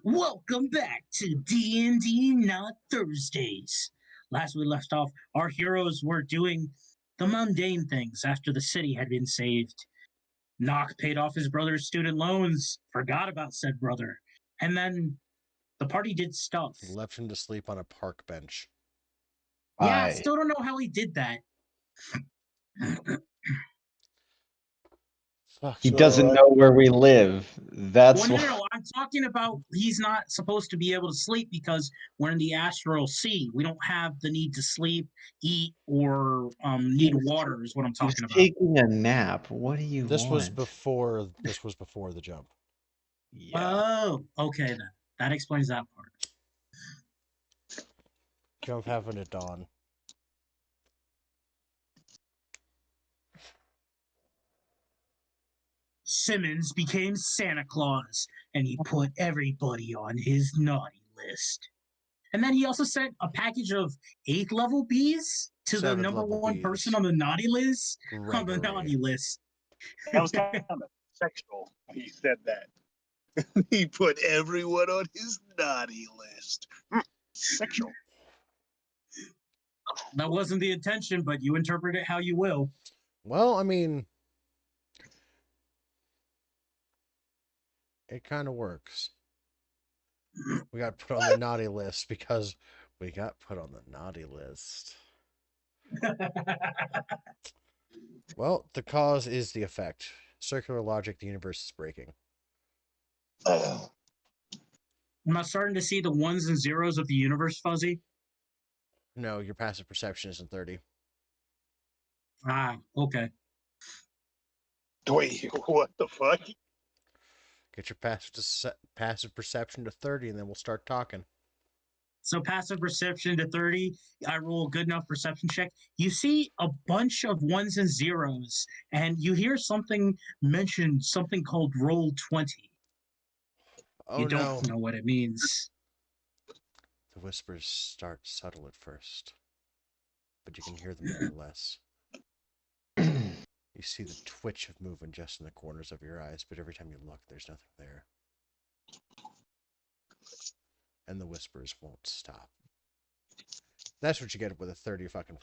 Welcome back to D&D Not Thursdays. Last we left off, our heroes were doing the mundane things after the city had been saved. Nock paid off his brother's student loans, forgot about said brother, and then the party did stuff. Left him to sleep on a park bench. Yeah, I I still don't know how he did that. Fuck. he doesn't know where we live. That's Well, why. no, I'm talking about he's not supposed to be able to sleep because we're in the astral sea. We don't have the need to sleep, eat, or need water. Is what I'm He's talking about. taking a nap. What do you This was want? before. This was before the jump. Yeah. Oh, okay then. That explains that part. Jump happened at dawn. Simmons became Santa Claus, and he put everybody on his naughty list. And then he also sent a package of 8th level bees to the 7th number level one bees. person on the naughty list. On the Gregory. naughty list. That was kind of sexual when he said that. He put everyone on his naughty list. Sexual. That wasn't the intention, but you interpret it how you will. Well, I mean, it kind of works. We got put on the naughty list because we got put on the naughty list. Well, the cause is the effect. Circular logic, the universe is breaking. Oh. I'm not starting to see the ones and zeros of the universe fuzzy. No, your passive perception isn't 30. Ah, okay. Wait, what the fuck? Get your passive perception to 30, and then we'll start talking. So passive perception to 30, I roll a good enough perception check. You see a bunch of ones and zeros, and you hear something mentioned, something called roll 20. Oh You no. don't know what it means. The whispers start subtle at first, but you can hear them nonetheless. You see the twitch of movement just in the corners of your eyes, but every time you look, there's nothing there. And the whispers won't stop. That's what you get with a 30 fucking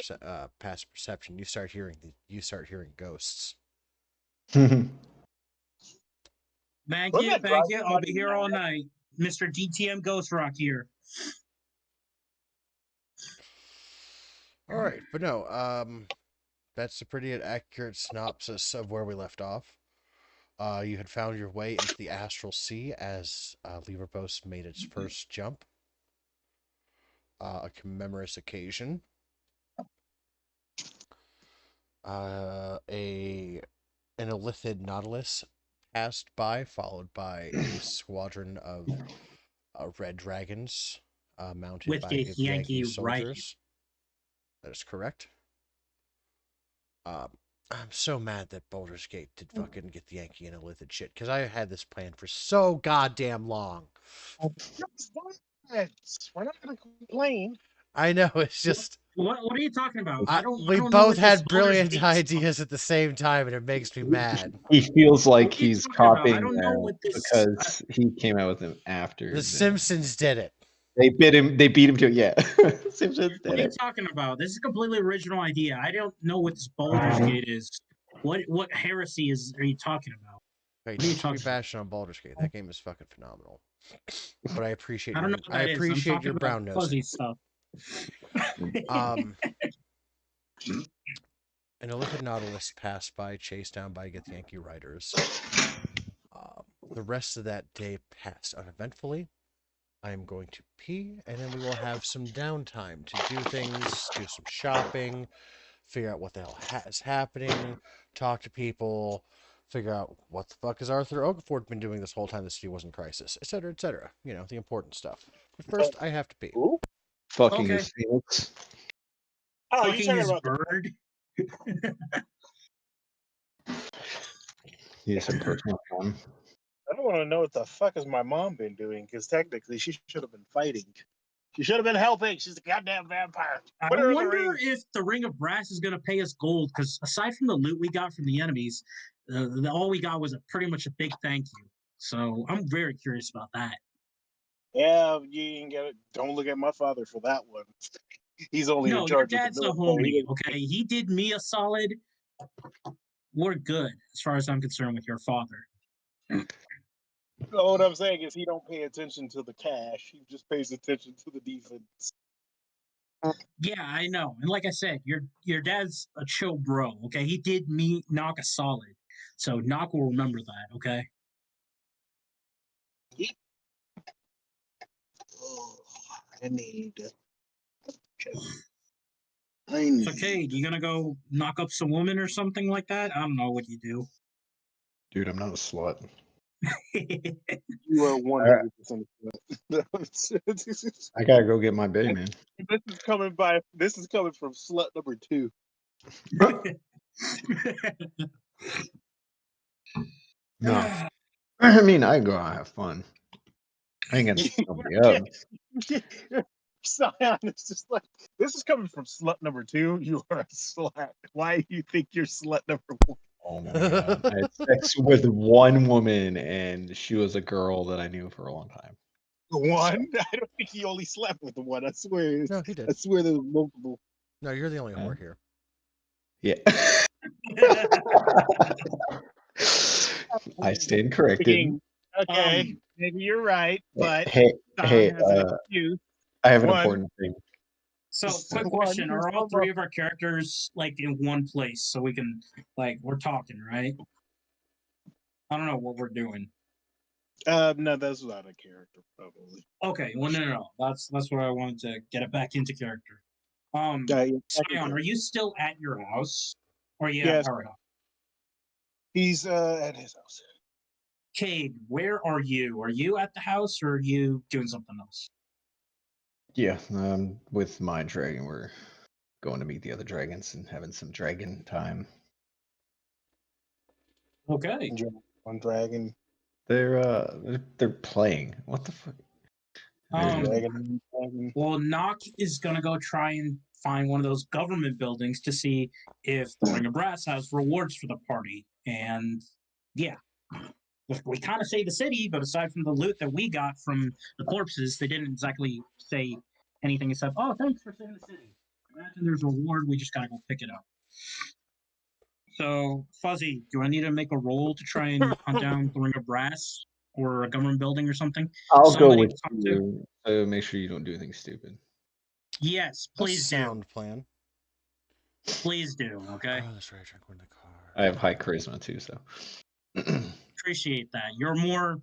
passive perception. You start hearing ghosts. Thank Wasn't you, that thank you. driving I'll like be here all mad? night. Mr. DTM Ghost Rock here. All right, but no, that's a pretty accurate synopsis of where we left off. You had found your way into the astral sea as Leverpost made its first jump. A commemorous occasion. An Illithid Nautilus passed by, followed by a squadron of red dragons mounted With by the good Yankee soldiers. That is correct. I'm so mad that Baldur's Gate did fucking get the Yankee and Illithid shit, because I had this plan for so goddamn long. We're not going to complain. I know, it's just... What are you talking about? we both had brilliant ideas at the same time, and it makes me mad. He feels like What are you he's talking about? I copying don't know what this- because he came out with him after. The Simpsons did it. They beat him to it. Yeah, Simpsons What did are you it. talking about? This is a completely original idea. I don't know what this Baldur's Gate is. What heresy are you talking about? Hey, What are you don't be talking bashing on Baldur's Gate. That game is fucking phenomenal. But I appreciate I don't know what that is. I'm appreciate talking your about brown nosing. fuzzy stuff. An Illithid Nautilus passed by, chased down by Githyanki riders. The rest of that day passed uneventfully. I am going to pee, and then we will have some downtime to do things, do some shopping, figure out what the hell is happening, talk to people, figure out what the fuck has Arthur Okafor been doing this whole time the city was in crisis, etc., etc. You know, the important stuff. But first, I have to pee. Ooh. Fucking Okay. his Phoenix. Oh, you're Fucking talking his about bird. He has some personal fun. I don't want to know what the fuck has my mom been doing, because technically she should have been fighting. She should have been helping. She's a goddamn vampire. I Put her in the wonder ring. if the Ring of Brass is going to pay us gold, because aside from the loot we got from the enemies, all we got was pretty much a big thank you. So I'm very curious about that. Yeah, you ain't got it. Don't look at my father for that one. He's only in No, your charge of the dad's a military. homie, okay? He did me a solid. We're good as far as I'm concerned with your father. What I'm saying is he don't pay attention to the cash. He just pays attention to the defense. Yeah, I know. And like I said, your dad's a chill bro, okay? He did me knock a solid. So knock will remember that, okay? Oh, I need. So Cade, you gonna go knock up some woman or something like that? I don't know what you do. Dude, I'm not a slut. You are 100%. I gotta go get my bay, man. This is coming from slut number 2. No, I mean I can go out and have fun. I ain't gonna beat nobody up. Scion is just like, this is coming from slut number 2. You are a slut. Why do you think you're slut number 1? Oh my god! I had sex with one woman, and she was a girl that I knew for a long time. One? I don't think he only slept with the one. I swear. No, he did. I swear there was multiple. No, you're the only whore here. Yeah. I stand corrected. Okay, maybe you're right, but Hey, Scion has an excuse. I have an One. important thing. So, quick One, question: he's are all homo. 3 of our characters like in one place so we can we're talking, right? I don't know what we're doing. No, that's not a character, probably. Okay, well, no. That's what I wanted to get it back into character. Scion, are you still at your house, or are you at Yes, our house? he's at his house. Cade, where are you? Are you at the house, or are you doing something else? Yeah, with my dragon, we're going to meet the other dragons and having some dragon time. Okay. One dragon. They're playing. What the fuck? Dragon. Well, Nock is gonna go try and find one of those government buildings to see if the Ring of Brass has rewards for the party. And yeah, we kind of saved the city, but aside from the loot that we got from the corpses, they didn't exactly say anything except, "Oh, thanks for saving the city. Imagine there's a reward. We just gotta go pick it up." So, Fuzzy, do I need to make a roll to try and hunt down the Ring of Brass or a government building or something? I'll go Somebody with to talk to? you. So make sure you don't do anything stupid. Yes, A please do. sound plan. Please do, okay? Oh, that's right. I drank one in the car. I have high charisma too, so. Appreciate that. You're more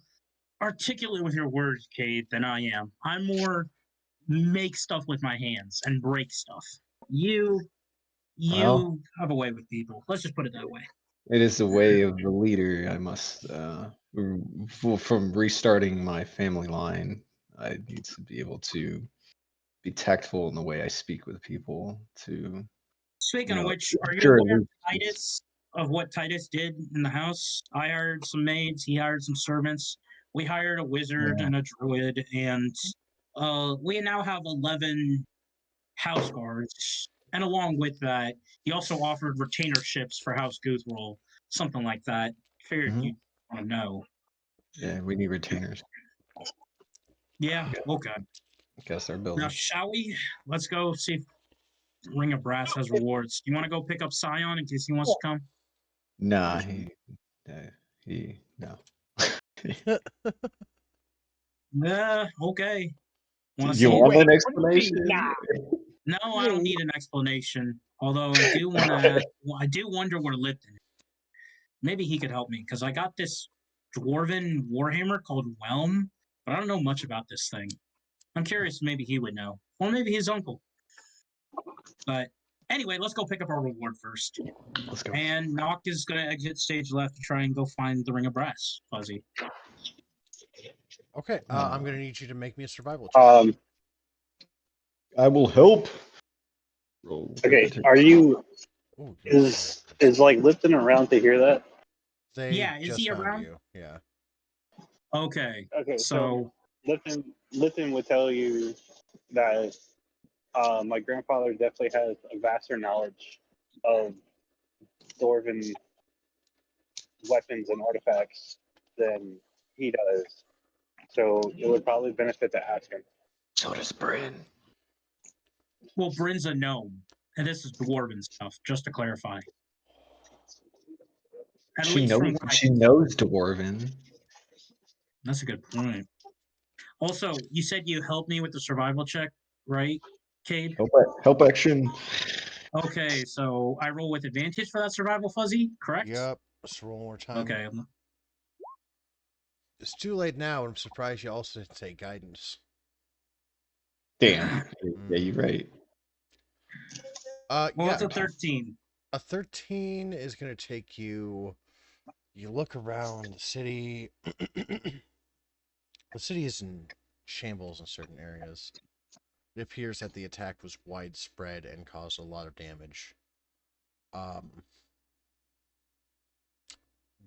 articulate with your words, Cade, than I am. I'm more make stuff with my hands and break stuff. You Well, have a way with people. Let's just put it that way. it is the way of the leader. I must, from restarting my family line, I need to be able to be tactful in the way I speak with people to, Speaking of which, are you sure, aware of what Titus did in the house? I hired some maids, he hired some servants. We hired a wizard and a druid, and we now have 11 house guards. And along with that, he also offered retainerships for House Goothrol, something like that. Figured Mhm. you'd want to know. Yeah, we need retainers. Yeah, okay. Guess they're Now, building. shall we? Let's go see if Ring of Brass has rewards. You want to go pick up Scion in case he wants to come? Nah, no. Okay. Want to You see? want Wait, an what do you mean, explanation? nah? No, I don't need an explanation. Although I do want to. I do wonder where Lipton is. Maybe he could help me because I got this dwarven warhammer called Whelm, but I don't know much about this thing. I'm curious. Maybe he would know, or maybe his uncle. But anyway, let's go pick up our reward first. Let's go. And Nock is going to exit stage left to try and go find the Ring of Brass. Fuzzy. Okay, I'm gonna need you to make me a survival check. I will help. Roll Okay, the are you Ooh, is like Lipton around to hear that? They Yeah, is just he found around? you. Yeah. Okay. Okay, So Lipton would tell you that my grandfather definitely has a vaster knowledge of Dwarven weapons and artifacts than he does. So it would probably benefit to ask him. So does Bryn. Well, Bryn's a gnome, and this is dwarven stuff. Just to clarify, at She least knows. from what I She can. knows Dwarven. That's a good point. Also, you said you helped me with the survival check, right, Cade? Help action. Okay, so I roll with advantage for that survival fuzzy, correct? Yep. Let's roll one more time. Okay. It's too late now, and I'm surprised you also didn't take guidance. Damn. Yeah, you're right. Well, yeah. it's a 13. A 13 is going to take you. You look around the city. The city is in shambles in certain areas. It appears that the attack was widespread and caused a lot of damage.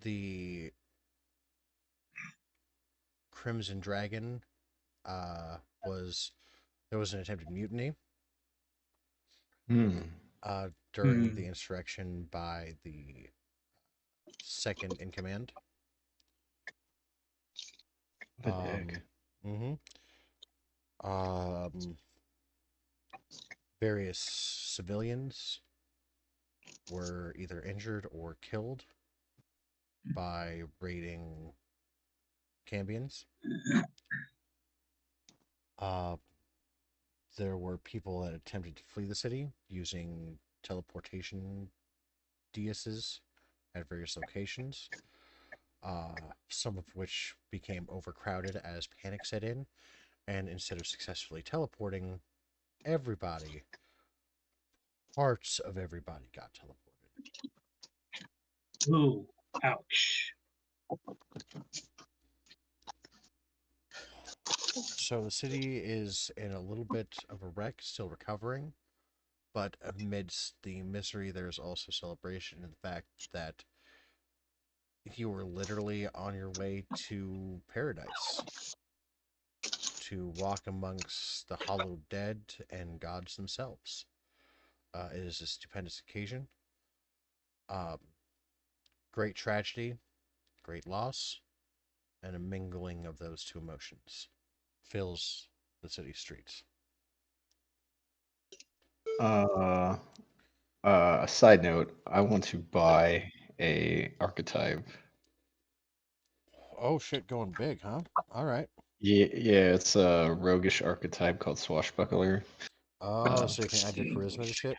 The Crimson Dragon was there was an attempted mutiny Hmm. during the insurrection by the second in command. What the heck? Various civilians were either injured or killed by raiding Cambions. There were people that attempted to flee the city using teleportation deuses at various locations, some of which became overcrowded as panic set in, and instead of successfully teleporting, parts of everybody got teleported. Ooh, ouch. So the city is in a little bit of a wreck, still recovering, but amidst the misery, there's also celebration in the fact that you were literally on your way to paradise, to walk amongst the hallowed dead and gods themselves. It is a stupendous occasion. Great tragedy, great loss, and a mingling of those two emotions fills the city streets. Side note, I want to buy a archetype. Oh shit, going big, huh? All right. Yeah, it's a roguish archetype called Swashbuckler. Oh, so you can add your charisma to shit?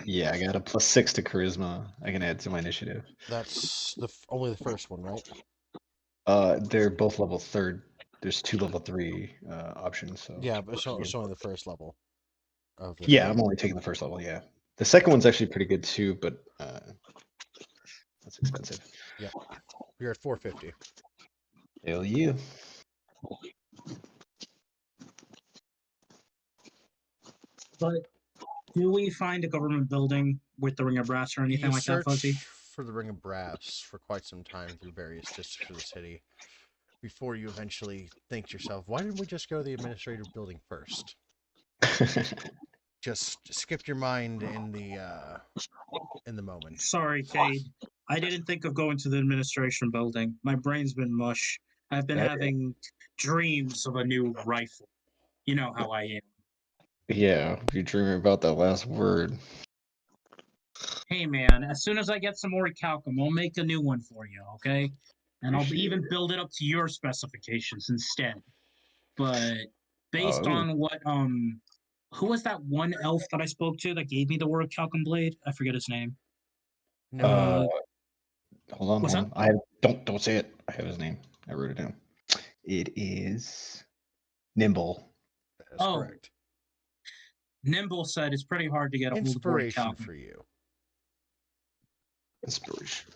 Yeah, I got a +6 to charisma. I can add to my initiative. That's only the first one, right? They're both level 3rd. There's 2 level 3 options. So Yeah, but it's only the first level of the yeah, three. I'm only taking the first level. Yeah, the second one's actually pretty good too, but that's expensive. Yep. You're at 450. Hell you. But do we find a government building with the Ring of Brass or anything You like that, Fuzzy? search for the Ring of Brass for quite some time through various districts of the city before you eventually think to yourself, why didn't we just go to the administrative building first? Just skipped your mind in the moment. Sorry, Cade. I didn't think of going to the administration building. My brain's been mush. I've been having dreams of a new rifle. You know how I am. Yeah, if you're dreaming about that last word. Hey, man, as soon as I get some more calcum, I'll make a new one for you, okay? And I'll Appreciate even it. build it up to your specifications instead. But based Oh, on what who was that one elf that I spoke to that gave me the word calcum blade? I forget his name. uh, Uh hold what's up? on. I have, don't say it. I have his name. I wrote it down. It is Nimble. That is Oh, correct. Nimble said it's pretty hard to get a hold of Inspiration calcum. for you. Inspiration.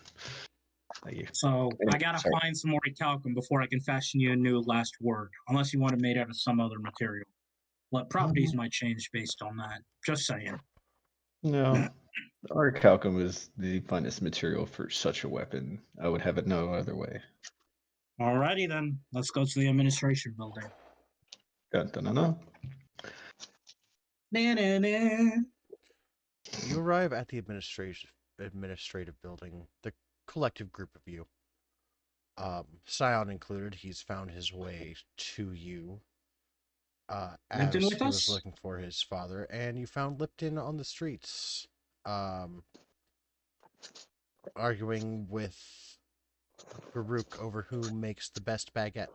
Thank you. So I Anyway, gotta sorry. find some calcum before I can fashion you a new last word, unless you want it made out of some other material. But properties might change based on that. Just saying. No, Arcalcum is the finest material for such a weapon. I would have it no other way. Alrighty then, let's go to the administration building. Dun, dun, dun, dun. Na-na-na. You arrive at the administrative building, the collective group of you. Scion included, he's found his way to you Lipton as with he was us? looking for his father, and you found Lipton on the streets, arguing with Baruch over who makes the best baguette.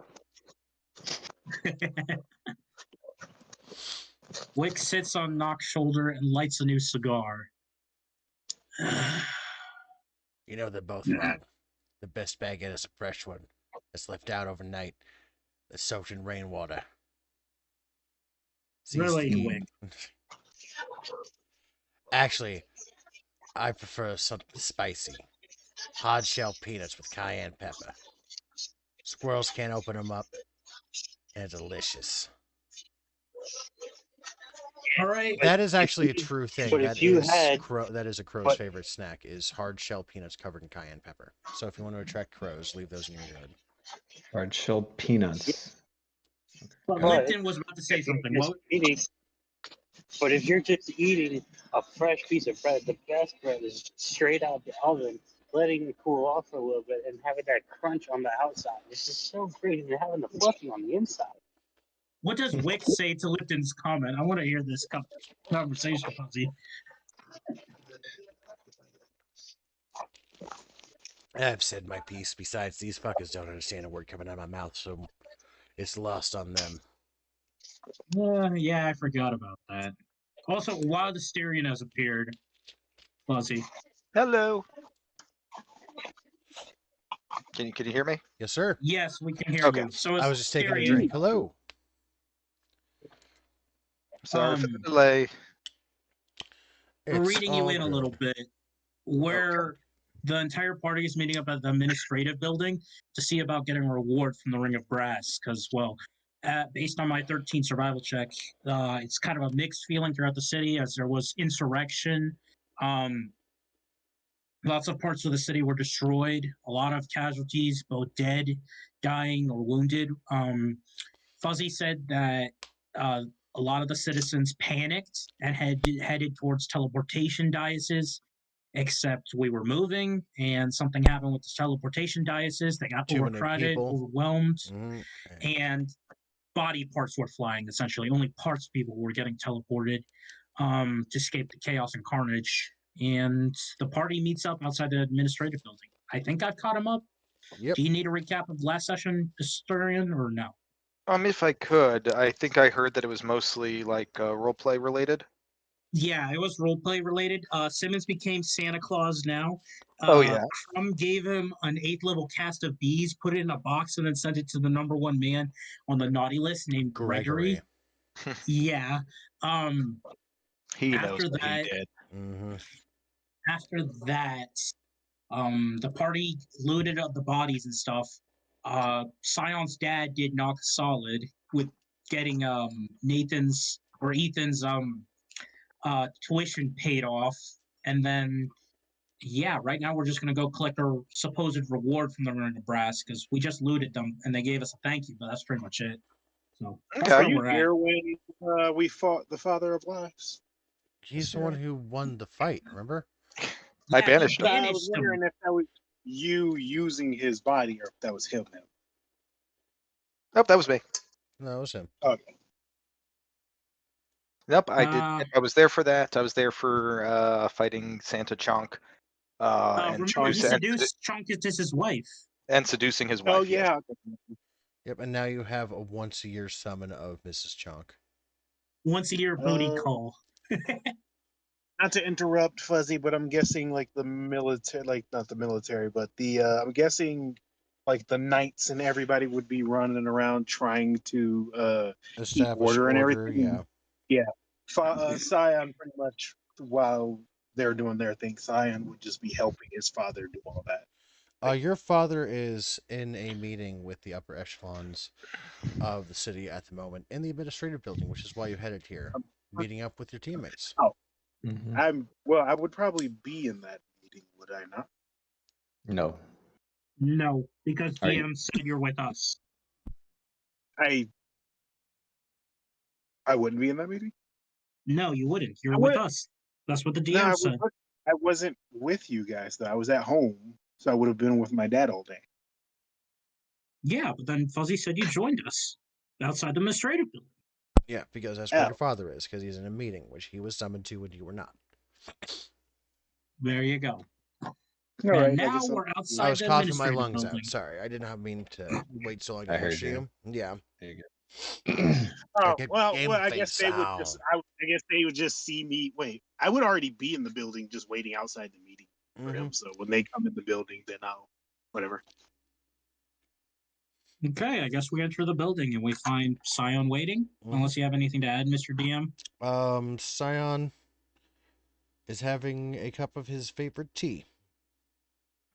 Wick sits on Nock's shoulder and lights a new cigar. You know they're both wrong. The best baguette is a fresh one that's left out overnight, that's soaked in rainwater. It's easy Really, to Wick? eat. Actually, I prefer something spicy. Hard shell peanuts with cayenne pepper. Squirrels can't open them up, and they're delicious. All right. That is If actually a you- true thing. But if you had, That is a crow's but favorite snack is hard shell peanuts covered in cayenne pepper. So if you want to attract crows, leave those in your yard. Hard shelled peanuts. But Got it. Lipton was about to say if you're something. just What? eating, but if you're just eating a fresh piece of bread, the best bread is straight out the oven, letting it cool off for a little bit, and having that crunch on the outside. It's just so great, and having the fluffy on the inside. What does Wick say to Lipton's comment? I want to hear this conversation, Fuzzy. I've said my piece. Besides, these fuckers don't understand a word coming out of my mouth, so it's lost on them. Yeah, I forgot about that. Also, Wild Asterion has appeared. Fuzzy. Hello. Can you hear me? Yes, sir. Yes, we can hear Okay. you. So I was just taking a drink. Hello. Sorry for the Um, delay. We're It's reading you all in a good. little bit, where the entire party is meeting up at the administrative building to see about getting a reward from the Ring of Brass. Because, well, based on my 13 survival check, it's kind of a mixed feeling throughout the city as there was insurrection. Lots of parts of the city were destroyed. A lot of casualties, both dead, dying, or wounded. Fuzzy said that a lot of the citizens panicked and headed towards teleportation dioceses, except we were moving and something happened with the teleportation dioceses. They got Too many overcrowded, people. overwhelmed, Mm, and body parts were flying, essentially. Only parts of people were getting teleported to escape the chaos and carnage. And the party meets up outside the administrative building. I think I've caught him up. Yep. Do you need a recap of last session, Historian, or no? If I could, I think I heard that it was mostly like roleplay related. Yeah, it was roleplay related. Simmons became Santa Claus now. Oh, yeah. Crumb gave him an 8th level cast of bees, put it in a box, and then sent it to the number 1 man on the naughty list named Gregory. Yeah. He knows After what that, he did. Mm-hmm. after that, the party looted up the bodies and stuff. Scion's dad did knock solid with getting Nathan's or Ethan's tuition paid off, and then yeah, right now we're just gonna go collect our supposed reward from the Ring of Brass because we just looted them and they gave us a thank you, but that's pretty much it. So that's Okay. Are where you we're at. here when we fought the Father of Lies? He's the one who won the fight, remember? I Yeah, banished you him. I was banished him. wondering if that was you using his body or if that was him. Nope, that was me. No, it was him. Okay. Nope, I did. Uh, I was there for that. I was there for fighting Santa Chonk. And remember, he seduce- and, seduced Chunk as his wife. and seducing his wife. Oh yes. yeah. Yep, and now you have a once-a-year summon of Mrs. Chonk. Once a year booty Uh, call. Not to interrupt, Fuzzy, but I'm guessing like the military, like not the military, but the I'm guessing like the knights and everybody would be running around trying to keep Establish order and order, everything. yeah. Scion pretty much while they're doing their thing, Scion would just be helping his father do all that. Your father is in a meeting with the upper echelons of the city at the moment in the administrative building, which is why you headed here, meeting up with your teammates. Mhm. I would probably be in that meeting, would I not? No. No, because Are you- DM said you're with us. I wouldn't be in that meeting. No, you wouldn't. You're I with would- us. That's what the DM No, said. I wasn't with you guys though. I was at home, so I would have been with my dad all day. Yeah, but then Fuzzy said you joined us outside the administrative building. Yeah, because that's where Oh. your father is, because he's in a meeting, which he was summoned to when you were not. There you go. All And right, I now guess we're I outside was the coughing my administrative lungs building. out. Sorry, I did not mean to wait so long to I heard answer you. you. Yeah. There you go. Oh Like a well, game I guess face they would just. sound. I guess they would just see me. Wait, I would already be in the building, just waiting outside the meeting for Mm-hmm. him. So when they come in the building, then I'll whatever. Okay, I guess we enter the building and we find Scion waiting. Mhm. Unless you have anything to add, Mr. DM. Scion is having a cup of his favorite tea.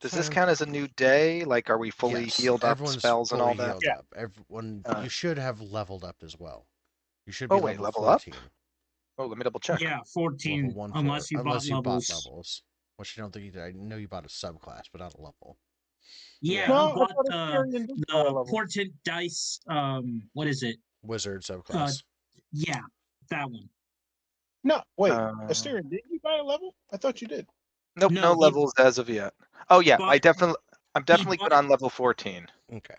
Does this Scion- count as a new day? Like, are we fully Yes, healed up, everyone's spells and all fully that? healed Yeah. up. Everyone, Uh, you should have leveled up as well. You should Oh be wait, level level up? 14. Oh, let me double check. Yeah, Level 14. 1 Unless you bought levels. levels. Which I don't think you did. I know you bought a subclass, but not a level. Yeah, Yeah. you No, I bought thought Asterion did buy a the level. portent dice. What is it? Wizard subclass. Yeah, that one. No, wait, Uh, Asterion, did you buy a level? I thought you did. Nope, No, no he levels as of yet. Oh yeah, bought- I'm definitely bought good on level 14. Okay.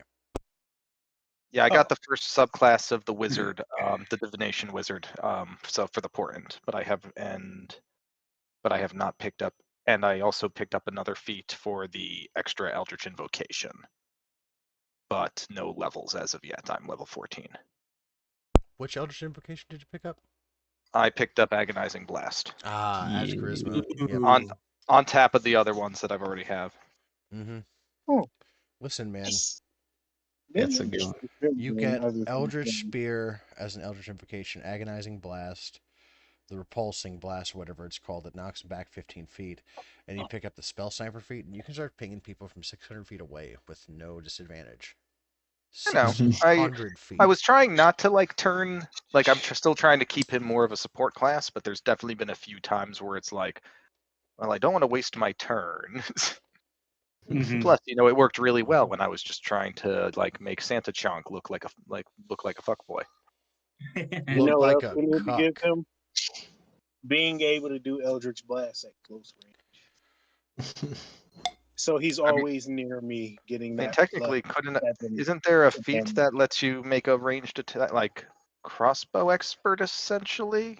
Yeah, I Oh. got the first subclass of the wizard, the divination wizard, so for the portent, but I have not picked up, and I also picked up another feat for the extra eldritch invocation. But no levels as of yet. I'm level 14. Which Eldritch Invocation did you pick up? I picked up agonizing blast Ah, adds Yeah. charisma. Yep. on on top of the other ones that I've already have. Mm-hmm. Oh. Listen, man. That's a good one. You get Eldritch Spear as an Eldritch Invocation, Agonizing Blast, the Repulsing Blast, or whatever it's called, that knocks them back 15 feet, and you pick up the Spell Sniper feat, and you can start pinging people from 600 feet away with no disadvantage. I know. 600 feet. I was trying not to like turn, like I'm still trying to keep him more of a support class, but there's definitely been a few times where it's like, well, I don't want to waste my turn. Mhm. Plus, it worked really well when I was just trying to like make Santa Chonk look like a fuckboy. You know Look what like else a we need to give cuck. him? Being able to do Eldritch Blast at close range. So he's always near me getting I mean, that. technically, isn't there a feat that lets you make a ranged attack, like crossbow expert, essentially?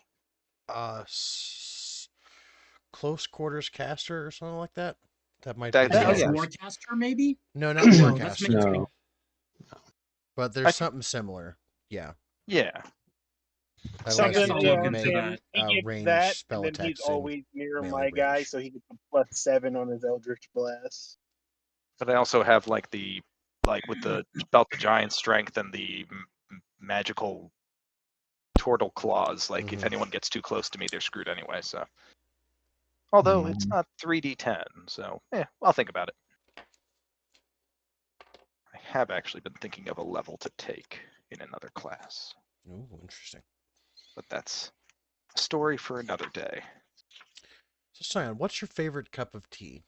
Close quarters caster or something like that. That might That- be. I think oh, it's yeah. Warcaster, maybe? No, not No, Warcaster. that's No. But I there's think- something similar. Yeah. Yeah. That Something allows you I'll to look into make that. He gets ranged that, spell and then he's attacks in always near melee my guy, range. so he gets a +7 on his Eldritch Blast. But I also have like with the belt of giant strength and the magical turtle claws. Like if Mhm. anyone gets too close to me, they're screwed anyway. So, although it's Mm. not 3d10, so I'll think about it. I have actually been thinking of a level to take in another class, Ooh, interesting. but that's a story for another day. So, Scion, what's your favorite cup of tea?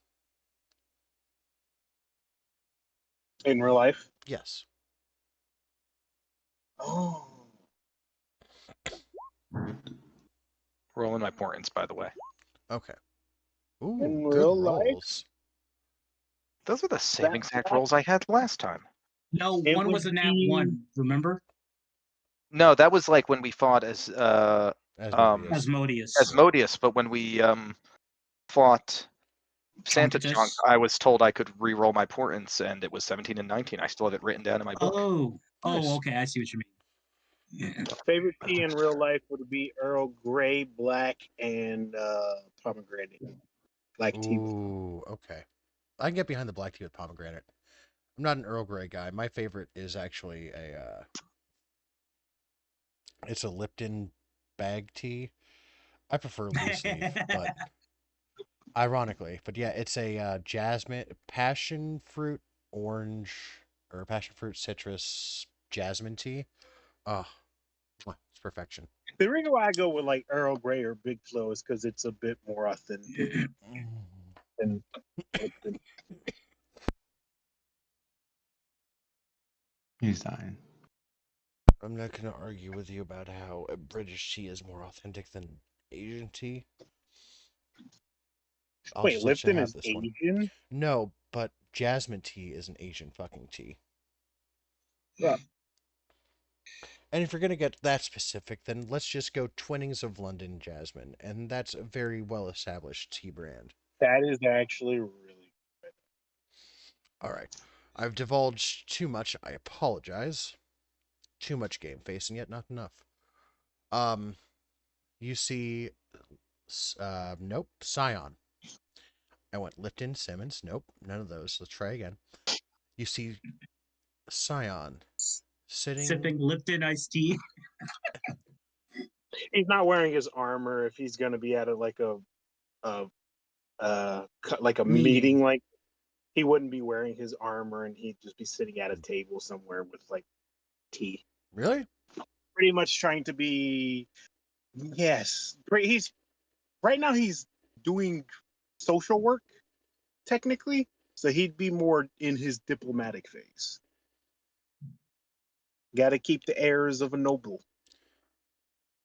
In real life? Yes. Oh. Rolling my portents, by the way. Okay. Ooh, In good real life? rolls. Those are the same That- exact rolls I had last time. No, It one would was a nat be- 1, remember? No, that was like when we fought as Asmodeus. Asmodeus. Asmodeus, but when we fought Santa Trumpetus. Chunk, I was told I could re-roll my portents, and it was 17 and 19. I still have it written down in my book. Oh, Nice. okay, I see what you mean. Favorite tea in real life would be Earl Grey, black, and pomegranate. Black tea. Ooh, okay. I can get behind the black tea with pomegranate. I'm not an Earl Grey guy. My favorite is actually it's a Lipton bag tea. I prefer loose leaf, but ironically, but yeah, it's a jasmine, passion fruit, orange, or passion fruit, citrus, jasmine tea. Oh, it's perfection. The reason why I go with like Earl Grey or Big Flow is because it's a bit more authentic than Lipton. He's dying. I'm not going to argue with you about how a British tea is more authentic than Asian tea. I'll Wait, just let you Lipton have is this one. Asian? No, but jasmine tea is an Asian fucking tea. Yeah. And if you're going to get that specific, then let's just go Twinnings of London Jasmine. And that's a very well established tea brand. That is actually really good. All right. I've divulged too much. I apologize. Too much game face, and yet not enough. You see, nope, Scion. I went Lipton, Simmons. Nope, none of those. Let's try again. You see Scion sitting. Sipping Lipton iced tea. He's not wearing his armor if he's going to be at like a meeting. Like he wouldn't be wearing his armor, and he'd just be sitting at a table somewhere with like tea. Really? Pretty much trying to be. Yes, he's right now. He's doing social work technically, so he'd be more in his diplomatic phase. Got to keep the airs of a noble.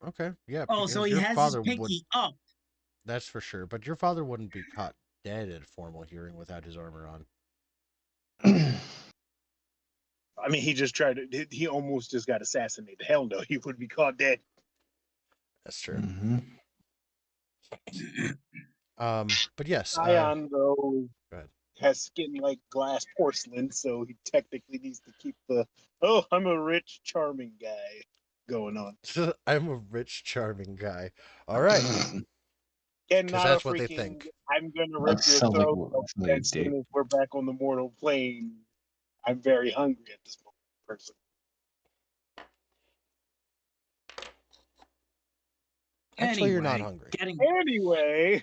Okay, yeah. Oh, because so he your has his father would. pinky up. That's for sure. But your father wouldn't be caught dead at a formal hearing without his armor on. I mean, he just tried to. He almost just got assassinated. Hell no, he would be caught dead. That's true. Mm-hmm. But yes. Scion, though, Go ahead. has skin like glass porcelain, so he technically needs to keep the "oh, I'm a rich, charming guy" going on. I'm a rich, charming guy. All right. And Because not that's a what they freaking, think. I'm gonna rip That your sounds like throat what somebody as soon did. as we're back on the mortal plane. I'm very hungry at this moment, person. Actually, you're not Anyway, hungry. Anyway,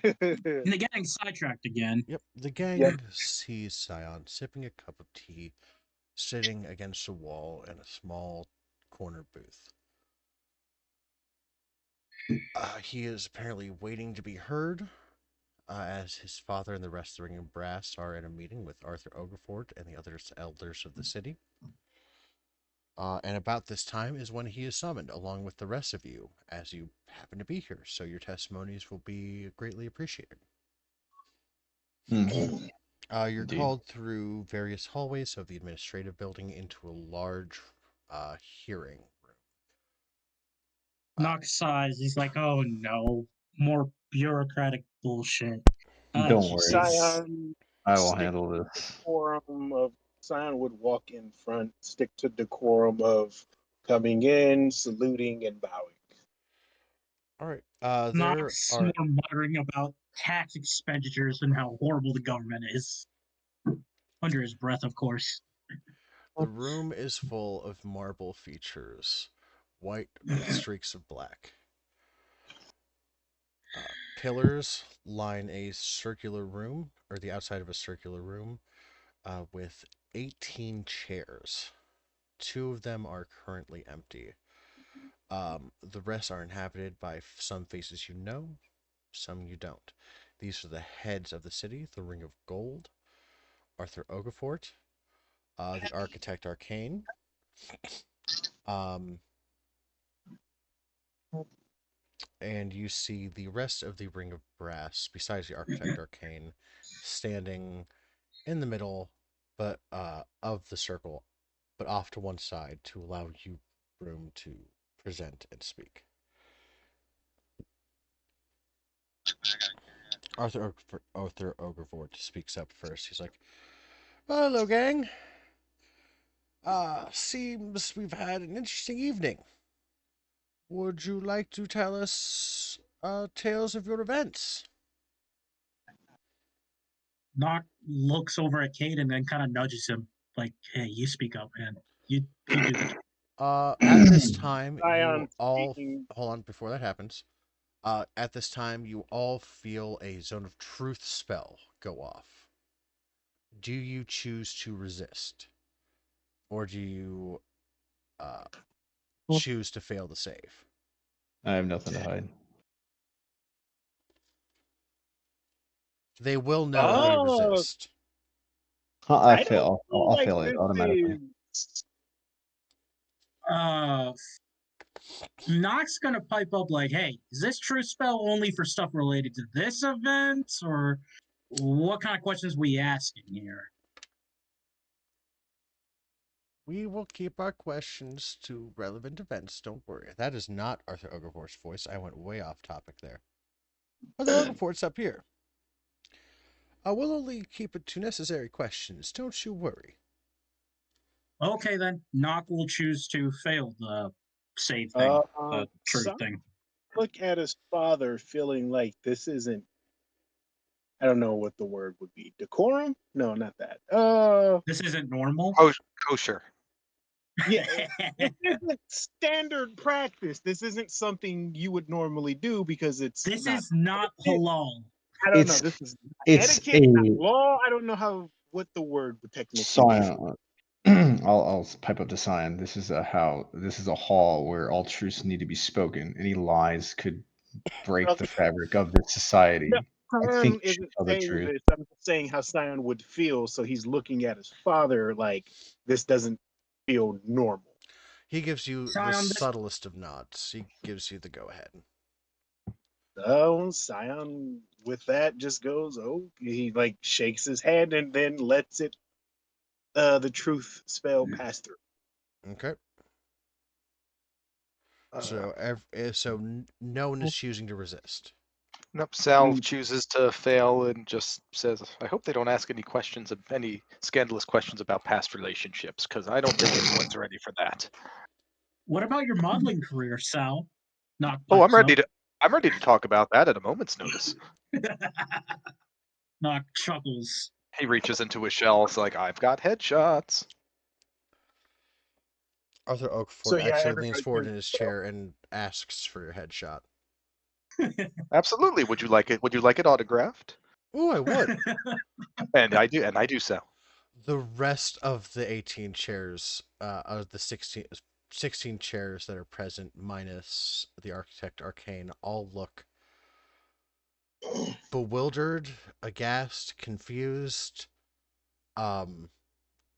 getting sidetracked again. Yep. The gang Yep. sees Scion sipping a cup of tea, sitting against a wall in a small corner booth. He is apparently waiting to be heard, as his father and the rest of the Ring of Brass are in a meeting with Arthur Oglefort and the other elders of the city. And about this time is when he is summoned, along with the rest of you, as you happen to be here. So your testimonies will be greatly appreciated. Mhm. You're Indeed. called through various hallways of the administrative building into a large hearing room. Knox sighs. He's like, "Oh no, more bureaucratic bullshit." Don't worry. jeez. Scion I will stick handle to this. decorum of Scion would walk in front, stick to decorum of coming in, saluting, and bowing. All right. There Knox are more muttering about tax expenditures and how horrible the government is. Under his breath, of course. the room is full of marble features, white with streaks of black. Pillars line a circular room, or the outside of a circular room, with 18 chairs. 2 of them are currently empty. The rest are inhabited by some faces you know, some you don't. These are the heads of the city: the Ring of Gold, Arthur Oglefort, the Architect Arcane, and you see the rest of the Ring of Brass, besides the Architect Arcane, standing in the middle, but of the circle, but off to one side to allow you room to present and speak. Arthur Oglefort speaks up first. He's like, "Hello, gang. Seems we've had an interesting evening. Would you like to tell us tales of your events?" Knox looks over at Kate and then kind of nudges him, like, "Hey, you speak up, man. You do the." At this time, you Scion all speaking. hold on before that happens. At this time, you all feel a zone of truth spell go off. Do you choose to resist, or do you choose to fail the save? I have nothing to hide. They will know if you Oh, resist. I I don't fail. feel I'll like fail it this automatically. is. Knox gonna pipe up like, "Hey, is this true spell only for stuff related to this event, or what kind of questions we asking here?" We will keep our questions to relevant events. Don't worry. That is not Arthur Ogerfort's voice. I went way off topic there. Arthur Ogerfort's up here. We'll only keep it to necessary questions. Don't you worry. Okay, then. Nock will choose to fail the save thing, the truth Some thing. look at his father feeling like this isn't, I don't know what the word would be. Decorum? No, not that. This isn't normal. Kosher. Yeah, this isn't standard practice. This isn't something you would normally do because it's This not. is not halal. I don't know. It's This is it's etiquette, not a law. I don't know what the word would technically be. Scion. I'll pipe up to Scion. This is a hall where all truths need to be spoken. Any lies could break the fabric of this society. No, I think Sion you should isn't tell the saying truth. this. I'm just saying how Sion would feel. So he's looking at his father like this doesn't feel normal. He gives you the Scion, this subtlest of nods. He gives you the go ahead. So Sion, with that, just goes, oh, he like shakes his head and then lets it, the truth spell pass through. Okay. Uh, So no one is choosing to resist. Nope. Sal chooses to fail and just says, "I hope they don't ask any scandalous questions about past relationships, because I don't think anyone's ready for that." What about your modeling career, Sal? Nock Oh, pipes up. I'm ready to talk about that at a moment's notice. Nock chuckles. He reaches into his shell. It's like, I've got headshots. Arthur So Oakford yeah, actually everybody leans forward can- in his chair and asks for your headshot. Absolutely. Would you like it? Would you like it autographed? Oh, I would. And I do. And I do so. The rest of the 18 chairs, of the 16 chairs that are present, minus the Architect Arcane, all look bewildered, aghast, confused,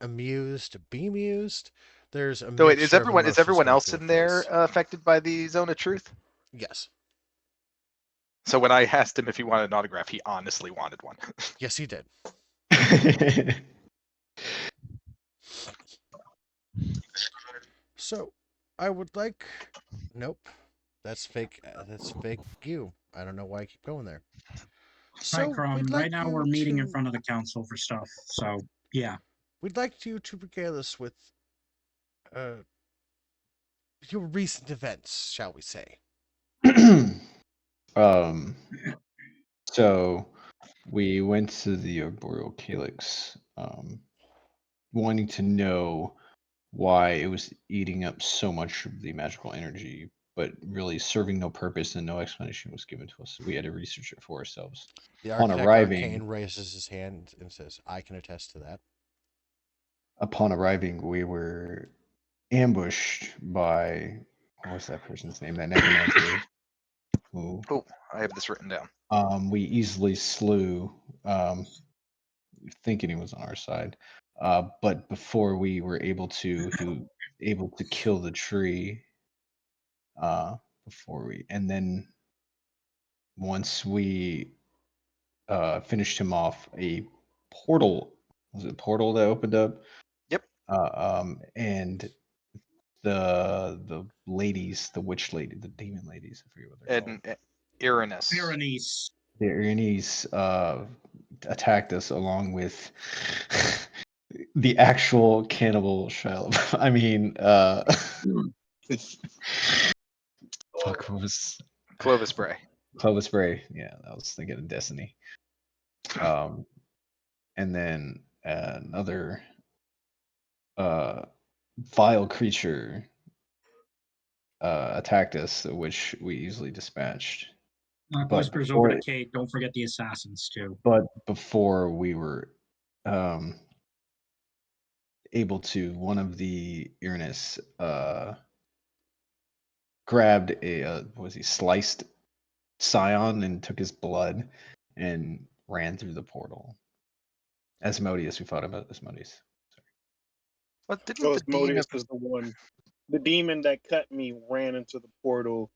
amused, bemused. There's a So wait, is mixture of everyone emotions going else through in their there face. affected by the zone of truth? Yes. So when I asked him if he wanted an autograph, he honestly wanted one. Yes, he did. So, I would like. Nope. That's fake. That's fake you. I don't know why I keep going there. Right, So, Crumb. we'd Right like now you we're meeting in to. front of the council for stuff. So, yeah. We'd like you to regale us with uh, your recent events, shall we say? um, so we went to the arboreal calyx, wanting to know why it was eating up so much of the magical energy, but really serving no purpose, and no explanation was given to us. We had to research it for ourselves. The Upon Architect arriving, Arcane raises his hand and says, I can attest to that. we were ambushed by, what was that person's name? That necromancer. Who Oh, I have this written down. we easily slew, thinking he was on our side. But before we were able to, able to kill the tree. And then once we finished him off, a portal, was it a portal that opened up? Yep. And the ladies, the witch lady, the demon ladies, I forget what they're called. And Irenaeus. Berenice. The Irenaeus attacked us along with the actual cannibal Shiloh. I mean, fuck, what was Clovis Bray. Clovis Bray? Yeah, I was thinking of Destiny. And then another vile creature attacked us, which we easily dispatched. Nock But whispers over to before, Kate. Don't forget the assassins, too. before we were able to, one of the Irenaeus grabbed was he sliced Scion and took his blood and ran through the portal. Asmodeus, we fought about Asmodeus. But didn't Oh, the dean Asmodeus of is the one. The demon that cut me ran into the portal.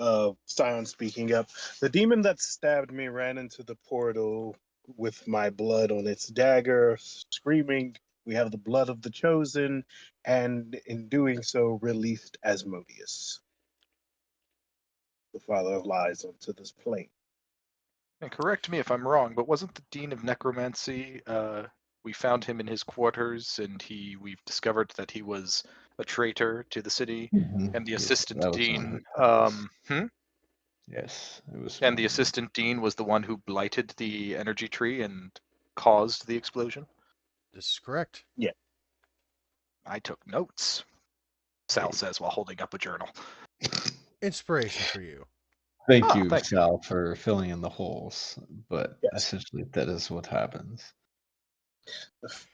Sion speaking up. The demon that stabbed me ran into the portal with my blood on its dagger, screaming, We have the blood of the chosen, and in doing so, released Asmodeus, the father of lies, onto this plane. And correct me if I'm wrong, but wasn't the Dean of Necromancy, we found him in his quarters, and we've discovered that he was a traitor to the city, and the Yes, assistant that was dean, one of the Yes, it was. and one the of them. assistant dean was the one who blighted the energy tree and caused the explosion. This is correct. I took notes, Sal Hey. says while holding up a journal. Inspiration for you. Thank Oh, you, thank you. Sal, for filling in the holes. But Yes. essentially, that is what happens.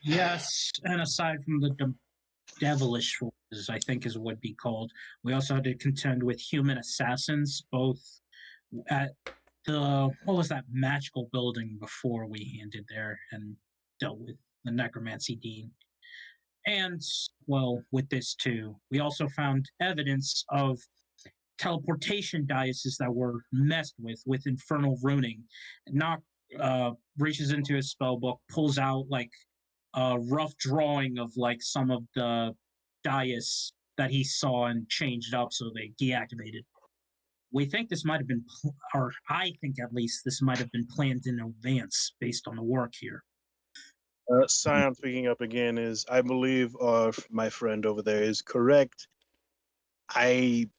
Yes, and aside from the devilish forces, I think is what would be called, we also had to contend with human assassins, both at what was that magical building before we handed there and dealt with the necromancy dean. And well, with this too, we also found evidence of teleportation dices that were messed with infernal runing. Nock reaches into his spell book, pulls out like a rough drawing of like some of the dice that he saw and changed up so they deactivated. We think this might have been, or I think at least this might have been planned in advance based on the work here. Scion speaking up again is, I believe my friend over there is correct. I'm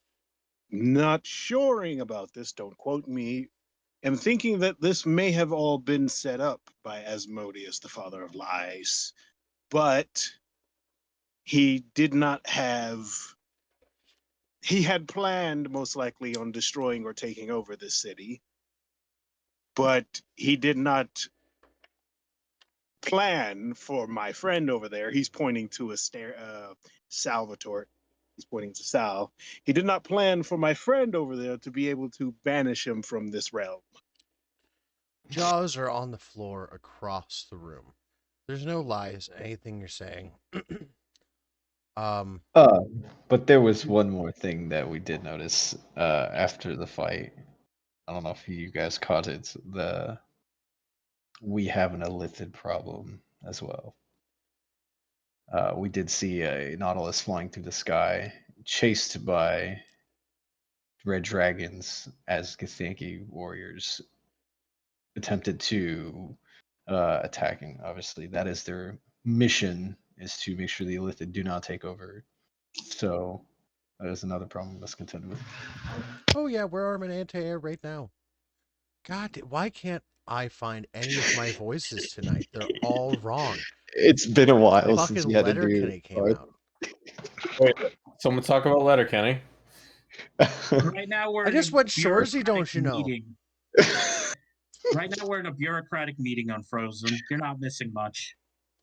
not shoring about this, don't quote me. Am thinking that this may have all been set up by Asmodeus, the father of lies, but he did not have. He had planned most likely on destroying or taking over this city, but he did not plan for my friend over there. He's pointing to Salvatore. He's pointing to Sal. He did not plan for my friend over there to be able to banish him from this realm. Jaws are on the floor across the room. There's no lies, anything you're saying. um, But there was one more thing that we did notice after the fight. I don't know if you guys caught it. We have an illithid problem as well. We did see a Nautilus flying through the sky, chased by red dragons as Githyanki warriors attempted to attacking. Obviously, that is their mission, is to make sure the illithid do not take over. So that is another problem we must contend with. oh yeah, we're arming anti-air right now. God, why can't I find any of my voices tonight? They're all wrong. It's been a while since Fucking you had to do Letterkenny came out. Wait, someone talk about Letterkenny. Right now we're I in just a went Shorzy, bureaucratic don't you know? meeting. Right now we're in a bureaucratic meeting on Frozen. You're not missing much.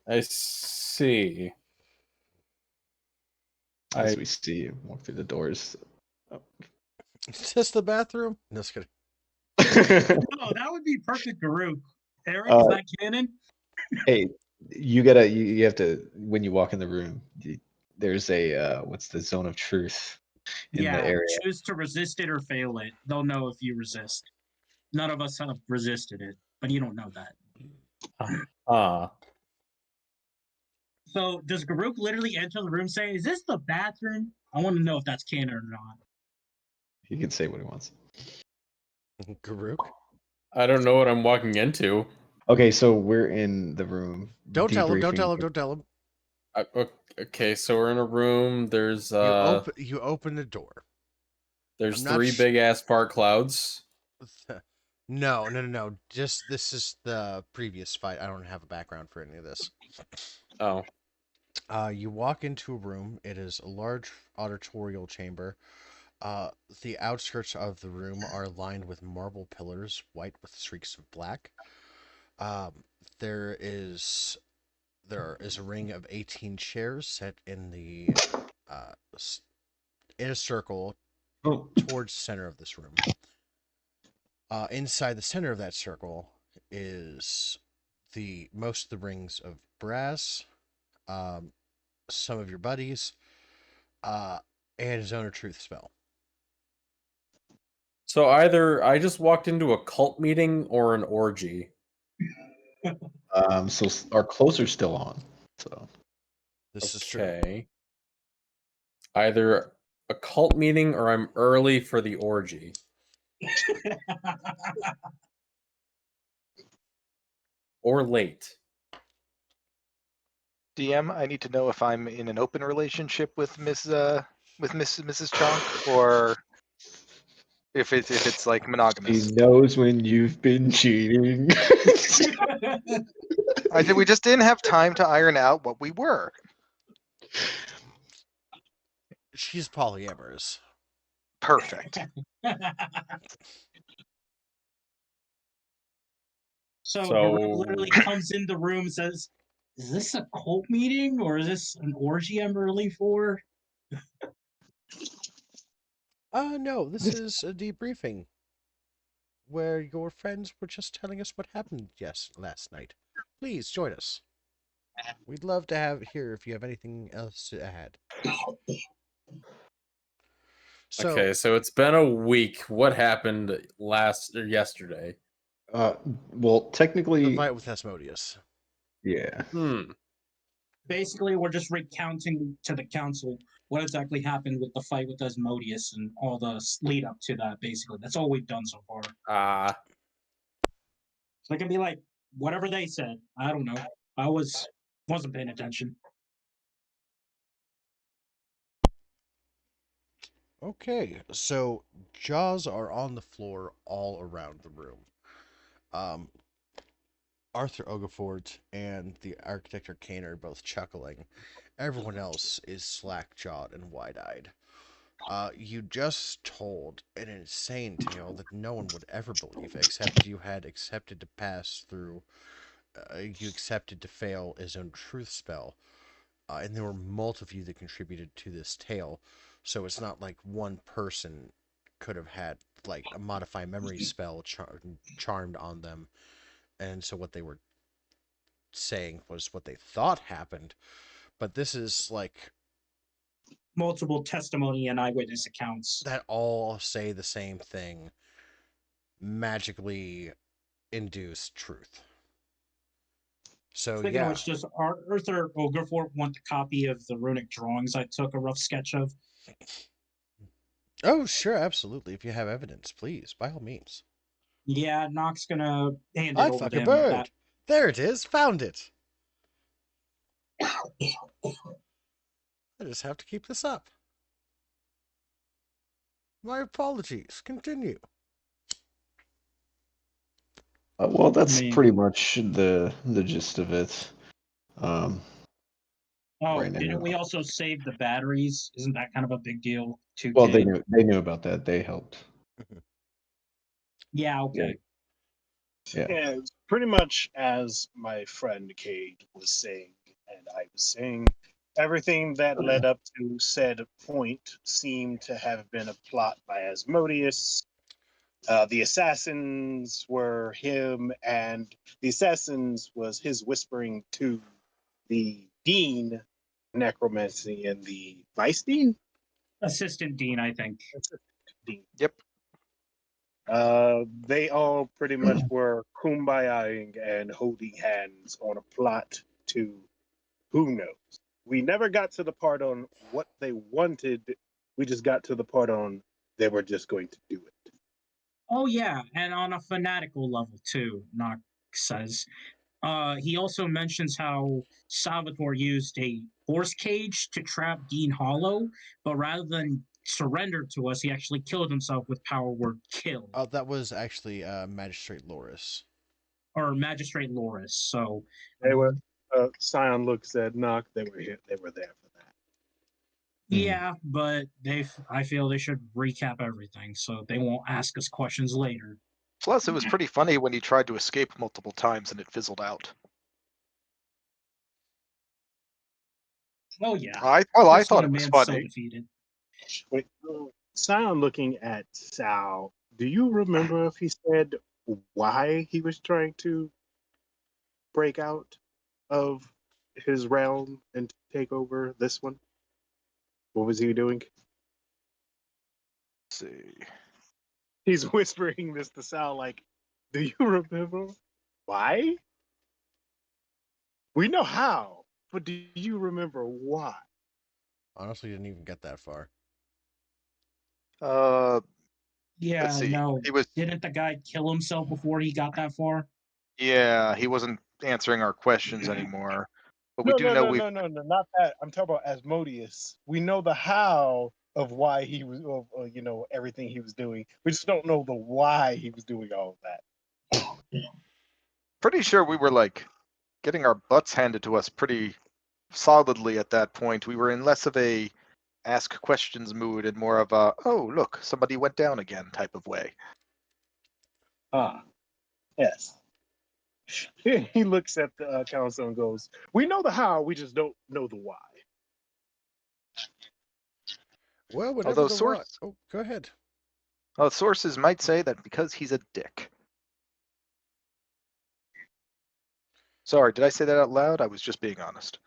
I see. As we see him walk through the doors. Is this the bathroom? No, just kidding. Oh, that would be perfect, Garuk. Eric, is that canon? Hey, you have to, when you walk in the room, there's a what's the zone of truth in the area. Choose to resist it or fail it. They'll know if you resist. None of us have resisted it, but you don't know that. So does Garuk literally enter the room saying, "Is this the bathroom?" I want to know if that's canon or not. He can say what he wants. Garuk? I don't know what I'm walking into. Okay, so we're in the room. Don't tell him, don't debriefing. tell him, don't tell him. Okay, so we're in a room. There's You open the door. there's three big ass park clouds. No. Just this is the previous fight. I don't have a background for any of this. Oh. You walk into a room. It is a large auditorial chamber. The outskirts of the room are lined with marble pillars, white with streaks of black. There is a ring of 18 chairs set in a circle towards the center of this room. Inside the center of that circle is most of the rings of brass, some of your buddies, and a Zone of Truth spell. So either I just walked into a cult meeting or an orgy. So our clothes are still on. So This is true. Okay. Either a cult meeting or I'm early for the orgy. Or late. DM, I need to know if I'm in an open relationship with Mrs. Chonk, or if it's like he monogamous. knows when you've been cheating. We just didn't have time to iron out what we were. She's polyamorous. Perfect. So So- Haru literally comes in the room and says, "Is this a cult meeting or is this an orgy I'm early for?" No, this is a debriefing where your friends were just telling us what happened last night. Please join us. We'd love to hear if you have anything else to add. So, Okay, so it's been a week. What happened yesterday? Well, the technically, fight with Asmodeus. yeah. Basically, we're just recounting to the council what exactly happened with the fight with Asmodeus and all the lead up to that. Basically, that's all we've done so far. So it can be like whatever they said. I don't know. I wasn't paying attention. Okay, so jaws are on the floor all around the room. Arthur Ogafort and the architect Arcane are both chuckling. Everyone else is slack-jawed and wide-eyed. You just told an insane tale that no one would ever believe, except you had accepted to pass through. You accepted to fail his own truth spell, and there were multiple of you that contributed to this tale. So it's not like one person could have had like a modify memory spell charmed on them, and so what they were saying was what they thought happened. But this is like Multiple testimony and eyewitness accounts. that all say the same thing. Magically induced truth. So Speaking of yeah. which, does Arthur Ogafort want a copy of the runic drawings I took a rough sketch of? Oh, sure, absolutely. If you have evidence, please, by all means. Yeah, Nock's gonna hand it I over fuck to a him with that. bird. There it is. Found it. I just have to keep this up. My apologies. Continue. Well, that's mean- pretty much the gist of it. Oh, Right now. didn't we also save the batteries? Isn't that kind of a big deal? 2K. Well, they knew about that. They helped. Yeah, okay. Yeah. Yeah, it's pretty much as my friend Cade was saying, and I was saying, everything that led up to said point seemed to have been a plot by Asmodeus. The assassins were him, and the assassins was his whispering to the dean, necromancy, and the vice dean. Assistant Dean, I think. Dean. Yep. They all pretty much were kumbayaing and holding hands on a plot to who knows. We never got to the part on what they wanted. We just got to the part on they were just going to do it. Oh yeah, and on a fanatical level too, Nock says. He also mentions how Salvatore used a horse cage to trap Dean Hollow, but rather than surrender to us, he actually killed himself with power word kill. Oh, that was actually Magistrate Loris. Or Magistrate Loris. So They were Scion looks at Nock, they were here, they were there for that. yeah, but I feel they should recap everything so they won't ask us questions later. Plus, it was pretty funny when he tried to escape multiple times and it fizzled out. Oh yeah. I Just thought when a it was man's so funny. defeated. Wait, Scion looking at Sal, do you remember if he said why he was trying to break out of his realm and take over this one? What was he doing? Let's see. He's whispering this to Sal like, do you remember why? We know how, but do you remember why? Honestly, didn't even get that far. Yeah, Let's see. no. He was Didn't the guy kill himself before he got that far? yeah, he wasn't answering our questions anymore. But we No, do no, know no, we no, no, no, not that. I'm talking about Asmodeus. We know the how of why he was, everything he was doing. We just don't know the why he was doing all of that. pretty sure we were like getting our butts handed to us pretty solidly at that point. We were in less of a ask questions mood and more of a oh look, somebody went down again type of way. Ah, yes. He looks at the council and goes, "We know the how, we just don't know the why." Well, whatever Although the what. Oh, go ahead. sources might say that because he's a dick. Sorry, did I say that out loud? I was just being honest.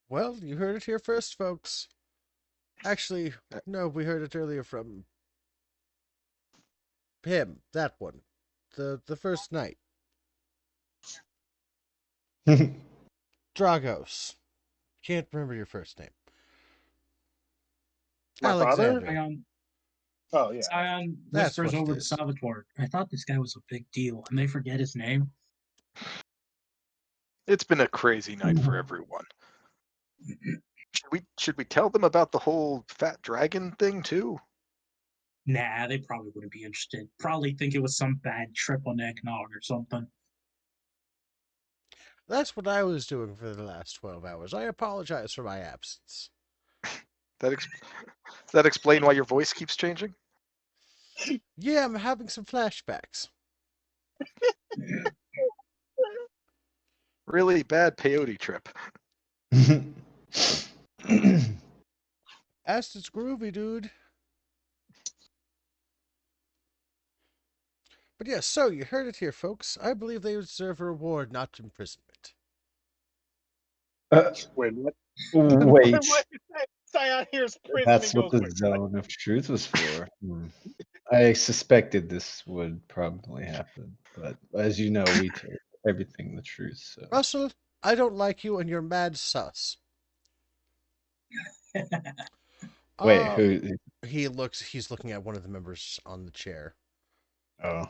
Well, you heard it here first, folks. Actually, no, we heard it earlier from him. That one, the first night. Dragos. Can't remember your first name. My father? Alexander. Zion, Oh yeah. Zion That's whispers what it over to is. Salvatore. I thought this guy was a big deal, and they forget his name. It's been a crazy night for everyone. Should we tell them about the whole fat dragon thing too? Nah, they probably wouldn't be interested. Probably think it was some bad trip on eggnog or something. That's what I was doing for the last 12 hours. I apologize for my absence. Does that explain why your voice keeps changing? Yeah, I'm having some flashbacks. Really bad peyote trip. Acid's groovy, dude. But yes, so you heard it here, folks. I believe they deserve a reward, not imprisonment. Wait, what? Wait, Zion hears prison that's and what goes, the "Wait, what?" zone of truth was for. I suspected this would probably happen, but as you know, we told everything the truth. So Russell, I don't like you and you're mad sus. wait, Uh, who? he's looking at one of the members on the chair. Oh,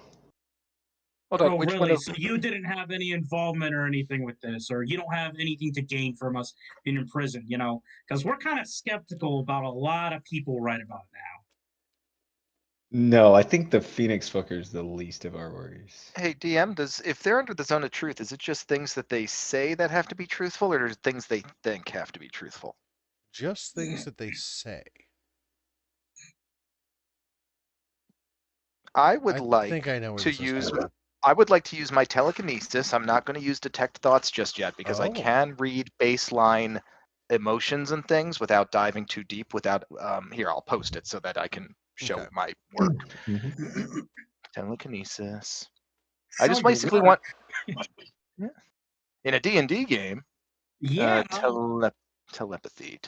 Hold on, Oh, which one really? of So you didn't have any involvement or anything with this, or you don't have anything to gain from us being in prison, Because we're kind of skeptical about a lot of people right about now. no, I think the Phoenix fucker is the least of our worries. Hey DM, if they're under the zone of truth, is it just things that they say that have to be truthful, or is it things they think have to be truthful? Just things that they say. I would I like think I know where to this is use going. I would like to use my telekinesis. I'm not going to use detect thoughts just yet because I Oh. can read baseline emotions and things without diving too deep. Without here, I'll post it so that I can show Okay. my work. Mhm. Telekinesis. I Show just your basically work. want in a D&D game. Yeah. Telepathy.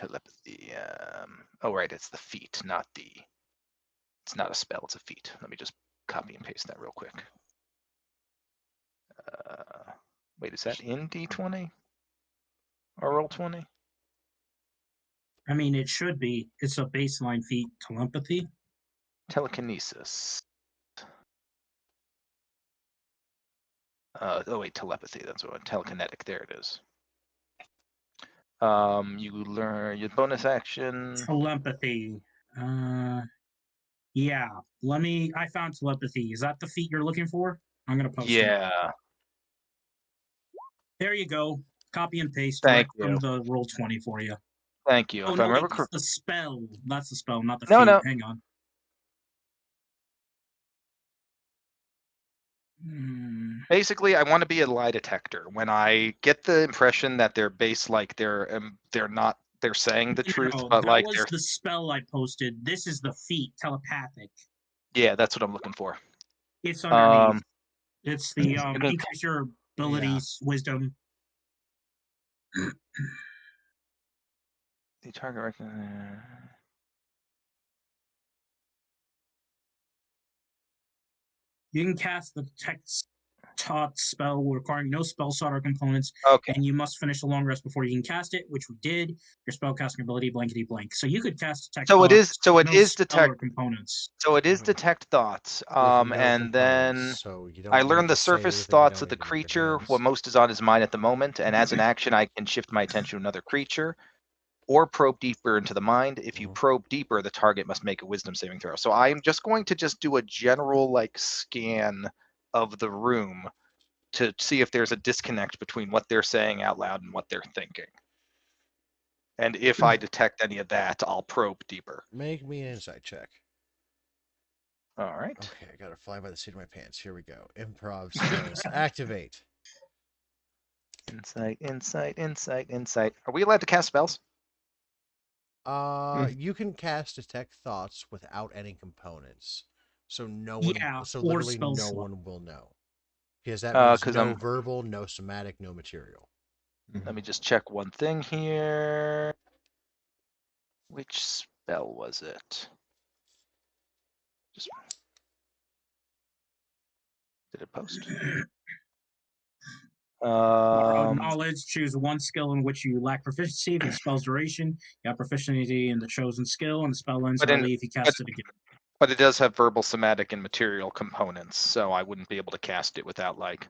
Oh right, it's the feat, not the. It's not a spell. It's a feat. Let me just copy and paste that real quick. Wait, is that in D20 or Roll20? I mean, it should be. It's a baseline feat, telepathy. Telekinesis. Oh wait, telepathy. That's what telekinetic. There it is. You learn your bonus action. Telepathy. Yeah. I found telepathy. Is that the feat you're looking for? I'm gonna post it. Yeah. There you go. Copy and paste Thank direct you. from the Roll20 for you. Thank you. Oh If I no, wait, remember that's correctly. the spell. That's the spell, not the No, feat. no. Hang on. Hmm. Basically, I want to be a lie detector. When I get the impression that they're not they're saying the truth, No, but that like was they're the spell I posted. This is the feat, telepathic. yeah, that's what I'm looking for. It's underneath. Um, It's the you can increase your abilities, wisdom. the target You can cast the text taught spell requiring no spell slot or components, Okay. and you must finish a long rest before you can cast it, which we did. Your spellcasting ability, blankety blank. So you could cast detect So it is. thoughts, So it no is spell detect. or components. So it is Mhm. detect thoughts. With no And then components, so you don't I need learned to the surface save, and you thoughts don't of the need to move your creature. hands. What most is on his mind at the moment, and as an action, I can shift my attention to another creature, or probe deeper into the mind. If you Mhm. probe deeper, the target must make a wisdom saving throw. So I am just going to do a general like scan of the room to see if there's a disconnect between what they're saying out loud and what they're thinking. And if I detect any of that, I'll probe deeper. Make me an insight check. All right. Okay, I gotta fly by the seat of my pants. Here we go. Improv skills. Activate. Insight, insight, insight, insight. Are we allowed to cast spells? You can cast detect thoughts without any components. So Yeah, so or literally spell no slot. one will know. Because that means 'Cause no I'm- verbal, no somatic, no material. Let me just check one thing here. Which spell was it? Just did it post? Borrow knowledge. Choose one skill in which you lack proficiency. If it spells duration, you have proficiency in the chosen skill, and the spell ends But in- early if you cast it again. But it does have verbal, somatic, and material components, so I wouldn't be able to cast it without like.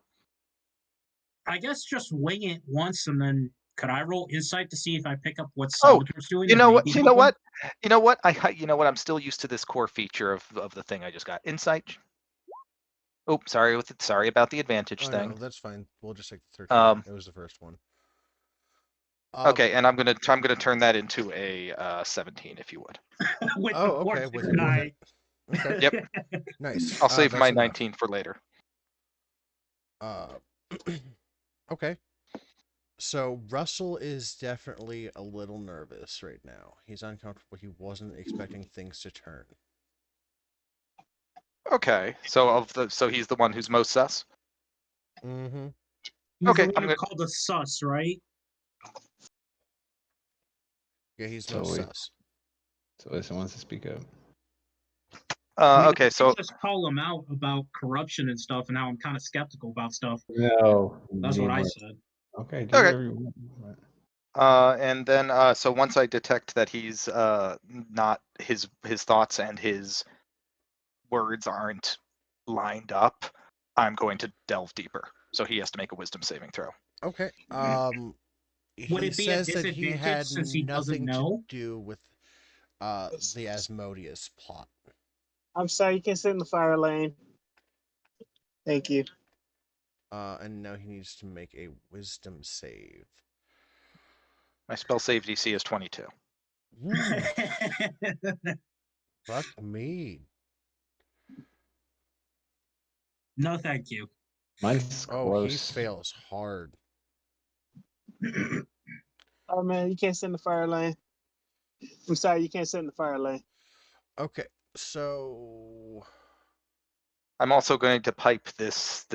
I guess just wing it once, and then could I roll insight to see if I pick up what Oh, Salvatore's doing? you That know may what? be You know helping? what? You know what? You know what? I'm still used to this core feature of the thing I just got. Insight. Oh, sorry about the advantage Oh thing. no, that's fine. We'll just take the 13. Um, It was the first one. Okay, and I'm gonna turn that into a 17, if you would. With Oh, the okay. fortune With die. Okay. Yep. Nice. I'll save that's my enough. 19 for later. Okay. So Russell is definitely a little nervous right now. He's uncomfortable. He wasn't expecting things to turn. Okay, so he's the one who's most sus. Mm-hmm. He's Okay, the I'm one gonna. called the sus, right? Yeah, he's So most wait. sus. So if someone wants to speak up. I mean, Okay, I so just call him out about corruption and stuff, and now I'm kind of skeptical about stuff. No. That's you what need I more- said. Okay, do Okay. whatever you want. and then so once I detect that he's not his thoughts and his words aren't lined up, I'm going to delve deeper. So he has to make a wisdom saving throw. Okay. Would He it be a says that he disadvantage had since he doesn't nothing to know? do with the Asmodeus plot. I'm sorry, you can't sit in the fire lane. Thank you. And now he needs to make a wisdom save. My spell save DC is 22. Fuck me. No, thank you. Mine's Oh, he close. fails hard. Oh man, you can't sit in the fire lane. I'm sorry, you can't sit in the fire lane. Okay, so I'm also going to pipe this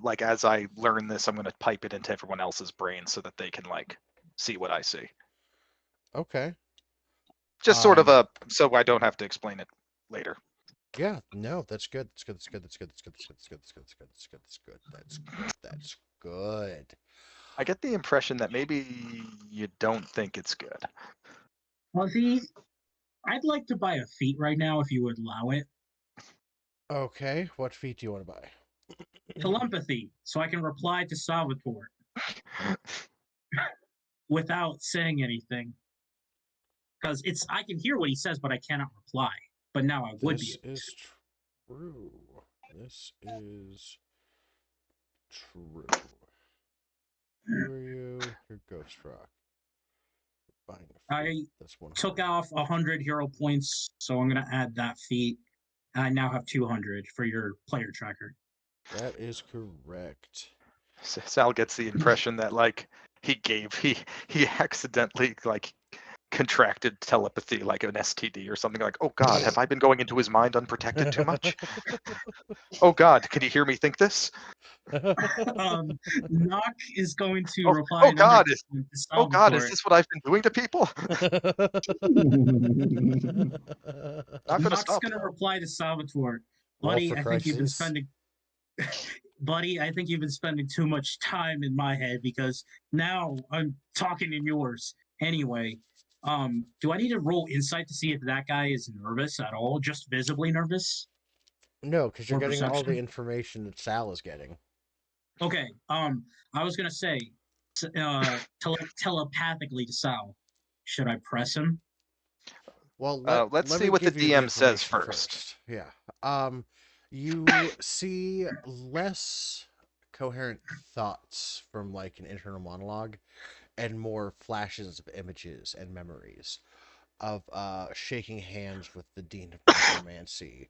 like as I learn this, I'm going to pipe it into everyone else's brain so that they can like see what I see. okay. Just sort of so I don't have to explain it later. Yeah, no, that's good. That's good. That's good. That's good. That's good. That's good. That's good. That's good. That's good. That's good. That's good. That's good. That's good. I get the impression that maybe you don't think it's good. Fuzzy, I'd like to buy a feat right now if you would allow it. Okay, what feat do you want to buy? Telepathy, so I can reply to Salvatore without saying anything. Because I can hear what he says, but I cannot reply. But now I would This be able is to. true. This is true. Who are you? You're Ghost Rock. Buying a feat. I That's 100. took off 100 hero points, so I'm going to add that feat. I now have 200 for your player tracker. That is correct. Sal gets the impression that like he accidentally like contracted telepathy like an STD or something, like, oh god, have I been going into his mind unprotected too much? Oh god, can he hear me think this? Knock is going to reply Oh another god, to oh god, is Salvatore. this what I've been doing to people? Not gonna Knock's stop going to though. reply to Salvatore. Roll Buddy, for I think you've been crises. spending buddy, I think you've been spending too much time in my head because now I'm talking in yours. Anyway, do I need to roll insight to see if that guy is nervous at all, just visibly nervous, No, because you're or getting all the perception? information that Sal is getting. Okay. I was gonna say, telepathically to Sal, should I press him? Well, Let's let see me what the give you the DM says information first. Yeah. You see less coherent thoughts from like an internal monologue and more flashes of images and memories of shaking hands with the Dean of Necromancy,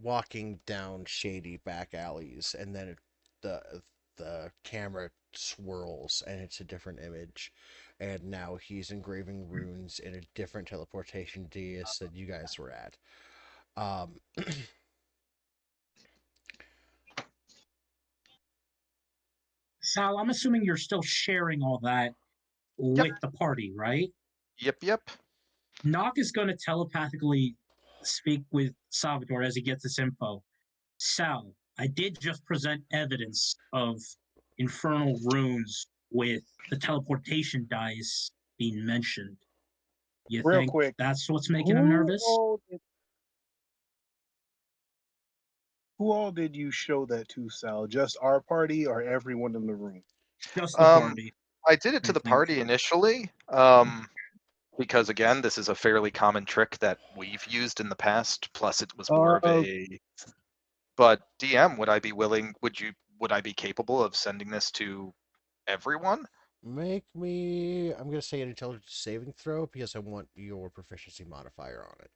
walking down shady back alleys, and then the camera swirls and it's a different image, and now he's engraving runes in a different teleportation dais that you guys were at. Um, Sal, I'm assuming you're still sharing all that Yep. with the party, right? Yep. Nock is going to telepathically speak with Salvatore as he gets this info. Sal, I did just present evidence of infernal runes with the teleportation dice being mentioned. You Real think quick, that's what's making him who nervous? all did, who all did you show that to, Sal? Just our party or everyone in the room? Just the Um, party, I did it I to the think. party initially, because again, this is a fairly common trick that we've used in the past. Plus, it was more of Uh, a. But DM, would I be willing? Would I be capable of sending this to everyone? Make me. I'm gonna say an intelligence saving throw because I want your proficiency modifier on it.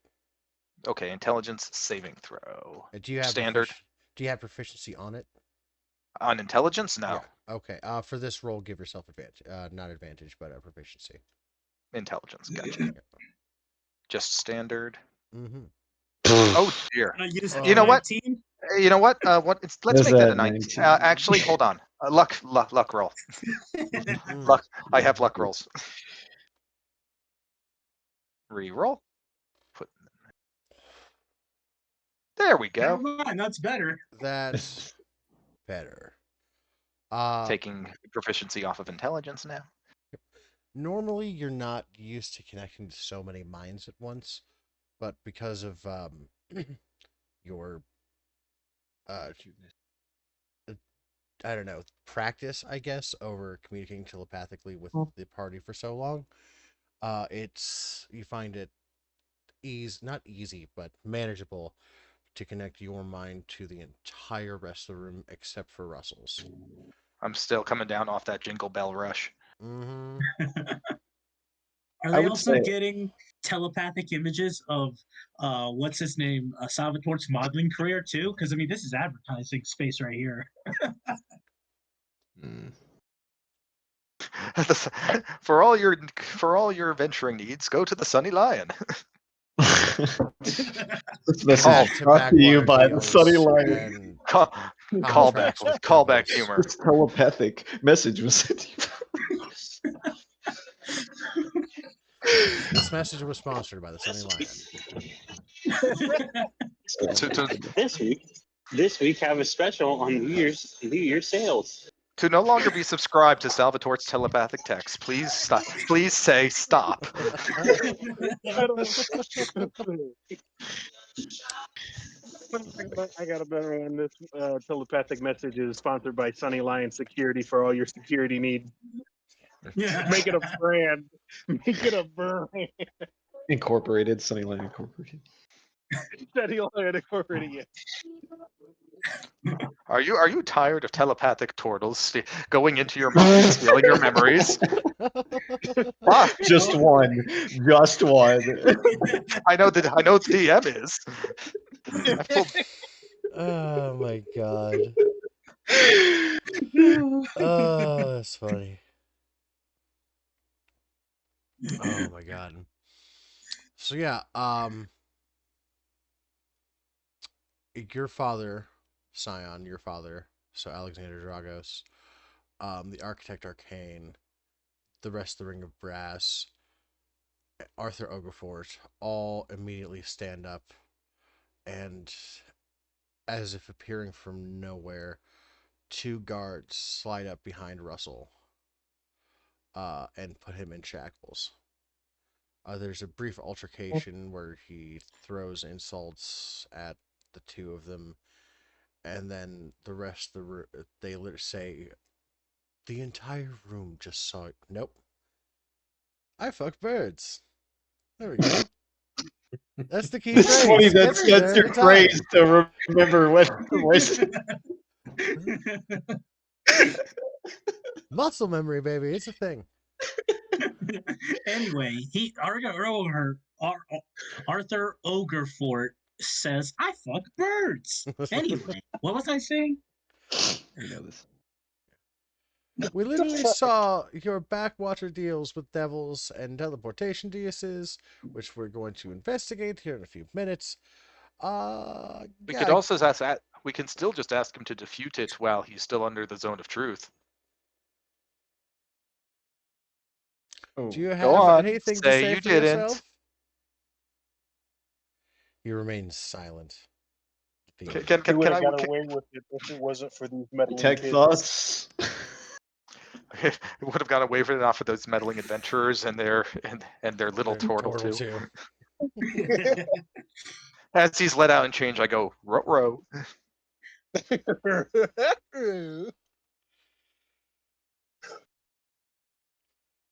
Okay, intelligence saving throw. Do you have Standard Do you have proficiency on it? on intelligence? No, Yeah. Okay. For this roll, give yourself advantage. Not advantage, but proficiency. intelligence. Gotcha. Just standard. Mm-hmm. Oh dear. Can I use You a know what? 19? You know what? Let's Is make that a that 19. 19? Actually, hold on. Luck roll. Luck. I have luck rolls. Reroll. Put. There we Never go. mind, that's better. That's better. Taking proficiency off of intelligence now. Normally you're not used to connecting to so many minds at once, but because of your I don't know, practice, I guess, over communicating telepathically with the party for so long, it's you find it not easy, but manageable to connect your mind to the entire rest of the room except for Russell's. I'm still coming down off that jingle bell rush. Mm-hmm. Are I they would also say getting telepathic images of what's his name, Salvatore's modeling career too? Because I mean, this is advertising space right here. mm, for all your venturing needs, go to the Sunny Lion. this message Call is brought to you Backwater by the Sunny deals Lion. and Call, contracts with callback devils. humor. This telepathic message was sent to you. This message was sponsored by the Sunny Lion. This week have a special on New Year's sales. To no longer be subscribed to Salvatore's telepathic text, please stop. Please say stop. I got a better one. This telepathic message is sponsored by Sunny Lion Security for all your security needs. Yeah. Make it a brand. Make it a brand. Incorporated, Sunny Lion Incorporated. Sunny Lion Incorporated. Yeah. Are you tired of telepathic turtles going into your mind, stealing your memories? Ah, Just one. Just one. I know the DM is. I've pulled. Oh my god. Oh, that's funny. Oh my god. So yeah, your father, Scion, your father, so Alexander Dragos, the Architect Arcane, the rest of the Ring of Brass, Arthur Oglefort, all immediately stand up and as if appearing from nowhere, 2 guards slide up behind Russell and put him in shackles. There's a brief altercation where he throws insults at the 2 of them, and then the rest of they say, the entire room just saw it. Nope. I fuck birds. There we go. That's the key It's phrase. funny It gets me that's there your every time. phrase to remember what voice. Muscle memory, baby. It's a thing. Anyway, Arthur Ogerfort says, "I fuck birds." Anyway, what was I saying? We know this. We literally saw your backwater deals with devils and teleportation deuces, which we're going to investigate here in a few minutes. We could also ask. We can still just ask him to defute it while he's still under the zone of truth. Do you Go have on, anything to say say you for didn't. yourself? He remains silent. He Can would I? have got away with it if it wasn't for these meddling Tech kids. thoughts. It would have got away with it off of those meddling adventurers and their little turtle too. As he's let out and changed, I go row.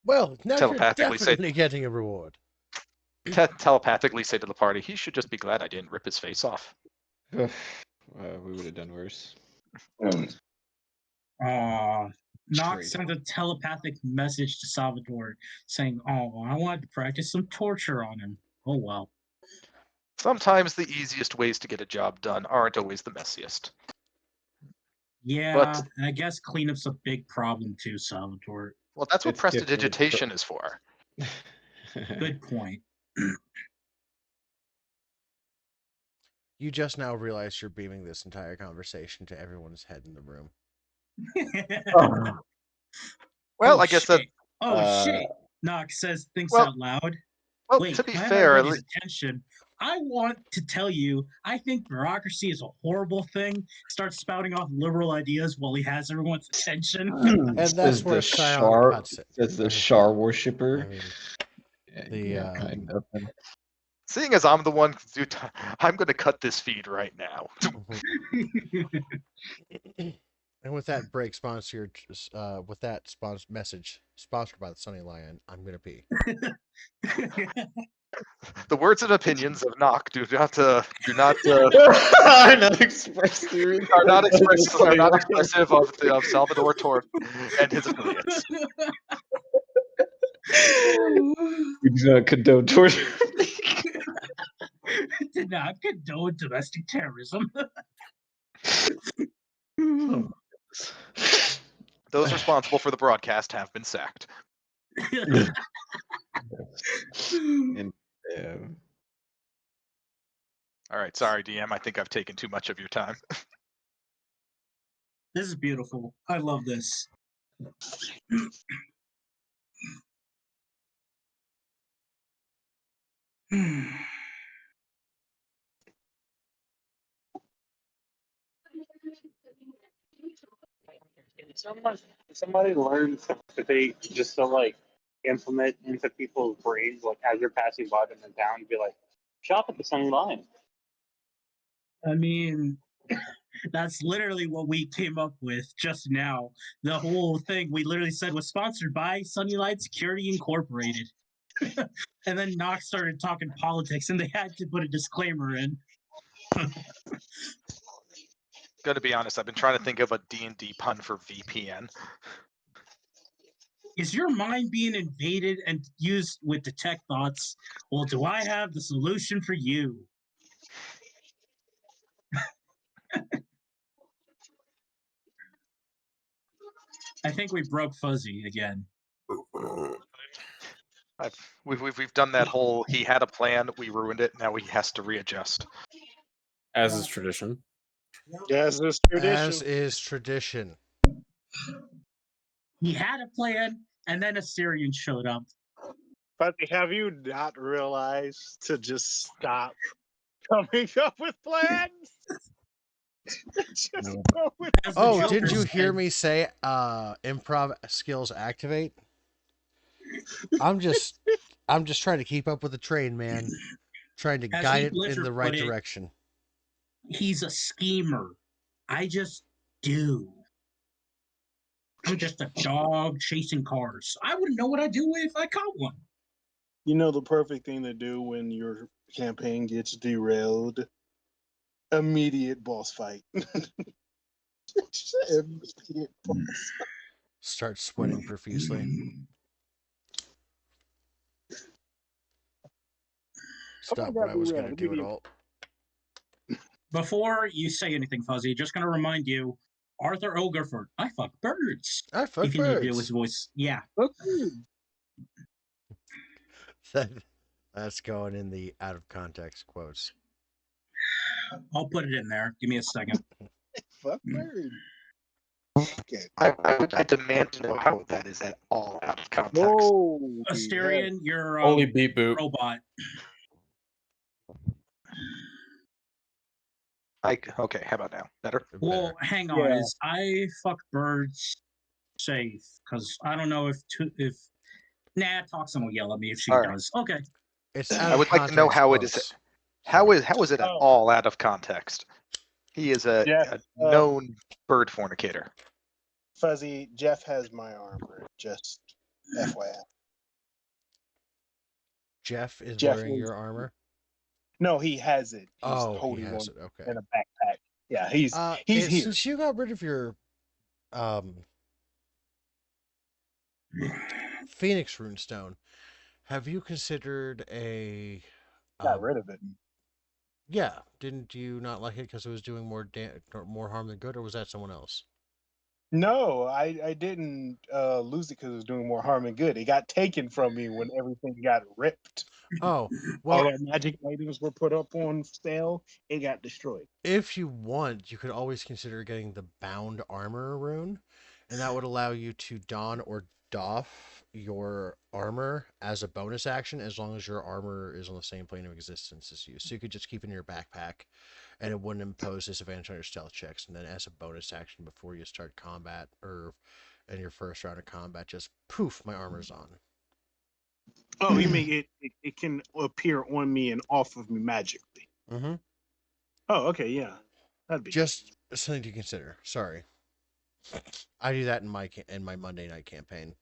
Well, now you're Telepathically say- definitely getting a reward. Telepathically say to the party, he should just be glad I didn't rip his face off. We would have done worse. Knox sent a telepathic message to Salvatore saying, "Oh, I wanted to practice some torture on him." Oh well. Sometimes the easiest ways to get a job done aren't always the messiest. Yeah, But- and I guess cleanup's a big problem too, Salvatore. Well, that's what It's different. prestidigitation is for. Good point. You just now realize you're beaming this entire conversation to everyone's head in the room. Well, Oh, I guess that. shit. Shit. Knox thinks well- out loud. Well, Wait, to be can I have fair, everybody's attention? I want to tell you, I think bureaucracy is a horrible thing. Starts spouting off liberal ideas while he has everyone's attention. And that's Says where the Sion Shar. cuts it. Says the Shar worshipper. I mean, Yeah, kind of. seeing as I'm the one, I'm going to cut this feed right now. and with that break sponsored, with that message sponsored by the Sunny Lion, I'm gonna pee. The words and opinions of Nock do not are not expressed here. are not expressive of Salvador Torp and his affiliates. We do not condone torture. Did not condone domestic terrorism. Those responsible for the broadcast have been sacked. And All right, sorry, DM. I think I've taken too much of your time. This is beautiful. I love this. Somebody learn sympathy just to like implement into people's brains, like as you're passing by them in town, be like, shop at the Sunny Lion. I mean, that's literally what we came up with just now. The whole thing we literally said was sponsored by Sunny Light Security Incorporated. And then Knox started talking politics, and they had to put a disclaimer in. Gotta be honest, I've been trying to think of a D&D pun for VPN. Is your mind being invaded and used with the tech thoughts? Well, do I have the solution for you? I think we broke Fuzzy again. We've done that whole he had a plan, we ruined it, now he has to readjust. As is tradition. Yes, it's tradition. As is tradition. He had a plan, and then a Syrian showed up. But have you not realized to just stop coming up with plans? Just Nope. go with As the Oh, Joker didn't you hear said, me say improv skills activate? I'm just trying to keep up with the train, man. Trying to as guide Heath it in Ledger the right put it, direction. he's a schemer. I just do. I'm just a dog chasing cars. I wouldn't know what I'd do if I caught one. You know the perfect thing to do when your campaign gets derailed? Immediate boss fight. Immediate boss. Start sweating profusely. It's Oh my not God, what I was going to derailed. do at Immediate. all. Before you say anything, Fuzzy, just going to remind you, Arthur Ogerford, I fuck birds. I fuck If you need to do birds. his voice, yeah. Okay. That's going in the out of context quotes. I'll put it in there. Give me a second. Fuck bird. Okay. I demand to know how that is at all out of context. Oh, Asterion, you're Only beat boot. robot. Okay, how about now? Better? Well, hang on. Yeah. Is I fuck birds safe? Because I don't know if Nah, Toxin will yell at me if she All right. does. Okay. It's out I of would like to know context how it quotes. is. How is it at Oh. all out of context? He is a Jeff, known bird fornicator. Fuzzy, Jeff has my armor. Just FYI. Jeff is Jeff wearing is- your armor. No, he has it. He's Oh, he holding has one it. Okay. in a backpack. Yeah, he's here. Since you got rid of your Phoenix runestone, have you considered a? Got rid of it. Yeah, didn't you not like it because it was doing more harm than good, or was that someone else? No, I didn't lose it because it was doing more harm than good. It got taken from me when everything got ripped. Oh, All well, our magic items were put up on sale. It got destroyed. if you want, you could always consider getting the bound armor rune, and that would allow you to don or doff your armor as a bonus action as long as your armor is on the same plane of existence as you. So you could just keep it in your backpack and it wouldn't impose disadvantage on your stealth checks. And then as a bonus action before you start combat or in your first round of combat, just poof, my armor's on. Oh, you mean it can appear on me and off of me magically? Mm-hmm. Oh, okay, yeah, that'd be Just something to consider. Sorry, I do that in my Monday night campaign.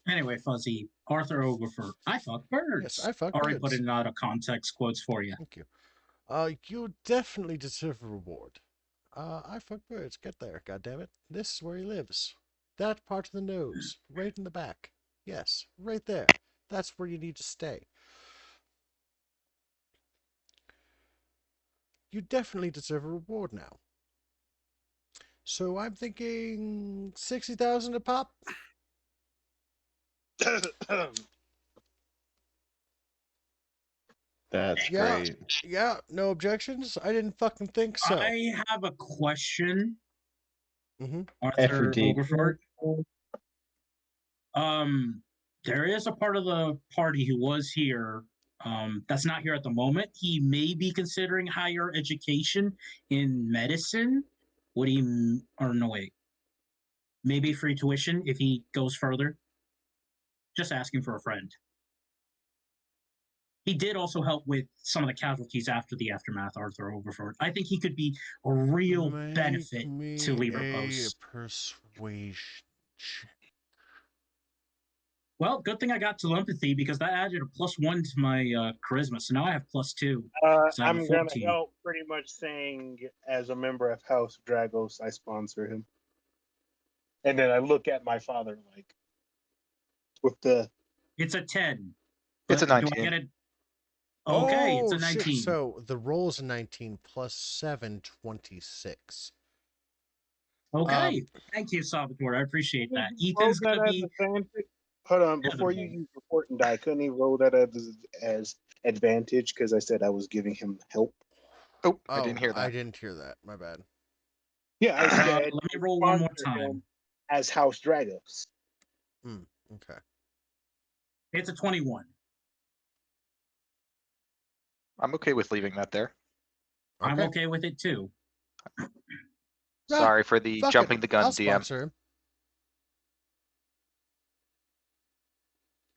Anyway, Fuzzy, Arthur Ogerford, I fuck birds. Yes, I fuck Already birds. put in out of context quotes for you. Thank you. You definitely deserve a reward. I fuck birds. Get there, goddammit. This is where he lives. That part of the nose, right in the back. Yes, right there. That's where you need to stay. You definitely deserve a reward now. So I'm thinking 60,000 a pop. That's Yeah. great. Yeah, no objections. I didn't fucking think so. I have a question, Mm-hmm. Arthur Aphrodite. Ogerford. There is a part of the party who was here that's not here at the moment. He may be considering higher education in medicine. Would he, or no, wait, maybe free tuition if he goes further? Just asking for a friend. He did also help with some of the casualties after the aftermath, Arthur Overford. I think he could be a real benefit to Libra Post. Persuasion. Well, good thing I got telepathy because that added a +1 to my charisma. So now I have +2. So I have I'm a gonna 14. help pretty much saying as a member of House Dragos, I sponsor him. And then I look at my father like with the It's a 10. It's a But do I 19. get it? Okay, it's a Oh, 19. shit. So the roll is a 19 plus 7, 26. Okay, thank you, Salvatore. I appreciate that. roll Ethan's that gonna as be advantage. Hold on, before you inevitable. use report and die, couldn't he roll that as advantage? Because I said I was giving him help. Oh, I didn't hear I that. didn't hear that. My bad. Yeah, I said Let me roll one more sponsor him time. as House Dragos. Okay. It's a 21. I'm okay with leaving that there. I'm Okay. okay with it too. Sorry for the Fuck jumping it. the gun, I'll DM. sponsor him.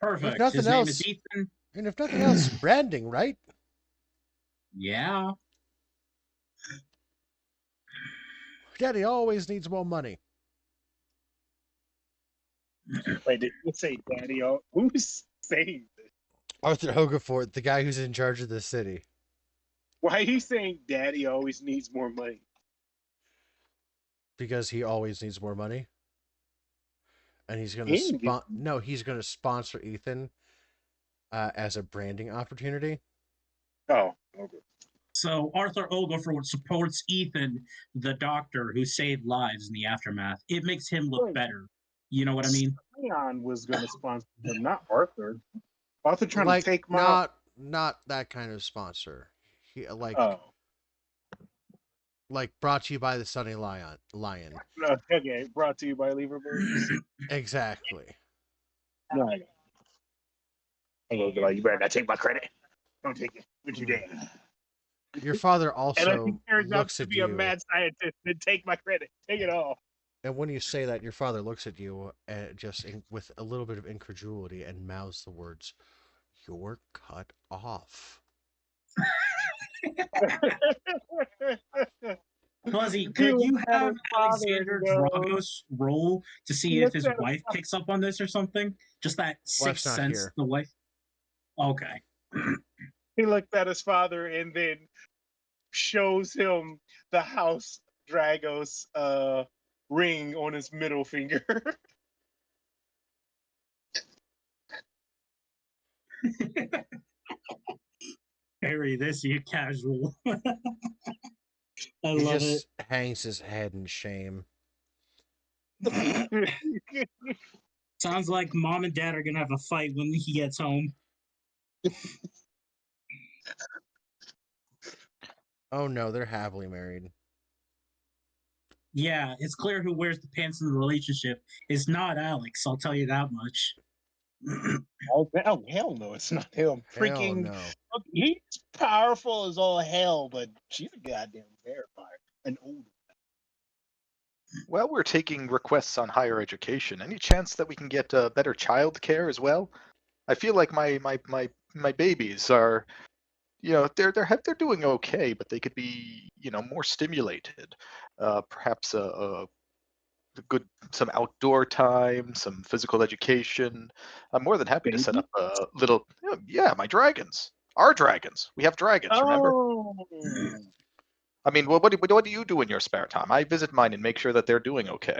Perfect. nothing His name is else- Ethan. And if nothing else, branding, right? Yeah. Daddy always needs more money. Wait, did you say Daddy? Who's saying this? Arthur Hogefort, the guy who's in charge of the city. Why are you saying Daddy always needs more money? Because he always needs more money. And he's gonna He can he's gonna sponsor Ethan as a branding opportunity. Oh, okay. So Arthur Oglethorpe supports Ethan, the doctor who saved lives in the aftermath. It makes him look better. You know what I mean? Leon was going to sponsor him, not Arthur. Arthur trying to take him out. Not that kind of sponsor. He Oh, like brought to you by the Sunny Lion. okay. Brought to you by Leverburgers. Exactly. No, I gonna be like, you better not take my credit. Don't take it. What you dare. Your father And if he also turns out looks to at be a you, mad scientist, then take my credit. Take it all. and when you say that, your father looks at you with a little bit of incredulity and mouths the words, "You're cut off." Fuzzy, He could you looks at have his father Alexander and goes, Dragos roll to see he if looks his at his wife picks up on this or something? Just that Wife's sixth not sense, here. the wife. Okay. he looked at his father and then shows him the house Dragos ring on his middle finger. Harry, this you casual. I He love just hangs his head in shame. it. Sounds like mom and dad are gonna have a fight when he gets home. Oh no, they're happily married. Yeah, it's clear who wears the pants in the relationship. It's not Alex, I'll tell you that much. Oh, hell no, it's not him. Hell Freaking, no. look, he's powerful as all hell, but she's a goddamn vampire. An old. Well, we're taking requests on higher education. Any chance that we can get better child care as well? I feel like my babies are, they're doing okay, but they could be, more stimulated. Perhaps some outdoor time, some physical education. I'm more than happy to set Baby? up a little. Yeah, my dragons, our dragons. We have dragons. Remember? Oh, I mean, what do you do in your spare time? I visit mine and make sure that they're doing okay.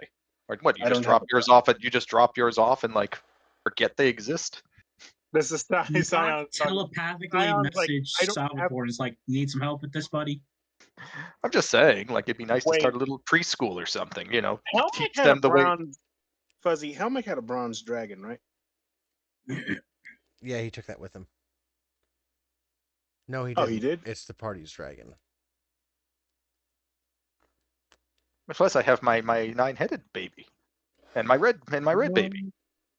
Or what? You I just don't have drop yours off, and you just drop yours off and like forget they exist. this is Not Sion. telepathically Sion's like, message I don't have. Salvatore is like, need some help with this, buddy? I'm just saying, like it'd be nice to Wait, start a little preschool or something. Helmick Teach had a them the way. bronze. Fuzzy, Helmick had a bronze dragon, right? Yeah, he took that with him. No, he Oh, didn't. he did? It's the party's dragon. Plus, I have my nine-headed baby, and my red baby.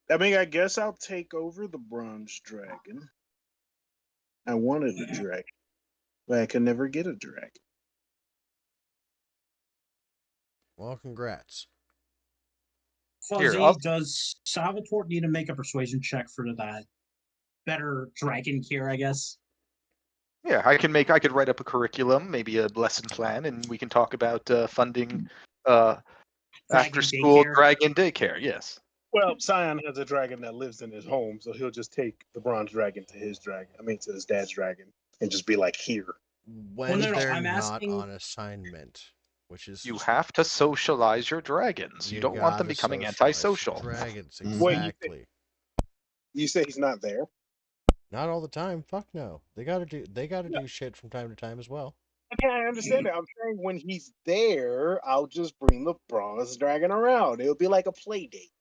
I mean, I guess I'll take over the bronze dragon. I wanted a dragon, but I could never get a dragon. Well, congrats. Here, Fuzzy, does Salvatore need to make a persuasion check for that better dragon care, I guess? Yeah, I could write up a curriculum, maybe a lesson plan, and we can talk about funding after school daycare? dragon daycare. Yes. Well, Sion has a dragon that lives in his home, so he'll just take the bronze dragon to his dragon. I mean, to his dad's dragon, and just be like, "Here." When no, they're I'm not asking- on assignment, which is You have to socialize your dragons. You don't want them gotta becoming socialize your antisocial. Dragons, Wait, you exactly. You say he's not there? Not all the time. Fuck no. They gotta do shit from time to time as well. Yeah, I understand that. I'm saying when he's there, I'll just bring the bronze dragon around. It'll be like a play date.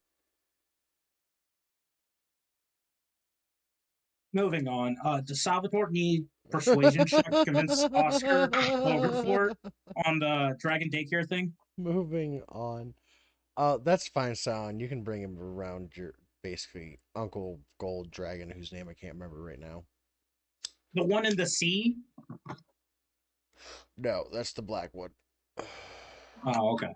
Moving on. Does Salvatore need persuasion check to convince Oscar Oglethorpe on the dragon daycare thing? Moving on. That's fine, Son. You can bring him around your basically Uncle Gold Dragon, whose name I can't remember right now. The one in the sea? No, that's the black one. Oh, okay.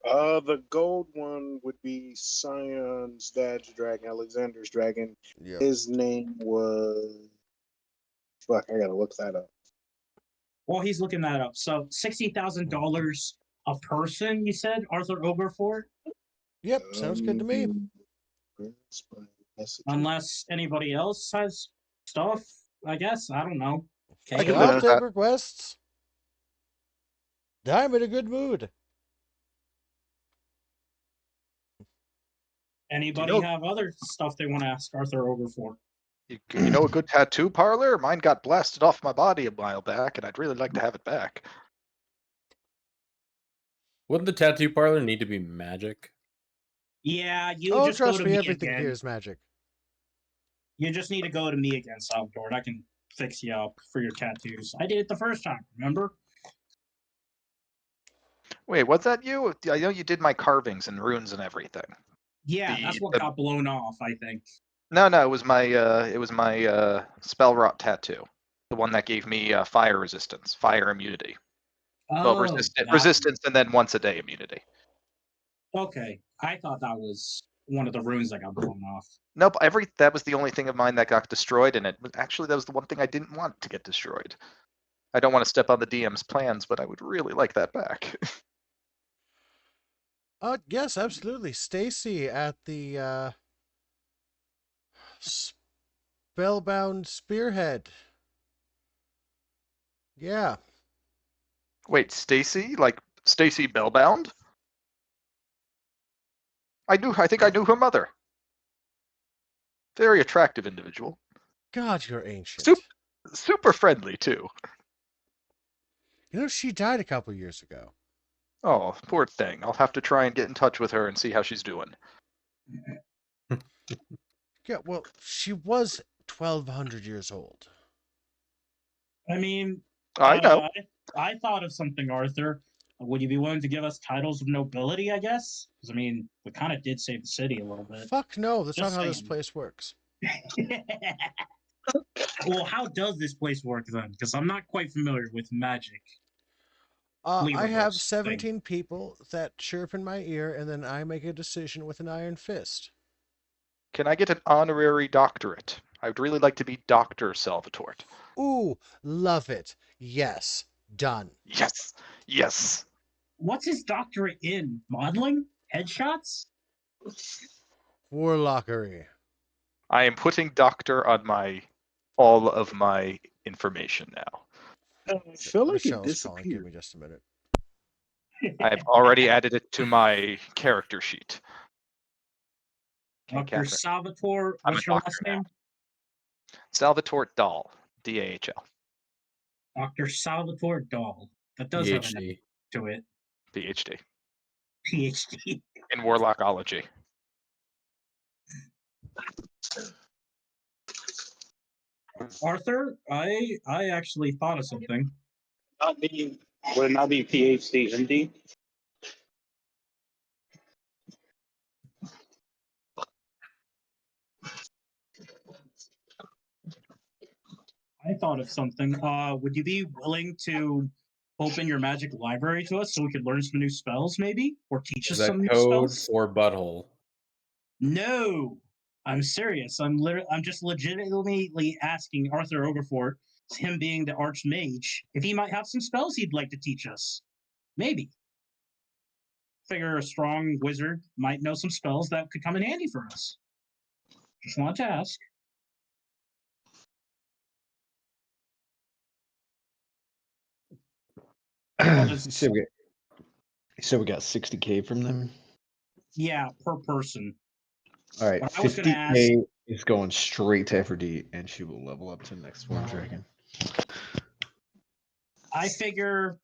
The gold one would be Sion's dad's dragon, Alexander's dragon. Yep. His name was. Fuck, I gotta look that up. Well, he's looking that up. So $60,000 a person, you said, Arthur Oberfort? Yep, sounds good to me. Unless anybody else has stuff, I guess. I don't know. I can Okay. live I'll with take that. requests. I'm in a good mood. Anybody know- have other stuff they want to ask Arthur Oberfort? You know a good tattoo parlor? Mine got blasted off my body a while back, and I'd really like to have it back. Wouldn't the tattoo parlor need to be magic? Yeah, you Oh, just go trust to me, me everything again. here is magic. You just need to go to me again, Salvador, and I can fix you up for your tattoos. I did it the first time, remember? Wait, was that you? I know you did my carvings and runes and everything. Yeah, that's what got blown off, I think. No, it was my spell rot tattoo, the one that gave me fire resistance, fire immunity. Well, Oh, that resistance, and then once a day immunity. okay. I thought that was one of the runes that got blown off. Nope, that was the only thing of mine that got destroyed, and that was the one thing I didn't want to get destroyed. I don't want to step on the DM's plans, but I would really like that back. Yes, absolutely. Stacy at the Spellbound Spearhead. Yeah. Wait, Stacy? Like Stacy Bellbound? I think I knew her mother. Very attractive individual. God, you're ancient. Super friendly too. You know, she died a couple years ago. Oh, poor thing. I'll have to try and get in touch with her and see how she's doing. Yeah, well, she was 1,200 years old. I mean, I know. I thought of something, Arthur. Would you be willing to give us titles of nobility, I guess? Because, I mean, we kind of did save the city a little bit. Fuck no, that's Just not how this saying. place works. Well, how does this place work then? Because I'm not quite familiar with magic. I have Libravos 17 people that chirp in my ear, and then I make a decision with an iron fist. Can I get an honorary doctorate? I would really like to be Dr. Salvatore. Ooh, love it. Yes, done. Yes. Yes. What's his doctorate in? Modeling? Headshots? Warlockery. I am putting doctor on all of my information now. I feel like it Michelle's calling. Give disappeared. me just a minute. I've already added it to my character sheet. Okay, Dr. Catherine. Salvatore, I'm what's a your doctor last now. name? Salvatore Dahl, D-A-H-L. Dr. Salvatore Dahl. That does have an PhD. name to it. PhD. PhD. In Warlockology. Arthur, I actually thought of something. Would it not be PhD MD? I thought of something. Would you be willing to open your magic library to us so we could learn some new spells, maybe, or teach Is us that some new code spells? for butthole? No, I'm serious. I'm just legitimately asking Arthur Ogerfort, him being the archmage, if he might have some spells he'd like to teach us. Maybe. Figure a strong wizard might know some spells that could come in handy for us. Just wanted to ask. You said we got 60K from them. Yeah, per person. All right, What I was gonna 50K is going straight to Efferdie, and she will level up to the next Swarm Dragon. I figure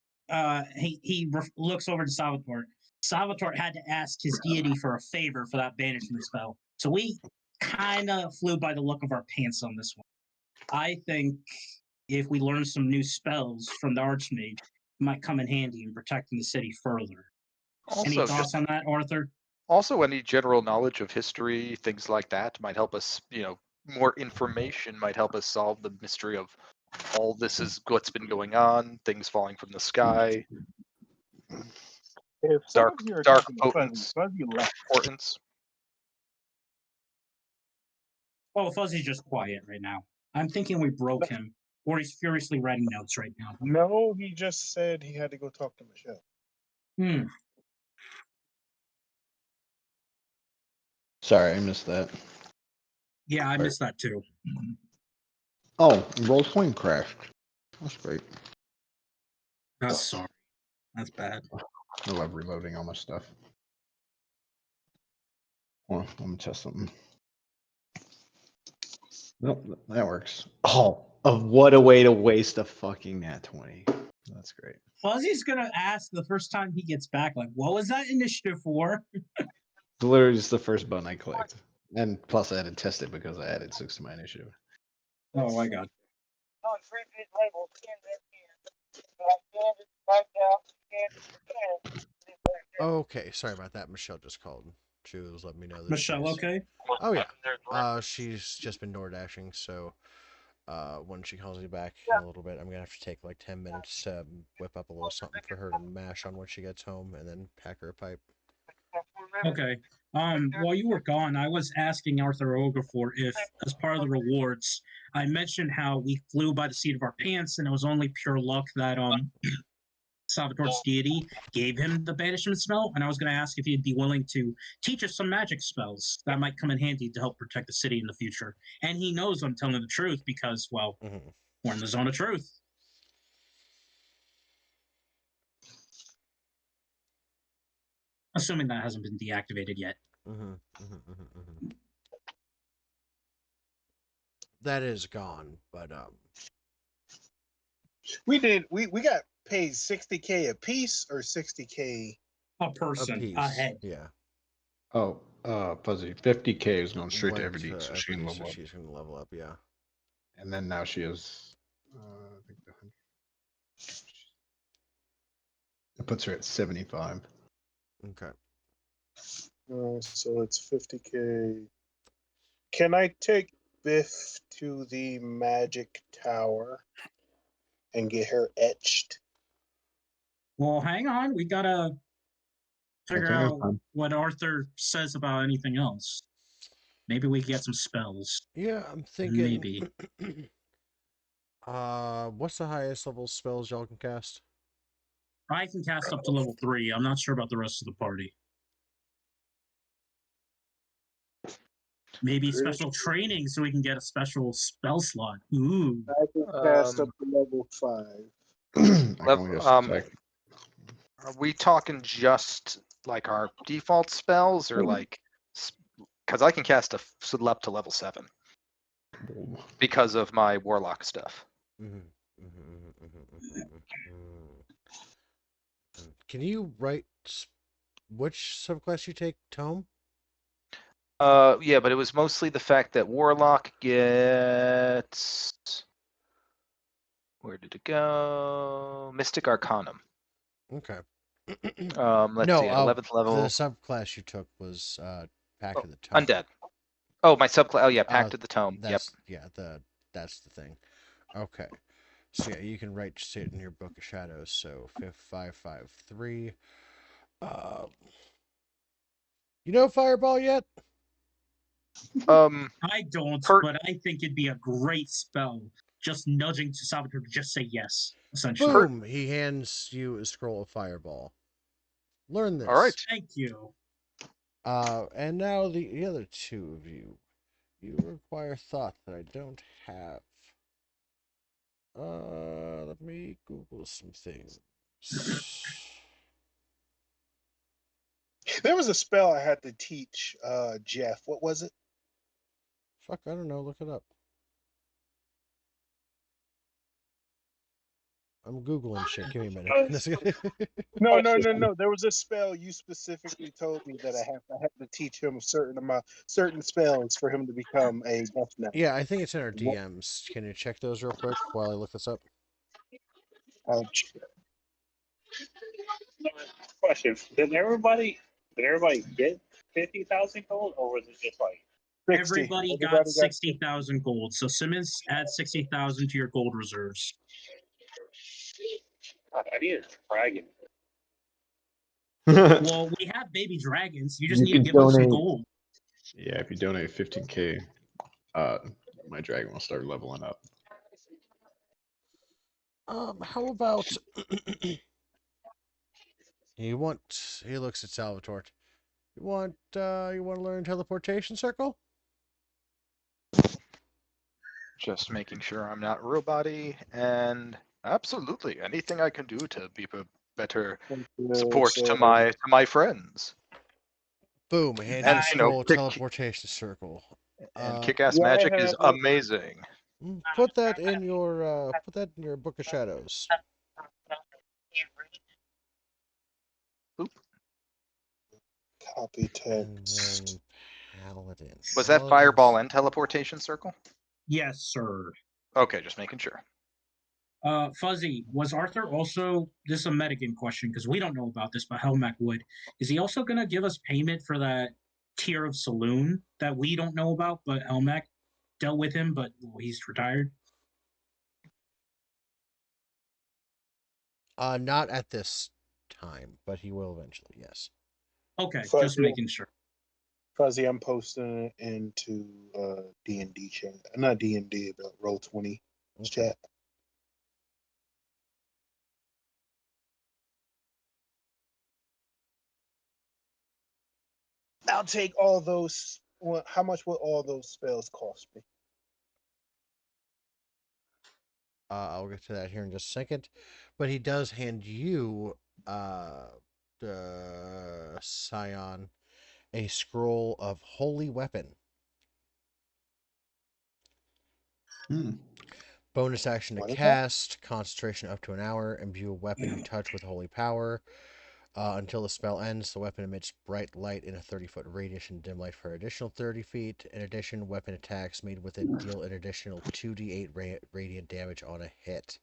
he looks over to Salvatore. Salvatore had to ask his deity for a favor for that banishment spell. So we kind of flew by the look of our pants on this one. I think if we learn some new spells from the Archmage, it might come in handy in protecting the city further. Any Also, thoughts on that, Arthur? Also, any general knowledge of history, things like that, might help us. More information might help us solve the mystery of all this is what's been going on, things falling from the sky, If some dark of you are dark talking to potence, Fuzzy left. portents. Oh, Fuzzy's just quiet right now. I'm thinking we broke him, or he's furiously writing notes right now. No, he just said he had to go talk to Michelle. Hmm. Sorry, I missed that. Yeah, I missed that too. Oh, roll point crashed. That's great. That's sorry. That's bad. I love reloading all my stuff. Well, let me test something. Nope, that works. Oh, what a way to waste a fucking nat 20. That's great. Fuzzy's gonna ask the first time he gets back, like, what was that initiative for? It's literally just the first button I clicked. And plus I had to test it because I added 6 to my initiative. Oh my god. Okay, sorry about that. Michelle just called. She was letting me know that Michelle, she's... okay? Oh yeah. She's just been door dashing, so when she calls me back in a little bit, I'm gonna have to take like 10 minutes to whip up a little something for her to mash on when she gets home, and then pack her a pipe. Okay. While you were gone, I was asking Arthur Ogefor if, as part of the rewards, I mentioned how we flew by the seat of our pants, and it was only pure luck that Salvatore's deity gave him the banishment spell, and I was going to ask if he'd be willing to teach us some magic spells that might come in handy to help protect the city in the future. And he knows I'm telling the truth because, well, we're in the zone of truth. Assuming that hasn't been deactivated yet. That is gone, but We got paid 60K a piece or 60K A person, piece. a head. Yeah. Oh, Fuzzy, 50K is going straight to Went everything, so she can everything, level so up. she's gonna level up, yeah. And then now she has, I think it puts her at 75. Okay. So it's 50K. Can I take Biff to the magic tower and get her etched? Well, hang on. We gotta figure Okay, out what Arthur says about anything else. Maybe we can get some spells. Yeah, I'm thinking. Maybe. What's the highest level spells y'all can cast? I can cast up to level 3. I'm not sure about the rest of the party. Maybe special training so we can get a special spell slot. Ooh. I can cast up to level 5. Are we talking just like our default spells, or like, because I can cast up to level 7 because of my warlock stuff. Can you write which subclass you take, Tome? Yeah, but it was mostly the fact that warlock gets, where did it go? Mystic Arcanum. Okay. Let's no, see, at 11th level. The subclass you took was Pact of the Tome. Undead. Oh, my subclass. Oh yeah, Pact of the Tome. Yep. Yeah, that's the thing. Okay. So yeah, you can write it in your Book of Shadows. So 553. You know Fireball yet? I don't, but I think it'd be a great spell. Just nudging to Salvatore to just say yes, essentially. Boom! He hands you a scroll of Fireball. Learn this. All right. Thank you. And now the other two of you. You require thought that I don't have. Let me Google some things. There was a spell I had to teach Jeff. What was it? Fuck, I don't know. Look it up. I'm Googling shit. Give me a minute. No. There was a spell you specifically told me that I have to teach him a certain spells for him to become a Death Knight. Yeah, I think it's in our DMs. Can you check those real quick while I look this up? Question: Did everybody get 50,000 gold, or was it just like Everybody got 60,000 gold. So Simmons, add 60,000 to your gold reserves. God, I need a dragon. Well, we have baby dragons. You just need to give us some gold. Yeah, if you donate 15k, my dragon will start leveling up. How about he looks at Salvatore. You want to learn teleportation circle? Just making sure I'm not robot-y, and absolutely anything I can do to be a better support to my friends. Boom, hand And you a you know, scroll teleportation circle. and kick-ass Yeah, I magic is have it. amazing. Put that in your book of shadows. Oop. Copy And text. then paladin. Was that fireball and teleportation circle? Yes, sir. Okay, just making sure. Fuzzy, was Arthur also, this is a metagaming question because we don't know about this, but Helmac would. Is he also going to give us payment for that tier of saloon that we don't know about, but Helmac dealt with him, but he's retired? Not at this time, but he will eventually, yes. Okay, Fuzzy. just making sure. Fuzzy, I'm posting it into D&D chat. Not D&D, but Roll20 chat. I'll take all those. How much will all those spells cost me? I'll get to that here in just a second. But he does hand you, Scion, a scroll of holy weapon. Bonus action to cast, concentration up to an hour, imbue a weapon you touch with holy power. Until the spell ends, the weapon emits bright light in a 30-foot radius and dim light for an additional 30 feet. In addition, weapon attacks made with it deal an additional 2d8 radiant damage on a hit.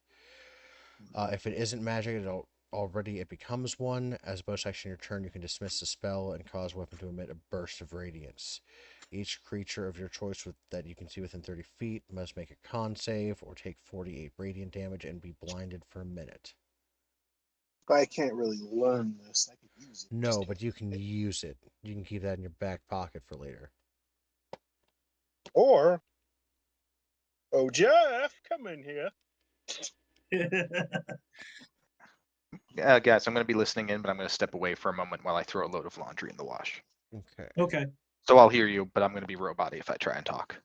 If it isn't magic, it becomes one. As a bonus action in your turn, you can dismiss the spell and cause weapon to emit a burst of radiance. Each creature of your choice that you can see within 30 feet must make a con save or take 48 radiant damage and be blinded for a minute. But I can't really learn this. I can use it. No, but you can use it. You can keep that in your back pocket for later. Or, oh, Jeff, come in here. Guys, I'm going to be listening in, but I'm going to step away for a moment while I throw a load of laundry in the wash. Okay. Okay. So I'll hear you, but I'm going to be robot-y if I try and talk.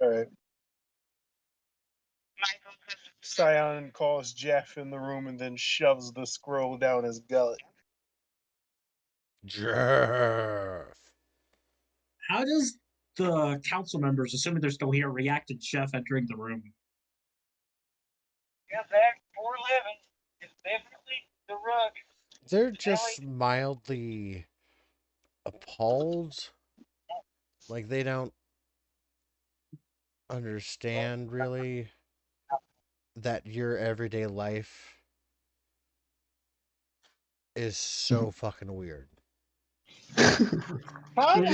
All right. Scion calls Jeff in the room and then shoves the scroll down his gullet. Jeff. How does the council members, assuming they're still here, react to Jeff entering the room? Yeah, back 411. It's definitely the rug. They're just mildly appalled. Like they don't understand really that your everyday life is so fucking weird. I'm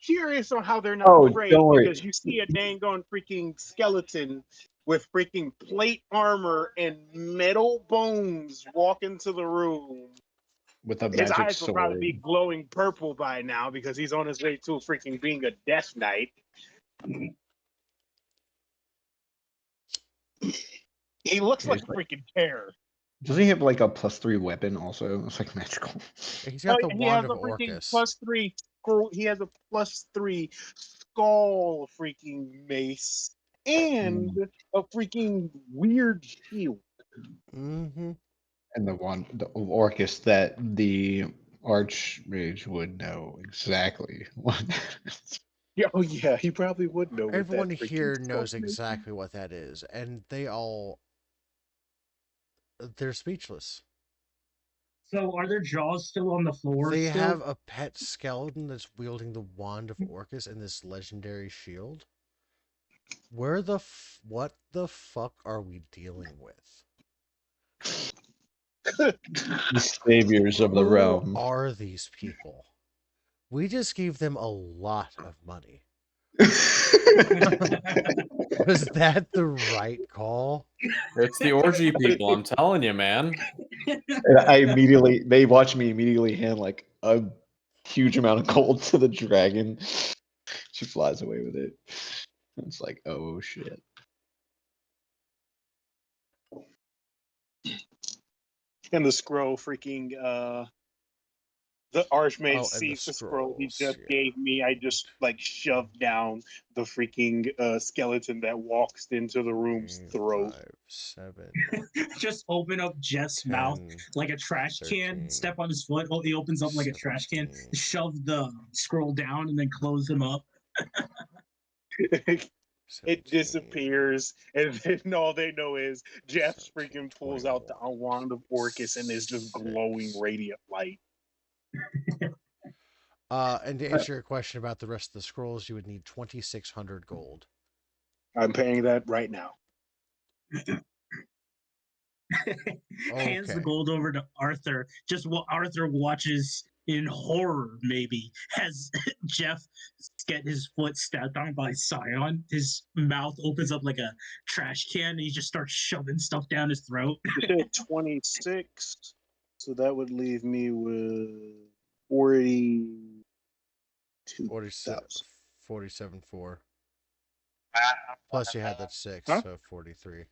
curious on how they're not afraid because you see a dang on freaking skeleton with freaking plate armor and metal bones walk into the room. With a His magic eyes will probably be sword. glowing purple by now because he's on his way to freaking being a death knight. He looks like a freaking terror. Doesn't he have like a +3 weapon also? It's like magical. He's got the He wand has of a freaking Orcus. +3 scroll. He has a +3 skull freaking mace and a freaking weird shield. Mm-hmm. And the one, the Orcus that the Archmage would know exactly what that is. Yeah, oh yeah, he probably would know what Everyone that freaking here skull knows mace is. exactly what that is, and they're speechless. So are their jaws still on the floor? They still? have a pet skeleton that's wielding the wand of Orcus and this legendary shield. What the fuck are we dealing with? The saviors of the Who realm. are these people? We just gave them a lot of money. Was that the right call? It's the orgy people, I'm telling you, man. And they watch me immediately hand like a huge amount of gold to the dragon. She flies away with it. It's like, oh shit. And the scroll freaking the Archmage Oh, and the sees the scroll he scrolls, just yeah. gave me. I just like shoved down the freaking skeleton that walks into the room's 3, throat. 5, 7, Just open up Jeff's mouth 10, like a trash can. 13, Step on his foot. Oh, he opens up like a trash can. 17. Shove the scroll down and then close him up. It 17, disappears, and then all they know is Jeff 17, freaking pulls out the 21, wand of Orcus and is just glowing 6. radiant light. And to answer your question about the rest of the scrolls, you would need 2,600 gold. I'm paying that right now. Hands the Okay. gold over to Arthur. Just while Arthur watches in horror, maybe, as Jeff get his foot stepped on by Scion. His mouth opens up like a trash can and he just starts shoving stuff down his throat. You said 26, so that would leave me with 42,000. 47.4. Plus you had that 6, Huh? so 43.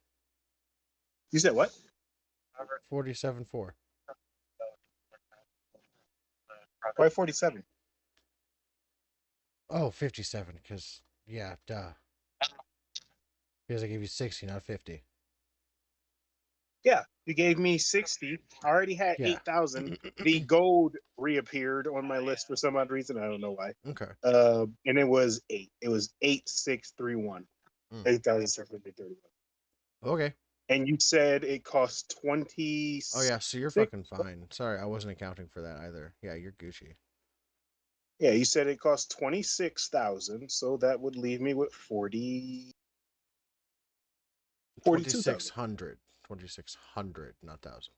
You said what? 47.4. Why 47? Oh, 57, because, yeah, duh. Because I gave you 60, not 50. Yeah, you gave me 60. I already had Yeah. 8,000. The gold reappeared on my list for some odd reason. I don't know why. Okay. And it was 8. It was 8,631. 8,631. Okay. And you said it cost 20. Oh, yeah, so you're fucking fine. Sorry, I wasn't accounting for that either. Yeah, you're Gucci. Yeah, you said it cost 26,000, so that would leave me with 42,000. 2,600. 2,600, not 1,000.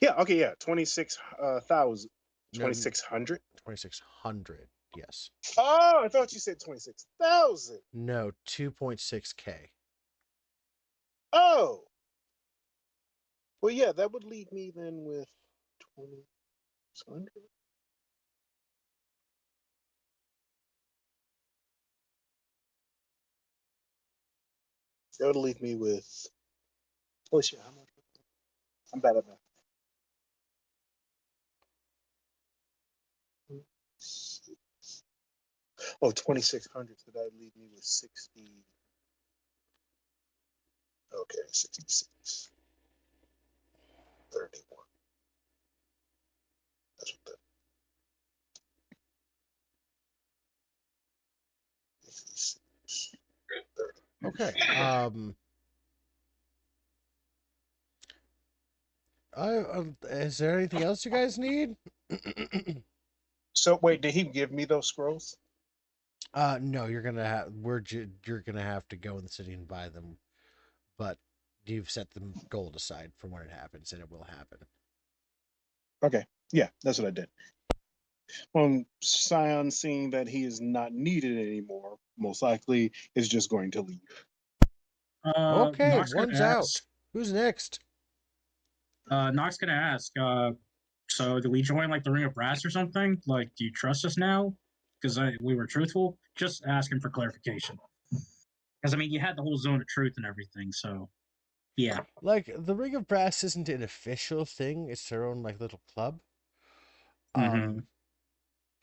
Yeah, okay, yeah, 26,000. No, 2,600? 2,600, yes. Oh, I thought you said 26,000. No, 2.6K. Oh. Well, yeah, that would leave me then with 2,600. That would leave me with. Oh shit! How much? I'm bad at math. Oh, 2,600. So that would leave me with 60. Okay, 66. 31. That's what that. 56. 30. Okay. Is there anything else you guys need? So wait, did he give me those scrolls? No, you're gonna you're gonna have to go in the city and buy them, but you've set the gold aside for when it happens, and it will happen. Okay, yeah, that's what I did. Scion, seeing that he is not needed anymore, most likely is just going to leave. Okay, Nox one's gonna out. ask. Who's next? Nox gonna ask. So do we join like the Ring of Brass or something? Like, do you trust us now? Because we were truthful. Just asking for clarification. Because I mean, you had the whole zone of truth and everything. So, yeah. Like, the Ring of Brass isn't an official thing; it's their own like little club.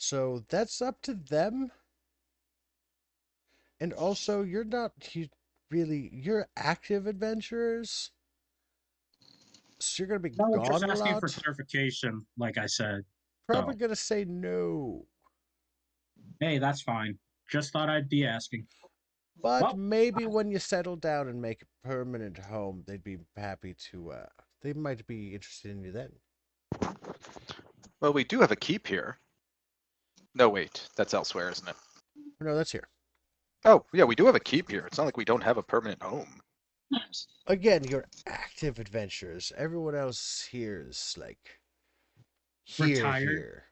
So that's up to them. And also, you're not you're active adventurers, so you're gonna be No, just gone a asking for lot. clarification. Like I said. Probably So, gonna say no. hey, that's fine. Just thought I'd be asking. But Well, maybe when you settle down and make a permanent home, they'd be happy to, they might be interested in you then. Well, we do have a keep here. No, wait, that's elsewhere, isn't it? No, that's here. Oh, yeah, we do have a keep here. It's not like we don't have a permanent home. Again, you're active adventurers. Everyone else here is like Retired? here.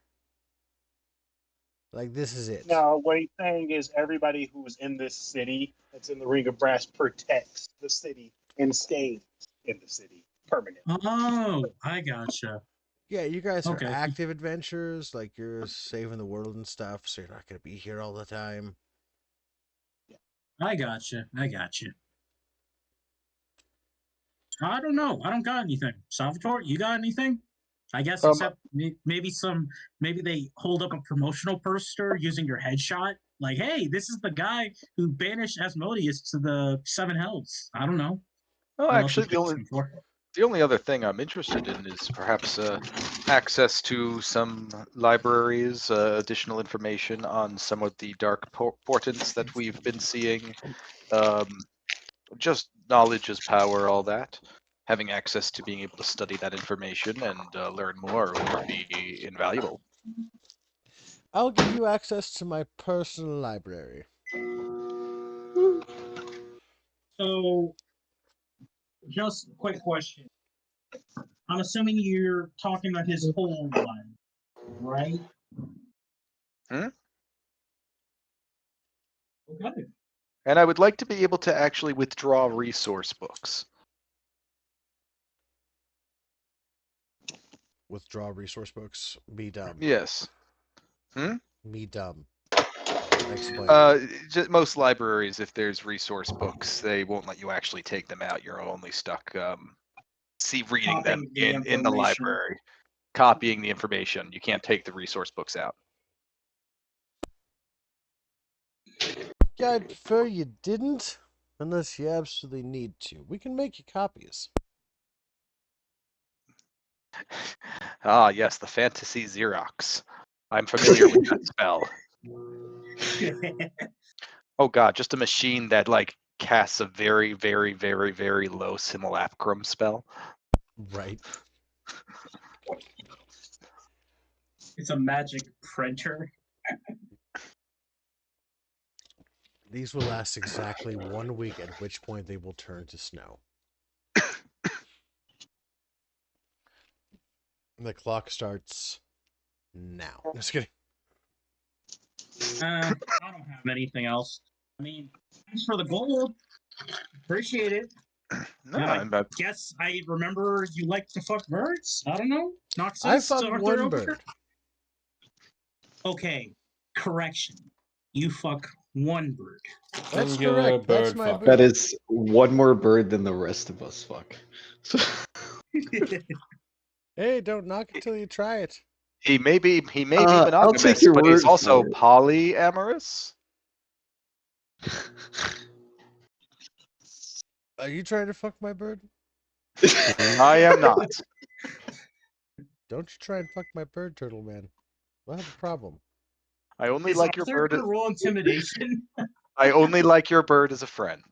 Like, this is it. No, what he's saying is everybody who's in this city that's in the Ring of Brass protects the city and stays in the city permanently. Oh, I gotcha. Yeah, you guys are Okay. active adventurers, like you're saving the world and stuff, so you're not going to be here all the time. I gotcha. I don't know. I don't got anything. Salvatore, you got anything? I guess Um, except maybe they hold up a promotional poster using your headshot. Like, hey, this is the guy who banished Asmodeus to the Seven Hells. I don't know. Oh, What else actually, you could ask him for? the only other thing I'm interested in is perhaps access to some libraries, additional information on some of the dark portents that we've been seeing. Just knowledge is power, all that. Having access to being able to study that information and learn more would be invaluable. I'll give you access to my personal library. So, just a quick question. I'm assuming you're talking about his whole one, right? Hmm? Okay. And I would like to be able to actually withdraw resource books. Withdraw resource books. Be dumb. Yes. Be dumb. Explain. Most libraries, if there's resource books, they won't let you actually take them out. You're only stuck reading them Copying the in the information. library, copying the information. You can't take the resource books out. Yeah, I'd prefer you didn't, unless you absolutely need to. We can make you copies. Ah, yes, the fantasy Xerox. I'm familiar with that spell. Oh god, just a machine that like casts a very, very, very, very low simulacrum spell. Right. It's a magic printer. These will last exactly 1 week, at which point they will turn to snow. The clock starts now. Just kidding. I don't have anything else. I mean, thanks for the gold. Appreciate it. No, Yeah, I'm I guess I remember you like to fuck birds. I don't know. Noxus, I fucked Arthur one over bird. here? Okay, correction. You fuck one bird. That's Singular correct. That's bird my fuck. bird. That is one more bird than the rest of us. Fuck. Hey, don't knock it till you try it. he may be I'll monogamous, take your but he's word also for it. polyamorous. Are you trying to fuck my bird? I am not. Don't you try and fuck my bird, turtle man. We'll have a problem. I only Is like your Arthur bird. gonna roll intimidation? I only like your bird as a friend.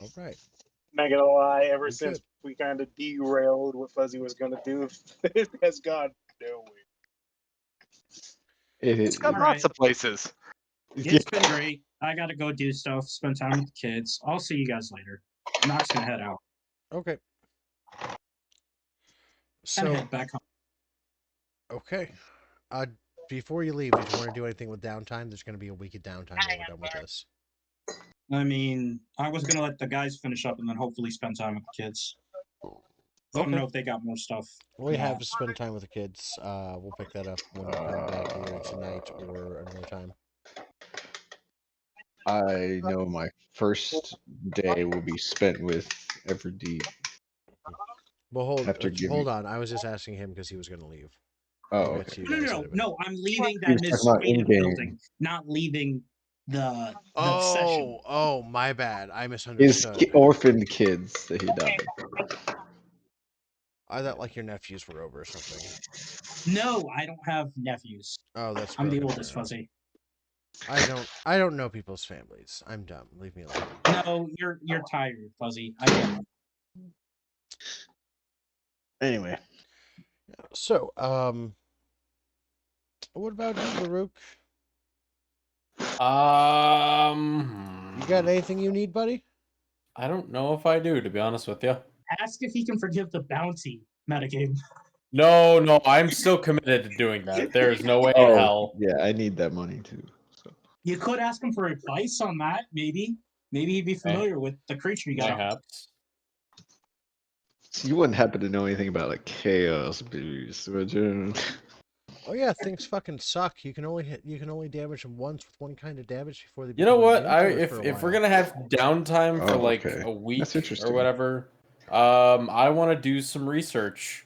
All right. Not gonna lie, ever We since could. we kind of derailed what Fuzzy was gonna do, it has gone nowhere. It's got Alright. lots of places. It's been great. I gotta go do stuff, spend time with the kids. I'll see you guys later. Nox gonna head out. Okay. And So, head back home. okay. Before you leave, did you want to do anything with downtime? There's going to be a week of downtime when we're done with this. I mean, I was gonna let the guys finish up and then hopefully spend time with the kids. I don't Okay. know if they got more stuff. We Yeah. have to spend time with the kids. We'll pick that up when we come back either tonight or another time. I know my first day will be spent with Everdeep. Well, After hold giving- on. I was just asking him because he was going to leave. Oh, We'll get okay. to you No, guys no, in a no, minute. no. I'm leaving He that was talking about administrative in-game. building, not leaving the session. Oh, my bad. I His misunderstood. orphaned kids that he adopted. I thought like your nephews were over or something. No, I don't have nephews. Oh, that's I'm the broken oldest, down. Fuzzy. I don't know people's families. I'm dumb. Leave me alone. No, you're tired, Fuzzy. I get it. Anyway, So, what about you, Baruch? You got anything you need, buddy? I don't know if I do, to be honest with you. Ask if he can forgive the bounty metagame. No, I'm still committed to doing that. There is no way in Oh, hell. yeah, I need that money too. So You could ask him for advice on that, maybe. Maybe he'd be familiar with the creature you got. Mayhaps. So you wouldn't happen to know anything about like chaos beast, would you? Oh yeah, things fucking suck. You can only damage them once with one kind of damage before they You become know what? immune to it for a If we're while. gonna have downtime for Oh, like okay. a week That's or interesting. whatever, I want to do some research.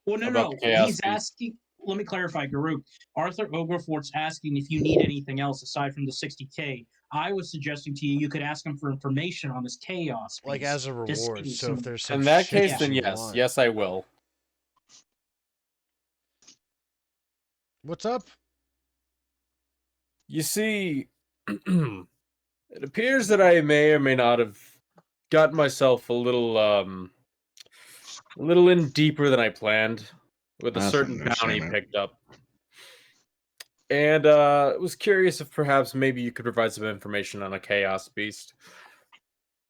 Well, no, about no. the Chaos He's Beast. asking. Let me clarify, Garuk. Arthur Ogerfort's asking if you need anything else aside from the 60K. I was suggesting to you you could ask him for information on this chaos. Like Beast as a to reward. see So some- if there's some In that shit case, that then you yes, want. yes, I will. What's up? You see, it appears that I may or may not have gotten myself a little in deeper than I planned with a That's certain bounty understandable. picked up. And was curious if perhaps maybe you could provide some information on a chaos beast.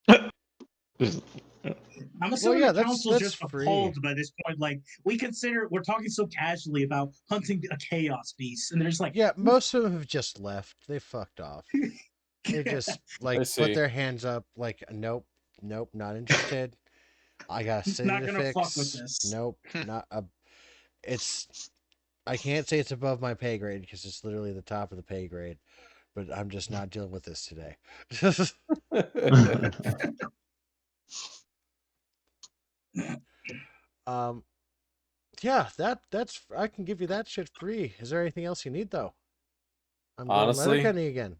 I'm assuming yeah, the council's that's just free. appalled by this point. Like, we're talking so casually about hunting a chaos beast, and they're just like, Yeah, most of them have just left. They fucked off. They just like I put see. their hands up like nope, not interested. I got a city not to gonna fix. fuck with this. Nope, not a. It's. I can't say it's above my pay grade because it's literally the top of the pay grade, but I'm just not dealing with this today. um, yeah, that's I can give you that shit free. Is there anything else you need though? I'm going Honestly, Letterkenny again.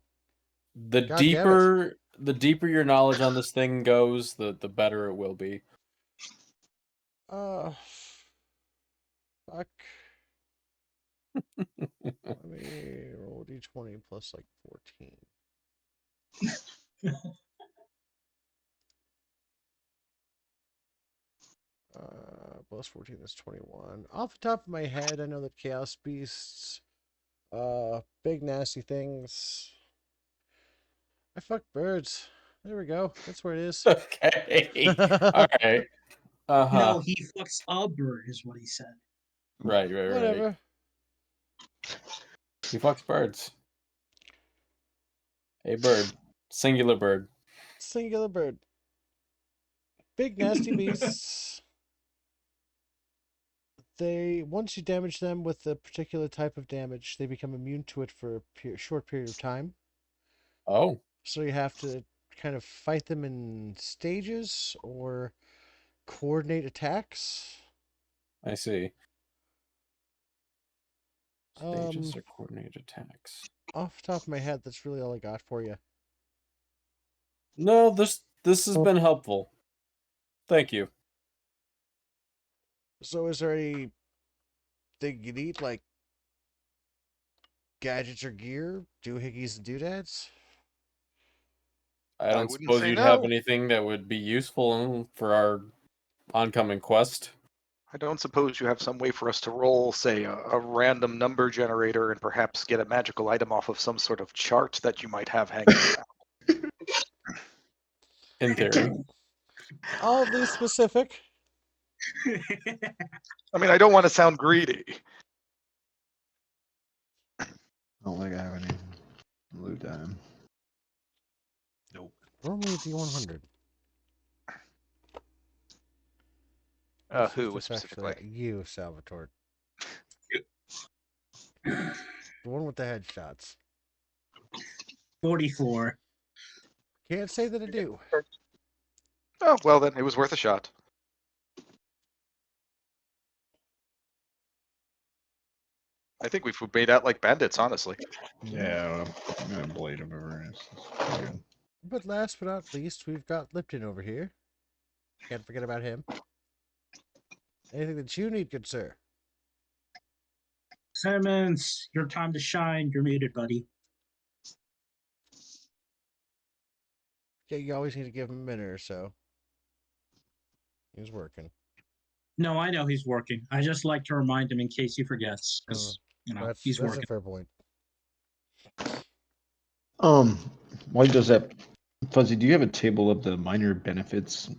the God damn it. deeper your knowledge on this thing goes, the better it will be. Fuck. Let me roll d20 plus like 14. Plus 14 is 21. Off the top of my head, I know that Chaos Beasts, big nasty things. I fuck birds. There we go. That's where it is. Okay. All right. No, he fucks a bird, is what he said. Right. Whatever. He fucks birds. A bird. Singular bird. Singular bird. Big nasty beasts. Once you damage them with a particular type of damage, they become immune to it for a short period of time. Oh. So you have to kind of fight them in stages or coordinate attacks. I see. Stages or coordinated attacks. Off the top of my head, that's really all I got for you. No, this has been helpful. Thank you. So is there anything you need, like gadgets or gear, doohickeys and doodads? I don't wouldn't suppose say you'd no. have anything that would be useful for our oncoming quest. I don't suppose you have some way for us to roll, say, a random number generator and perhaps get a magical item off of some sort of chart that you might have hanging around. In theory. Oddly specific. I mean, I don't want to sound greedy. I don't think I have any loot on him. Nope. Roll me a d100. Who specifically? You, Salvatore. The one with the headshots. 44. Can't say that I do. Oh, well then, it was worth a shot. I think we've made out like bandits, honestly. Yeah, I'm gonna blade him over. But last but not least, we've got Lipton over here. Can't forget about him. Anything that you need, good sir? Simmons, your time to shine. You're muted, buddy. Yeah, you always need to give him a minute or so. He's working. No, I know he's working. I just like to remind him in case he forgets, because he's that's working. a fair point. Why does that, Fuzzy? Do you have a table of the minor benefits? You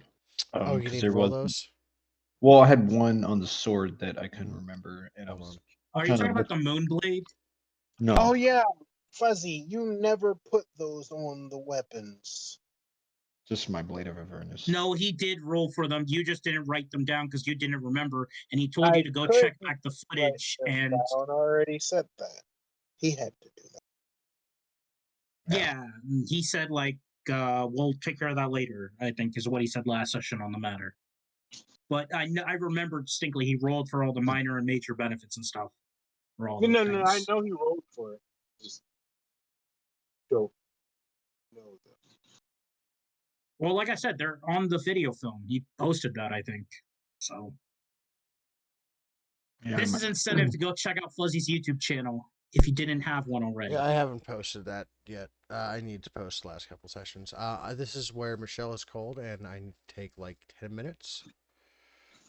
'cause need there to roll was- those? Well, I had one on the sword that I couldn't remember, and I Hold was on. Are you trying talking to about look. the Moonblade? No, Oh yeah, Fuzzy, you never put those on the weapons. just my blade of Avernus. No, he did roll for them. You just didn't write them down because you didn't remember, and he told I you to go check couldn't back the write footage. them And down. Already said that. He had to do that. yeah, he said like, "We'll take care of that later." I think is what he said last session on the matter. But I remember distinctly he rolled for all the minor and major benefits and stuff. For all those No, I things. know he rolled for it. Just don't know that. Well, like I said, they're on the video film. He posted that, I think. So Yeah, this is incentive to go check out Fuzzy's YouTube channel if you didn't have one already. Yeah, I haven't posted that yet. I need to post the last couple sessions. This is where Michelle is cold, and I take like 10 minutes.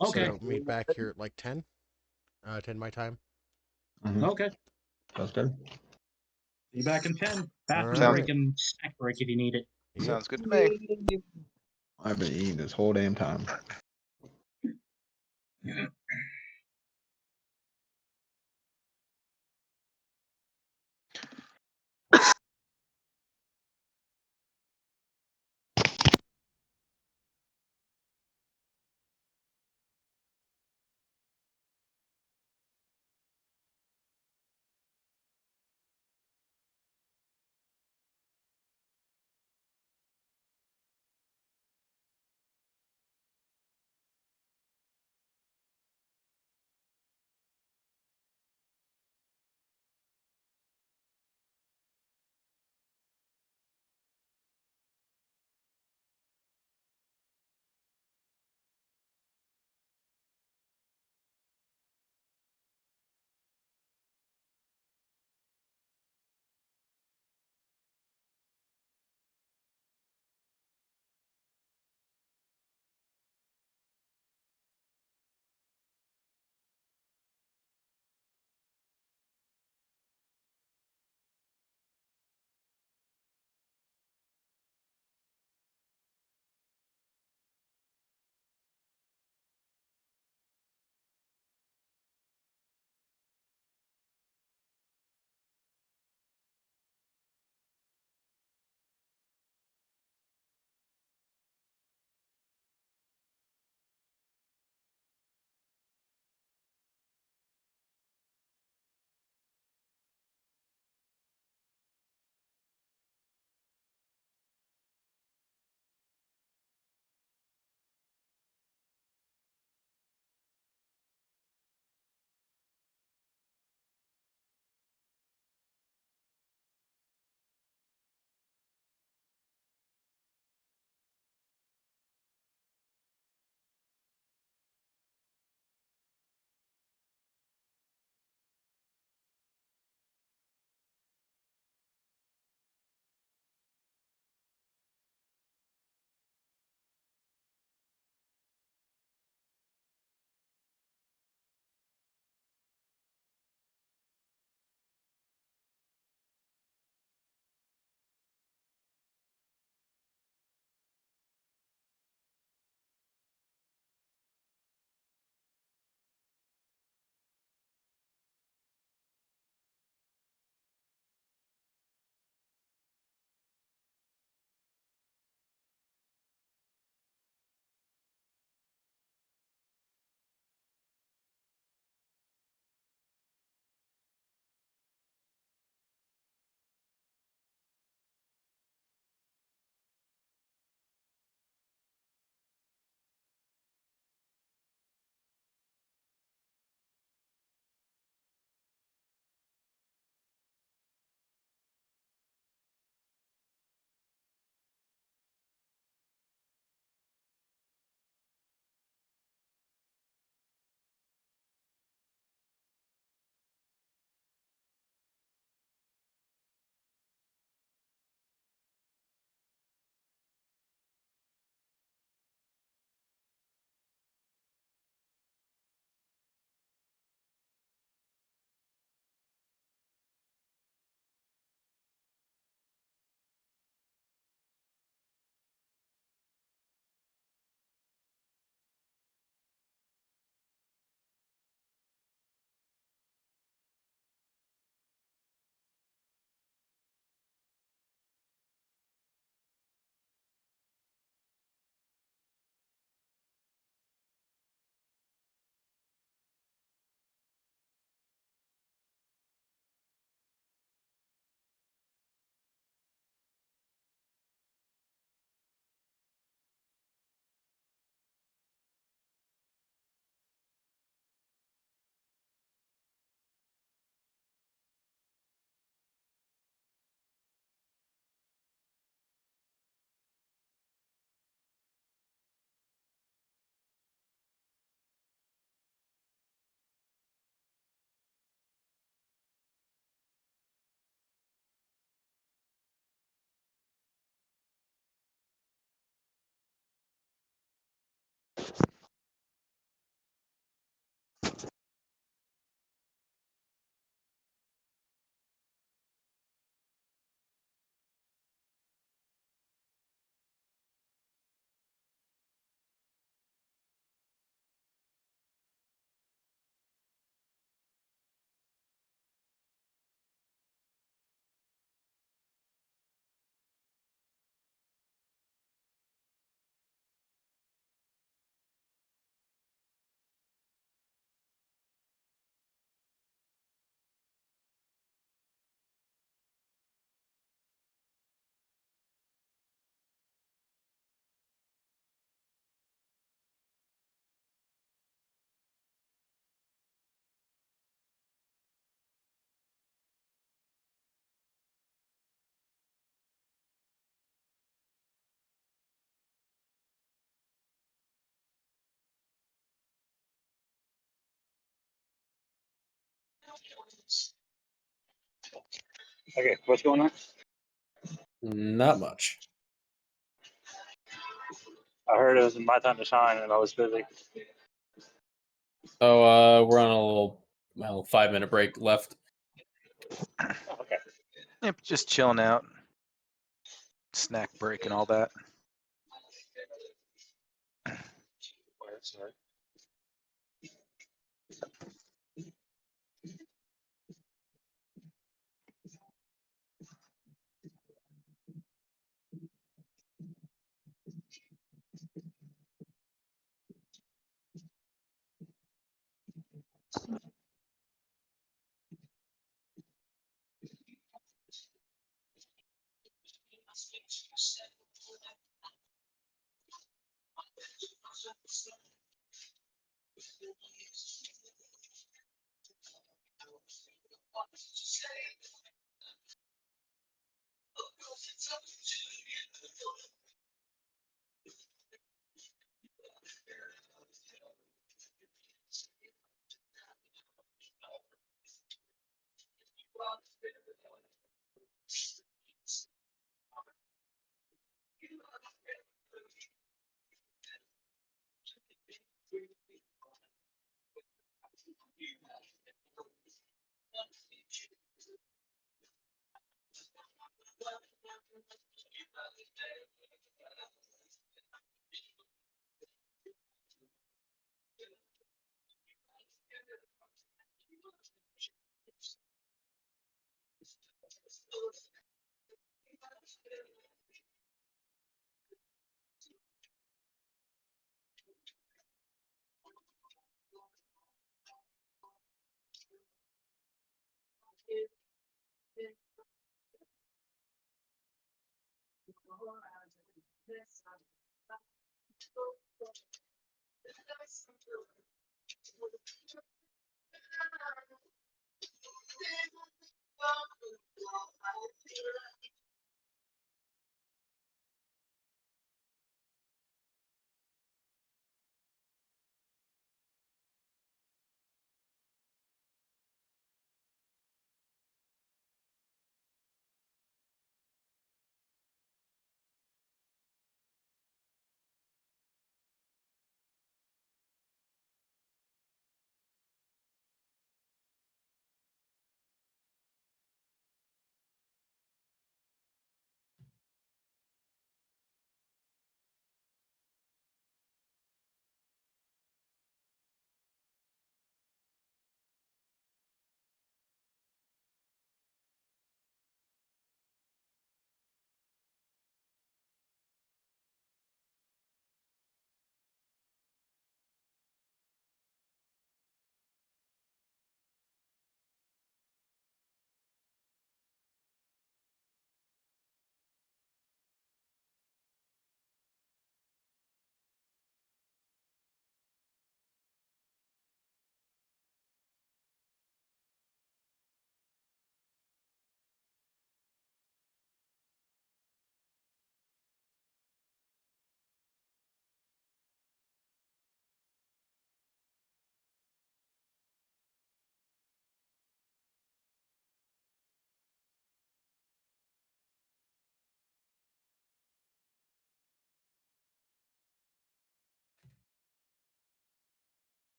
Okay. So meet back here at like 10. 10 my time. Mhm. Okay. That's good. Be back in 10. Bathroom Sounds- break and snack break if you need it. Yep. Sounds good to me. I've been eating this whole damn time. Okay, what's going on? Not much. I heard it was my time to shine, and I was busy. Oh, we're on a little 5-minute break left. Okay. Yep, just chilling out. Snack break and all that.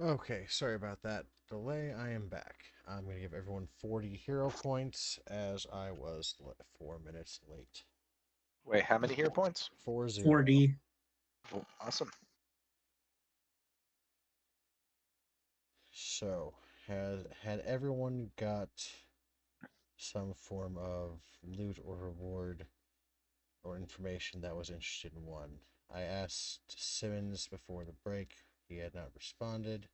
Okay, sorry about that delay. I am back. I'm going to give everyone 40 hero points as I was 4 minutes late. Wait, how many hero points? 40. 4D. Oh, awesome. So, had everyone got some form of loot or reward or information that was interested in one? I asked Simmons before the break. He had not responded.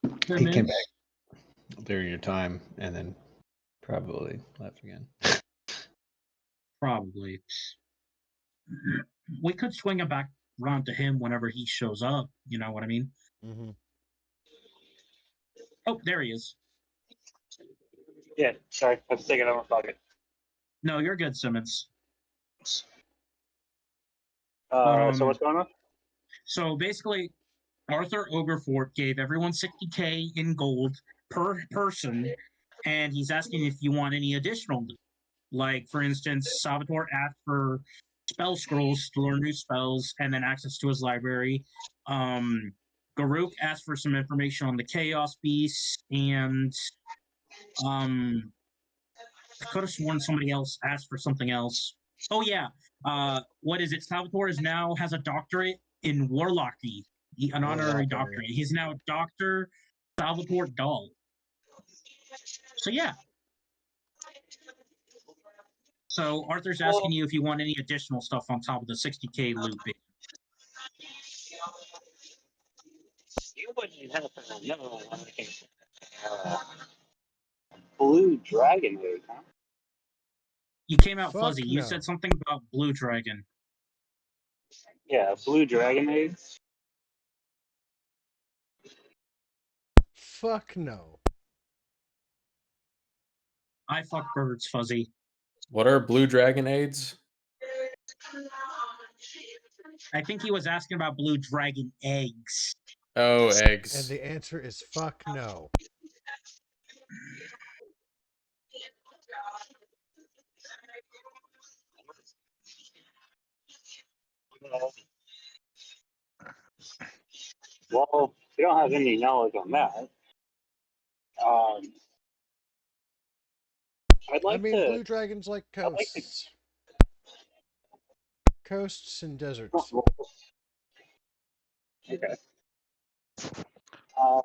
He came Simmons? back during your time and then probably left again. Probably. We could swing it back around to him whenever he shows up. You know what I mean? Mm-hmm. Oh, there he is. Yeah, sorry, I was taking out my pocket. No, you're good, Simmons. So what's going on? So basically, Arthur Ogerfort gave everyone 60K in gold per person, and he's asking if you want any additional loot. Like, for instance, Salvatore asked for spell scrolls to learn new spells and then access to his library. Garuk asked for some information on the Chaos Beast, and I could have sworn somebody else asked for something else. Oh yeah, what is it? Salvatore is now has a doctorate in warlocky, an honorary Warlockery. doctorate. He's now Doctor Salvatore Dahl. So yeah. So Arthur's asking you if you want any additional stuff on top of the 60K loot. You wouldn't happen to know uh, Blue Dragon Egg, huh? You came out Fuck fuzzy. You no. said something about Blue Dragon. Yeah, Blue Dragon Egg. Fuck no. I fuck birds, fuzzy. What are blue dragon aids? I think he was asking about Blue Dragon eggs. Oh, And eggs. the answer is fuck no. Well, we don't have any knowledge on that. I'd I like mean, to. blue dragons like I'd like to. coasts. Coasts and deserts. Okay. Uh,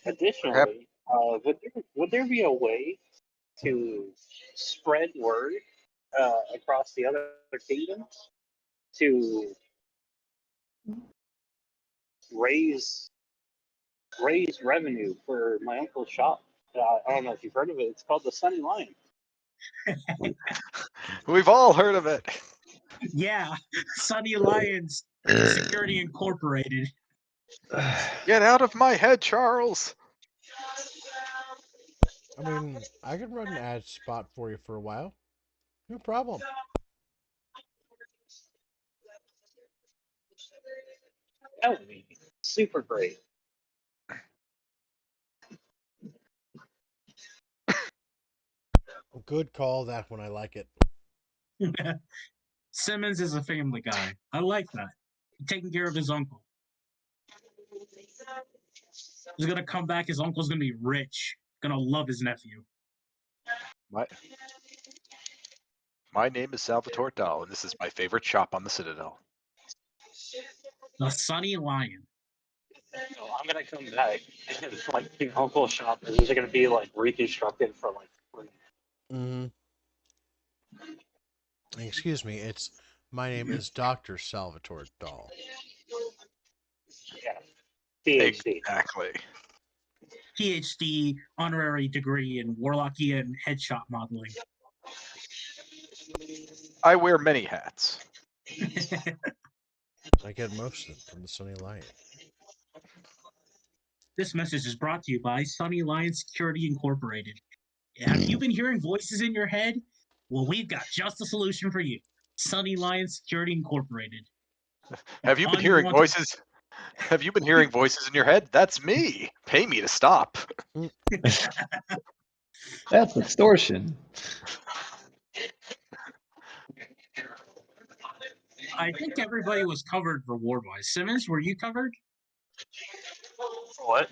Perhaps additionally, would there be a way to spread word across the other kingdoms to raise revenue for my uncle's shop? I don't know if you've heard of it. It's called the Sunny Lion. we've all heard of it. Yeah, Sunny Lions Security Incorporated. Get out of my head, Charles. I mean, I can run an ad spot for you for a while. No problem. That would be super great. Good call, that one. I like it. Simmons is a family guy. I like that. Taking care of his uncle. He's gonna come back. His uncle's gonna be rich. Gonna love his nephew. My name is Salvatore Dahl, and this is my favorite shop on the Citadel. The Sunny Lion. So I'm gonna come back and like the uncle's shop is gonna be like reconstructed for like free. Mm-hmm. Excuse me, it's my name is Dr. Salvatore Dahl. Yeah. PhD. Exactly. PhD honorary degree in Warlockian headshot modeling. I wear many hats. I get most of them from the Sunny Lion. This message is brought to you by Sunny Lion Security Incorporated. Have you been hearing voices in your head? Well, we've got just a solution for you. Sunny Lion Security Incorporated. Have you been All you hearing want to- voices? Have you been hearing voices in your head? That's me. Pay me to stop. That's extortion. I think everybody was covered reward-wise. Simmons, were you covered? What?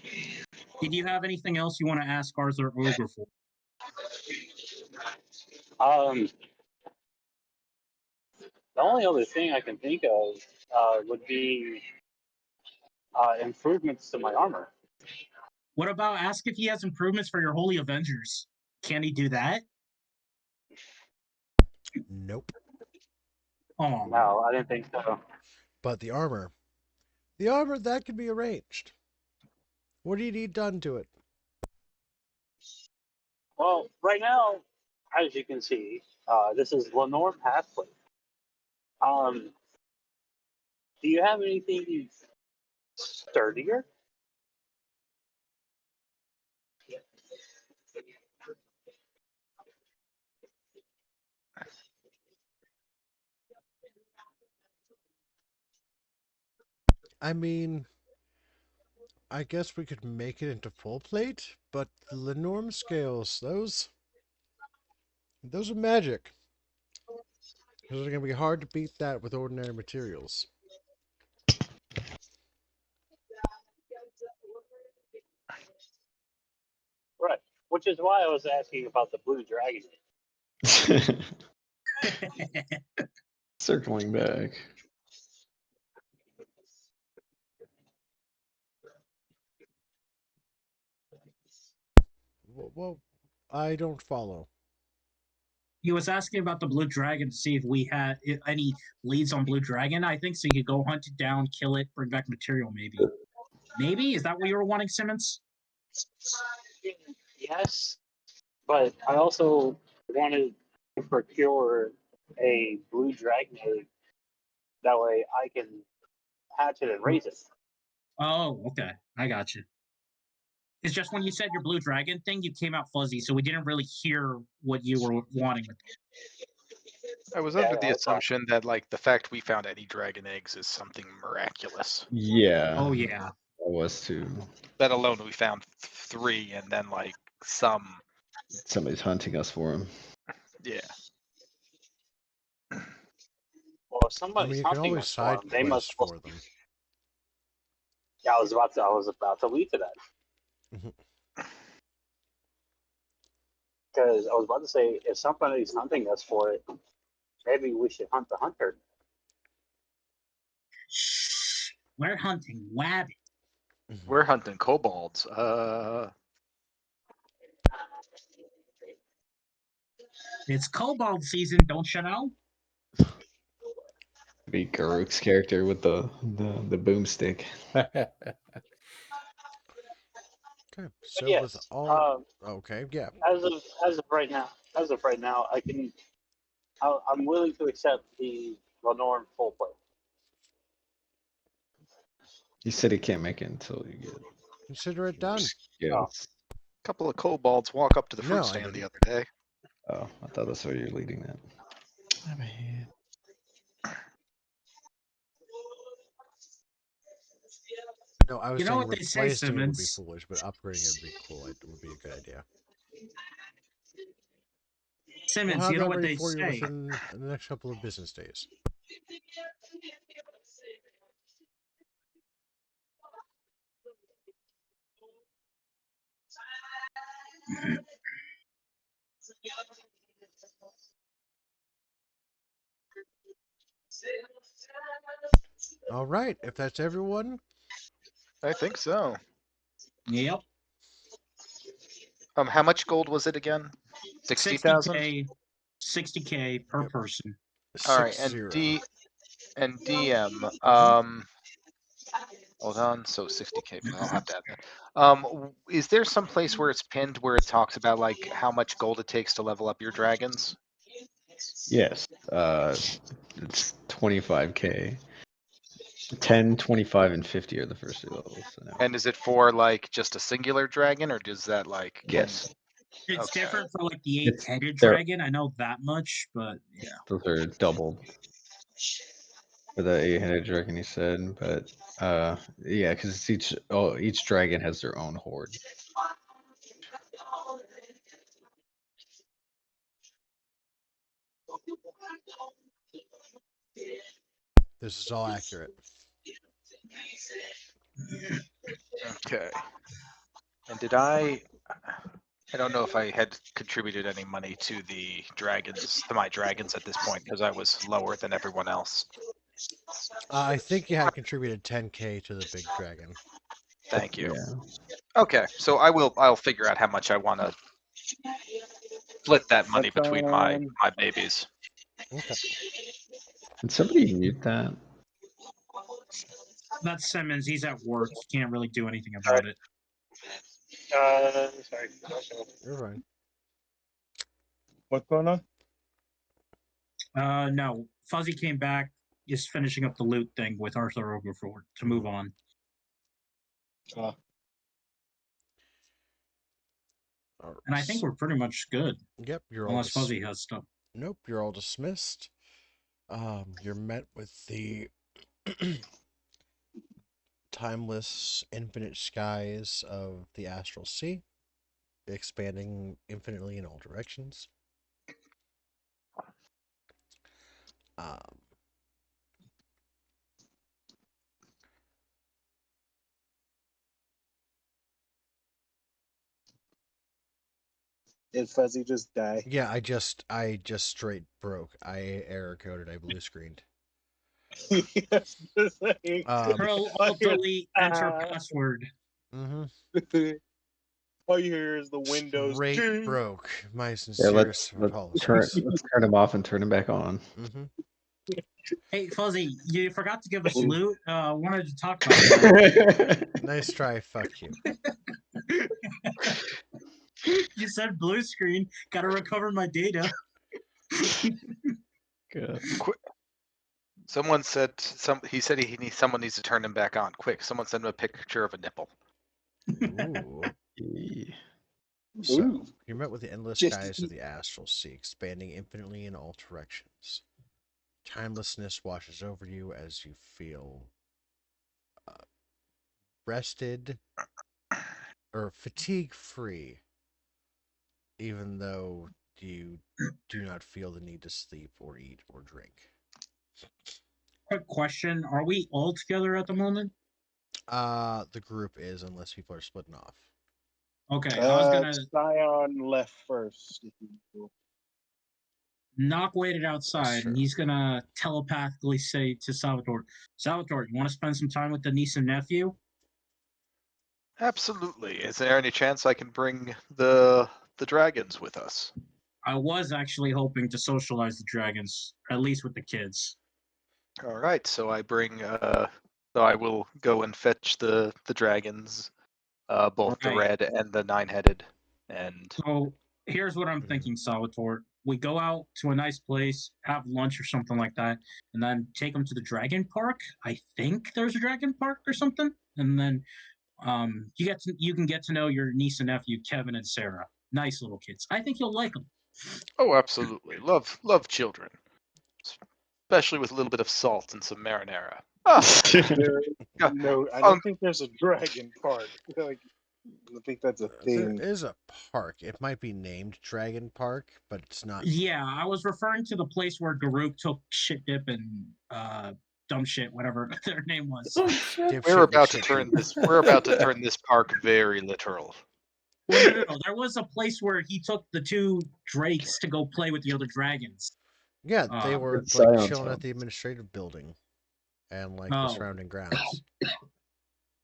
Did you have anything else you want to ask Arthur Ogre for? The only other thing I can think of would be improvements to my armor. What about ask if he has improvements for your Holy Avengers? Can he do that? Nope. Oh, No, I didn't think so. But the armor that can be arranged. What do you need done to it? Well, right now, as you can see, this is Lenore Pathway. Do you have anything sturdier? I mean, I guess we could make it into full plate, but the Lenormand scales, those are magic. Those are going to be hard to beat that with ordinary materials. Right. Which is why I was asking about the blue dragon. Circling back. Well, I don't follow. he was asking about the Blue Dragon to see if we had any leads on Blue Dragon. I think so. You could go hunt it down, kill it, bring back material. Maybe. Maybe is that what you were wanting, Simmons? Yes, but I also wanted to procure a blue dragon egg. That way I can hatch it and raise it. Oh, okay. I got you. It's just when you said your Blue Dragon thing, you came out fuzzy, so we didn't really hear what you were wanting with it. I was Yeah, under the that's fine. assumption that like the fact we found any dragon eggs is something miraculous. Yeah. Oh yeah. I was too. Let alone we found 3 and then like some. Somebody's hunting us for him. Yeah. Well, if I mean, somebody's you can hunting always us for side them, they must. quest for them. Yeah, I was about to lead to that Mhm. because I was about to say if somebody's hunting us for it, maybe we should hunt the hunter. Shh. We're hunting wabbit. We're hunting kobolds. It's kobold season, don't you know? Be Garuk's character with the boomstick. Okay, But so with yes, all okay, yeah. as of right now, I'm willing to accept the Lenore full play. He said he can't make it until you get Consider it done. skills. A couple of kobolds walk up to the fruit No, I stand the didn't. other day. Oh, I thought that's why you're leading that. My bad. No, I was You know saying what they say, replacing it would be Simmons? foolish, but upgrading it would be cool. It would be a good idea. We'll Simmons, have you know that what ready they for you say. within the next couple of business days. All right, if that's everyone, I think so. Yep. How much gold was it again? 60,000? 60K, 60K per Yep. person. All right, 6-0. and DM. Hold on. So 60K. I'll have to add that. Is there some place where it's pinned where it talks about like how much gold it takes to level up your dragons? Yes. It's 25k. 10, 25, and 50 are the first 2 levels. So no. And is it for like just a singular dragon, or does that like Yes. It's Okay. different for like the It's eight-headed they're dragon. I know that much, but yeah. those are doubled for the 8-headed dragon he said, but yeah, because each dragon has their own horde. This is all accurate. Okay. And did I don't know if I had contributed any money to my dragons at this point because I was lower than everyone else. I think you had contributed 10K to the big dragon. Thank you. Yeah. Okay, so I'll figure out how much I want to split that money That's, between my babies. Okay. Can somebody mute that? That's Simmons. He's at work. He can't really do anything about it. Sorry. You're fine. What's going on? No. Fuzzy came back, is finishing up the loot thing with Arthur Ogreford to move on. All And I think we're pretty much good. Yep, you're all Unless Fuzzy has stuff. Nope, you're all dismissed. You're met with the timeless, infinite skies of the astral sea, expanding infinitely in all directions. Did Fuzzy just die? Yeah, I just straight broke. I error coded. I blue screened. Yes, just like, Control, Alt, Delete, enter password. all you hear is the Windows. Straight ding. broke. My Yeah, sincerest let's apologies. turn them off and turn them back on. Hey, Fuzzy, you forgot to give us loot. Wanted to talk about that. Nice try. Fuck you. You said blue screen. Gotta recover my data. Good. Someone said he said someone needs to turn him back on. Quick, someone send him a picture of a nipple. Ooh. Yeah. So, you're met with the endless Just skies of the astral sea, expanding infinitely in all directions. Timelessness washes over you as you feel rested or fatigue-free, even though you do not feel the need to sleep or eat or drink. Quick question: are we all together at the moment? The group is, unless people are splitting off. Okay, I was gonna. Scion left first. If you will. Knock waited outside, and he's gonna telepathically say to Salvatore, "Salvatore, you want to spend some time with the niece and nephew?" Absolutely. Is there any chance I can bring the dragons with us? I was actually hoping to socialize the dragons, at least with the kids. All right, so I bring. So I will go and fetch the dragons, both the Right. red and the nine-headed, and. So here's what I'm thinking, Salvatore. We go out to a nice place, have lunch or something like that, and then take them to the dragon park. I think there's a dragon park or something, and then you can get to know your niece and nephew, Kevin and Sarah. Nice little kids. I think you'll like them. Oh, absolutely. Love children, especially with a little bit of salt and some marinara. No, I don't think there's a dragon park. Like, I think that's a There thing. is a park. It might be named Dragon Park, but it's not. Yeah, I was referring to the place where Garuk took shit dip and dumb shit, whatever their name was. We're about to turn this park very literal. Well, no. There was a place where he took the two drakes to go play with the other dragons. Yeah, they were It's like Scion's chilling home. at the administrative building and like the surrounding grounds.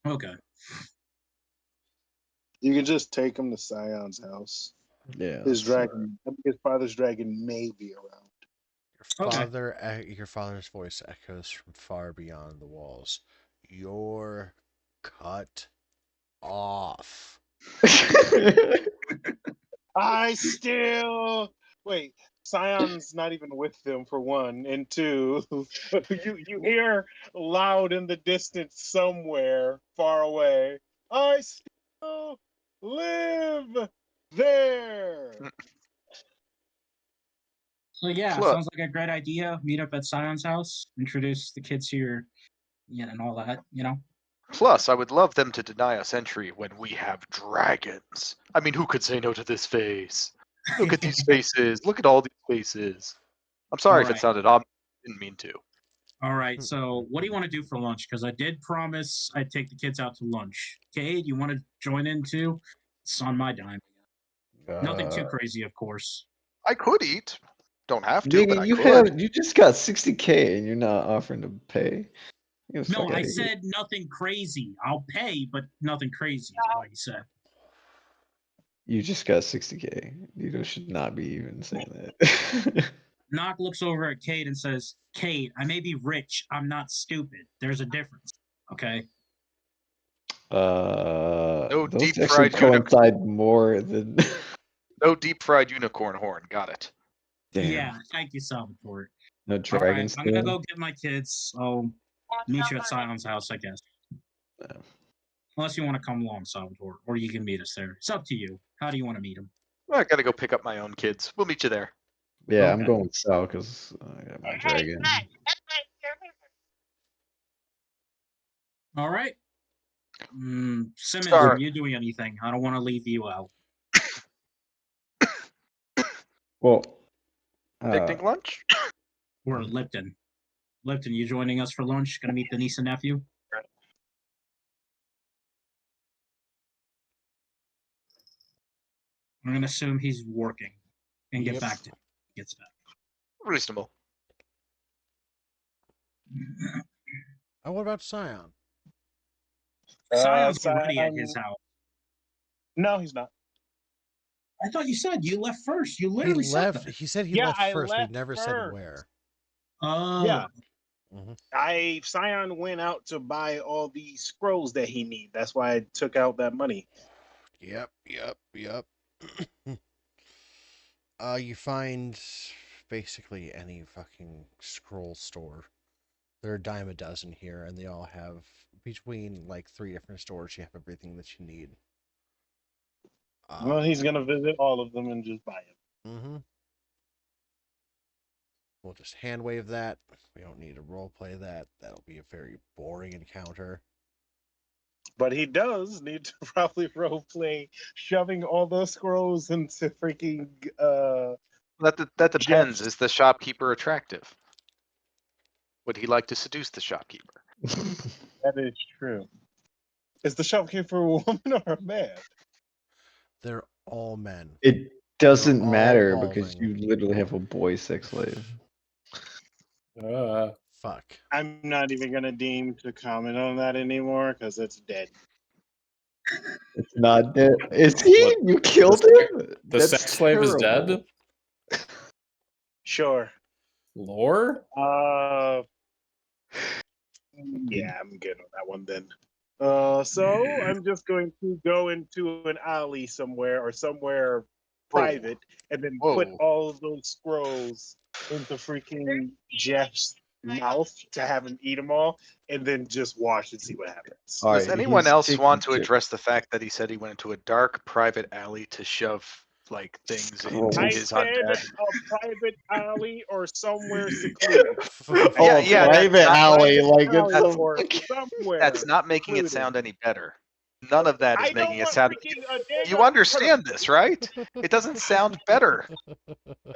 Okay. You can just take him to Scion's house. Yeah. His dragon, his father's dragon, may be around. Your father's voice echoes from far beyond the walls. You're cut off. I still wait. Scion's not even with them for one, and two, you hear loud in the distance somewhere far away. I still live there. So yeah, Plus, sounds like a great idea. Meet up at Scion's house, introduce the kids here, and all that. plus, I would love them to deny us entry when we have dragons. I mean, who could say no to this face? Look at these faces. Look at all these faces. I'm sorry if it Right. sounded odd. Didn't mean to. All right. So, what do you want to do for lunch? Because I did promise I'd take the kids out to lunch. Cade, you want to join in too? It's on my dime. Nothing too crazy, of course. I could eat. Don't have to, but Nigga, I you could. just got 60K and you're not offering to pay. Get the No, fuck I outta here. said nothing crazy. I'll pay, but nothing crazy is what he said. You just got 60K. You should not be even saying that. Nock looks over at Cade and says, Cade, I may be rich. I'm not stupid. There's a difference. Okay. No Those deep actually fried unicorn. coincide more than. No deep fried unicorn horn. Got it. Damn. Yeah. Thank you, Salvatore. No All dragon right. I'm going to skin? go get my kids. I'll meet you at Sion's house, I guess. No. Unless you want to come along, Salvatore, or you can meet us there. It's up to you. How do you want to meet him? I gotta go pick up my own kids. We'll meet you there. Yeah, I'm Okay. going with Sal because I got my dragon. All right. Simmons, Sorry. are you doing anything? I don't want to leave you out. Well, Predicting lunch? We're at Lipton. Lipton, you joining us for lunch? Gonna meet the niece and nephew? I'm gonna assume he's working and get Yep. back to gets back. Reasonable. Oh, what about Scion? Sion's already at his Sion- house. No, he's not. I thought you said you left first. You He literally said left. that. He said he Yeah, left I first, but he left never said first. where. Oh, Yeah. Mhm. Sion went out to buy all the scrolls that he need. That's why I took out that money. Yep. You find basically any fucking scroll store. There are a dime a dozen here, and they all have between like 3 different stores. You have everything that you need. Well, he's gonna visit all of them and just buy it. Mm-hmm. We'll just hand wave that. We don't need to role play that. That'll be a very boring encounter. But he does need to probably role play shoving all those scrolls into freaking That depends. Jeff's- Is the shopkeeper attractive? Would he like to seduce the shopkeeper? That is true. Is the shopkeeper a woman or a man? They're all men. It doesn't They're all matter because balding. you literally have a boy sex slave. Fuck. I'm not even gonna deem to comment on that anymore because it's dead. It's not dead. Is he? What? You killed him? The sex slave is dead? Sure. Lore? Yeah, I'm good on that one then. So I'm just going to go into an alley somewhere or somewhere private and then put Whoa. all of those scrolls into freaking Jeff's mouth to have him eat them all and then just watch and see what happens. All Does right, anyone he's else taking want to Jeff- address the fact that he said he went into a dark private alley to shove like things Scrolls. into I his said undead? a private alley or somewhere secluded. Yeah, Oh, yeah, private that's not- alley, like Alley it's some. or somewhere. That's not making it secluded. sound any better. None of that is I don't making it want sound. freaking a dang You understand this, right? It doesn't sound better.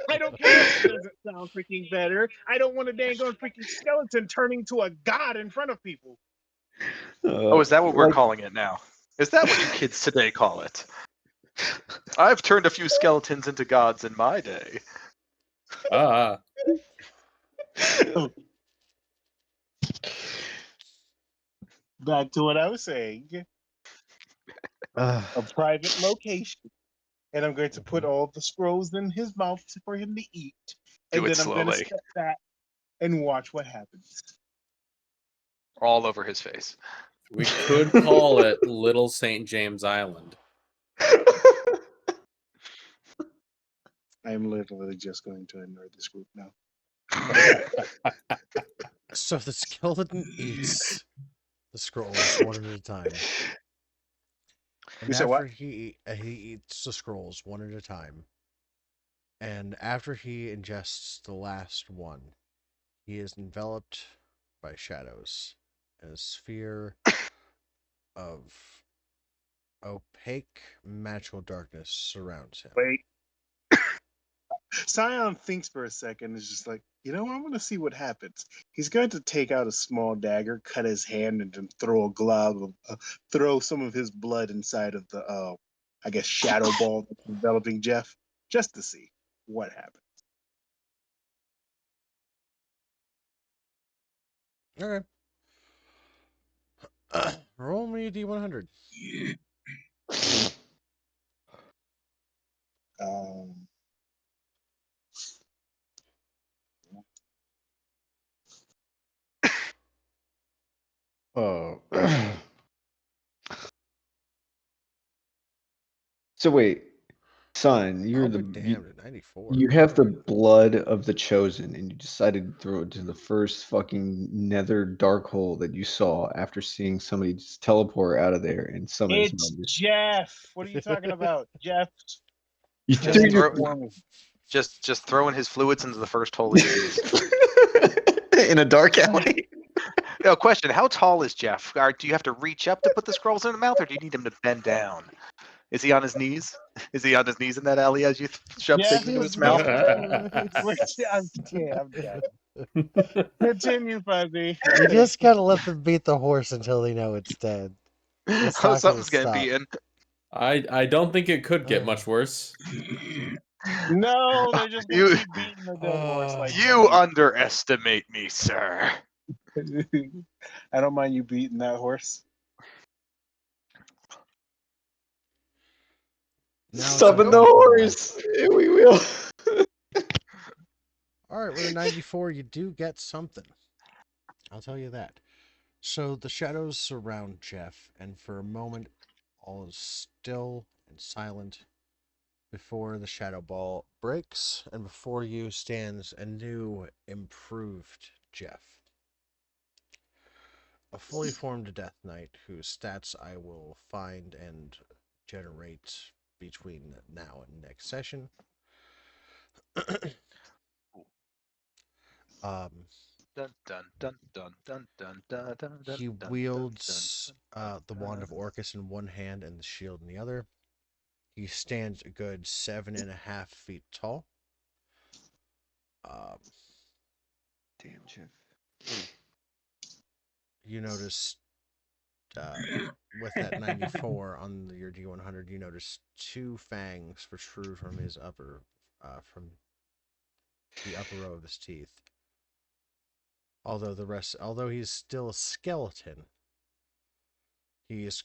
I don't care if it doesn't sound freaking better. I don't want a dang on freaking skeleton turning to a god in front of people. Oh, is that what we're like- calling it now? Is that what you kids today call it? I've turned a few skeletons into gods in my day. Back to what I was saying. A private location. And I'm going to put all the scrolls in his mouth for him to eat. And Do it then I'm going to slowly. step back and watch what happens. All over his face. We could call it Little St. James Island. I'm literally just going to ignore this group now. So the skeleton eats the scrolls one at a time. And You said after what? he eats the scrolls one at a time, and after he ingests the last one, he is enveloped by shadows, and a sphere of opaque magical darkness surrounds him. Wait. Scion thinks for a second, is just like, I'm going to see what happens. He's going to take out a small dagger, cut his hand, and then throw a glob of, throw some of his blood inside of the, I guess, shadow ball that's enveloping Jeff, just to see what happens. Okay. Roll me a D100. Um, Oh. So wait, son, I'll be damned at 94. you have the blood of the chosen, and you decided to throw it to the first fucking nether dark hole that you saw after seeing somebody just teleport out of there and summon it's somebody. Jeff. What are you talking about, Jeff? You Just threw your throw- Just throwing his fluids into the first hole he sees. in a dark alley. Question: how tall is Jeff? Do you have to reach up to put the scrolls in the mouth, or do you need him to bend down? Is he on his knees? Is he on his knees in that alley as you shove Jeff things into is his mouth? I'm kidding. I'm done. Continue, Fuzzy. You just gotta let them beat the horse until they know it's dead. It's Oh, not gonna something's getting stop. beaten. I don't think it could get much worse. No, they're just going to keep beating the dead horse like You underestimate me, sir. I don't mind you beating that horse. Now it's Summon up the to you, horse. Here we will. All right, with a 94, you do get something. I'll tell you that. So the shadows surround Jeff, and for a moment, all is still and silent before the shadow ball breaks, and before you stands a new, improved Jeff. A fully formed Death Knight whose stats I will find and generate between now and next session. Dun, dun, dun, dun, dun, dun, dun, dun, He dun, dun, wields dun, the Wand of Orcus in one hand and the shield in the other. He stands a good 7.5 feet tall. Damn, Jeff. You notice with that 94 on your D100, you notice two fangs protrude from his from the upper row of his teeth. Although he's still a skeleton, his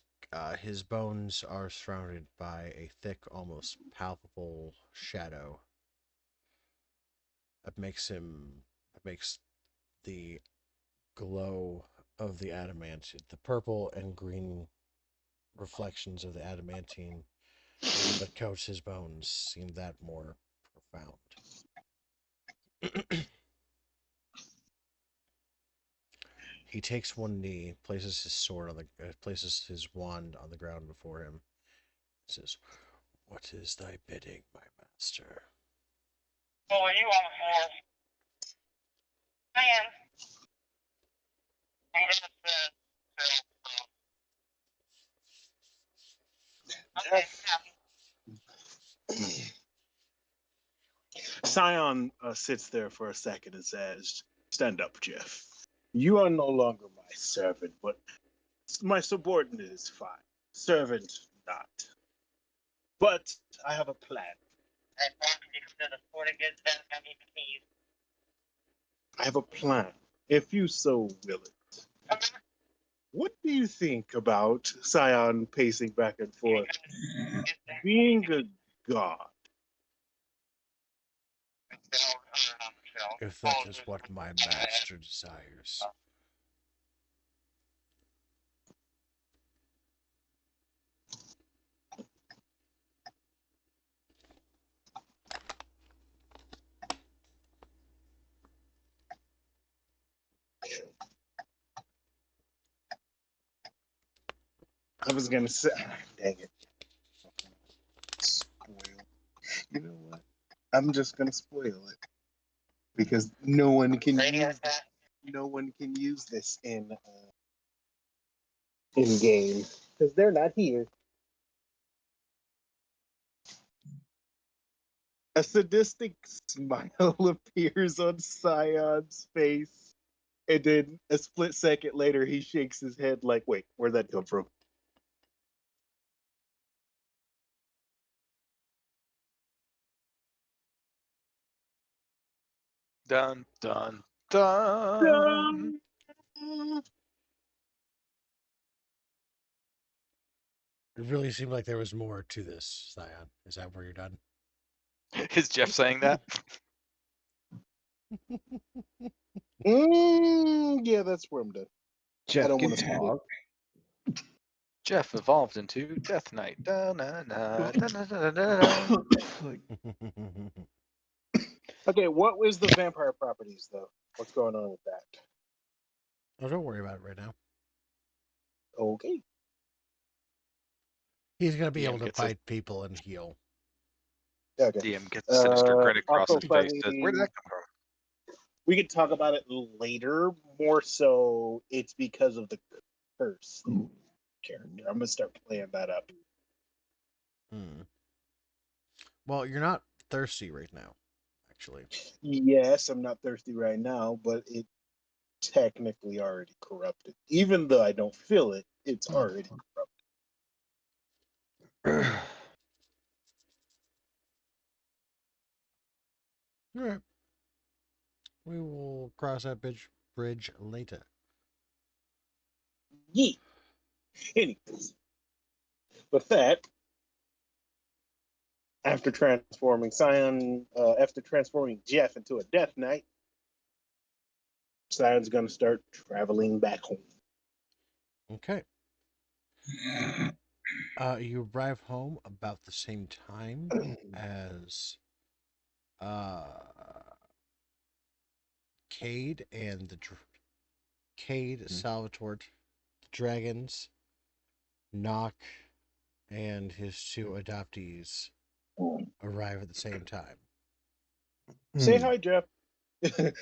bones are surrounded by a thick, almost palpable shadow. It makes the glow of the adamant, the purple and green reflections of the adamantine that coats his bones seem that more profound. He takes one knee, places his wand on the ground before him, and says, "What is thy bidding, my master?" What are you on for? I am. Scion sits there for a second and says, "Stand up, Jeff. You are no longer my servant, but my subordinate is fine. Servant, not. But I have a plan. I have a plan, if you so will it. What do you think about Scion pacing back and forth? Being a god. If that is what my master desires. I was gonna say, dang it. Spoil. You know what? I'm just gonna spoil it because no one can use this in game because they're not here. A sadistic smile appears on Scion's face, and then a split second later, he shakes his head like, "Wait, where'd that come from?" Dun dun dun. It really seemed like there was more to this, Scion. Is that where you're done? Is Jeff saying that? Yeah, that's where I'm done. Jeff don't can wanna split it. talk. Jeff evolved into Death Knight. Dun, dun, dun, dun, dun, dun, dun, dun. Like, Okay, what was the vampire properties though? What's going on with that? Oh, don't worry about it right now. Okay. He's gonna be DM able to gets a bite people and heal. Okay. DM gets a sinister grin across Also his face. Says, "Where did funny, that come from?" we could talk about it later. More so, it's because of the curse character. I'm gonna start playing that up. Hmm. Well, you're not thirsty right now, actually. Yes, I'm not thirsty right now, but it technically already corrupted. Even though I don't feel it, it's already corrupted. All right. We will cross that bridge later. Yeet. Anyways, with that, after transforming Jeff into a Death Knight, Sion's gonna start traveling back home. Okay. You arrive home about the same time as Cade and Cade, Salvatore, the dragons, Nock, and his two adoptees arrive at the same time. Say hi, Jeff. They